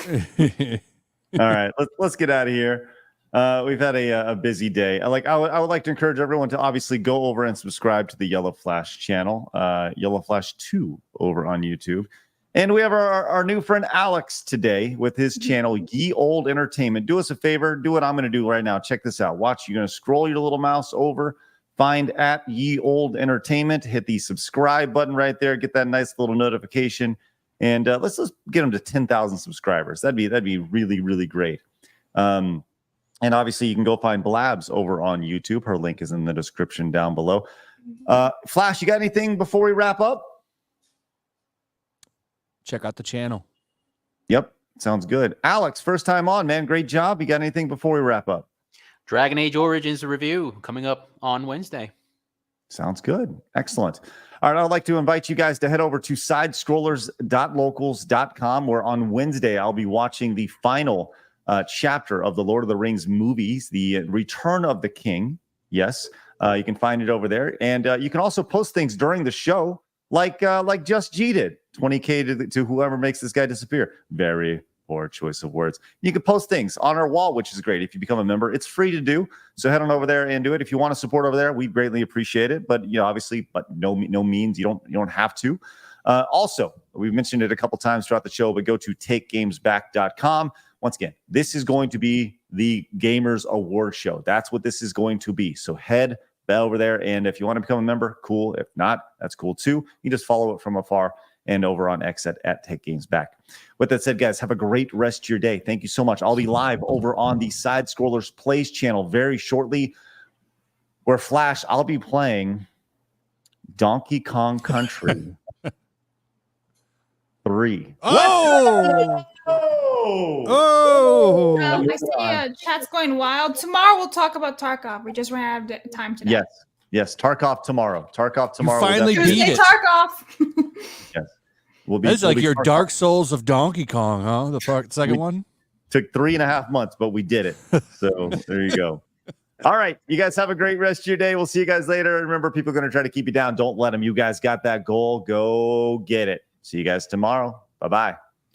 All right, let's get out of here. We've had a busy day. I would like to encourage everyone to obviously go over and subscribe to the Yellow Flash channel, Yellow Flash 2 over on YouTube. And we have our new friend Alex today with his channel, Ye Old Entertainment. Do us a favor, do what I'm going to do right now. Check this out. Watch, you're going to scroll your little mouse over, find at Ye Old Entertainment, hit the subscribe button right there, get that nice little notification, and let's get them to 10,000 subscribers. That'd be really, really great. And obviously, you can go find Blabs over on YouTube. Her link is in the description down below. Flash, you got anything before we wrap up? Check out the channel. Yep, sounds good. Alex, first time on, man. Great job. You got anything before we wrap up? Dragon Age Origins review coming up on Wednesday. Sounds good. Excellent. All right, I'd like to invite you guys to head over to sidescrollers.locals.com, where on Wednesday I'll be watching the final chapter of the Lord of the Rings movies, The Return of the King. Yes, you can find it over there. And you can also post things during the show, like Just G did. 20K to whoever makes this guy disappear. Very Poor choice of words. You can post things on our wall, which is great. If you become a member, it's free to do. So head on over there and do it. If you want to support over there, we greatly appreciate it. But obviously, but no means you don't have to. Also, we've mentioned it a couple times throughout the show, but go to takegamesback.com. Once again, this is going to be the Gamers Award Show. That's what this is going to be. So head over there, and if you want to become a member, cool. If not, that's cool too. You just follow it from afar and over on X at Take Games Back. With that said, guys, have a great rest of your day. Thank you so much. I'll be live over on the Side Scrollers Plays channel very shortly, where Flash, I'll be playing Donkey Kong Country 3. Oh! Oh! I see chat's going wild. Tomorrow we'll talk about Tarkov. We just ran out of time today. Yes. Tarkov tomorrow. You finally beat Tuesday it. Tarkov. Yes. That's like your Dark Souls of Donkey Kong, huh? The second one? Took 3.5 months, but we did it. So there you go. All right. You guys have a great rest of your day. We'll see you guys later. Remember, people are going to try to keep you down. Don't let them. You guys got that goal. Go get it. See you guys tomorrow. Bye-bye.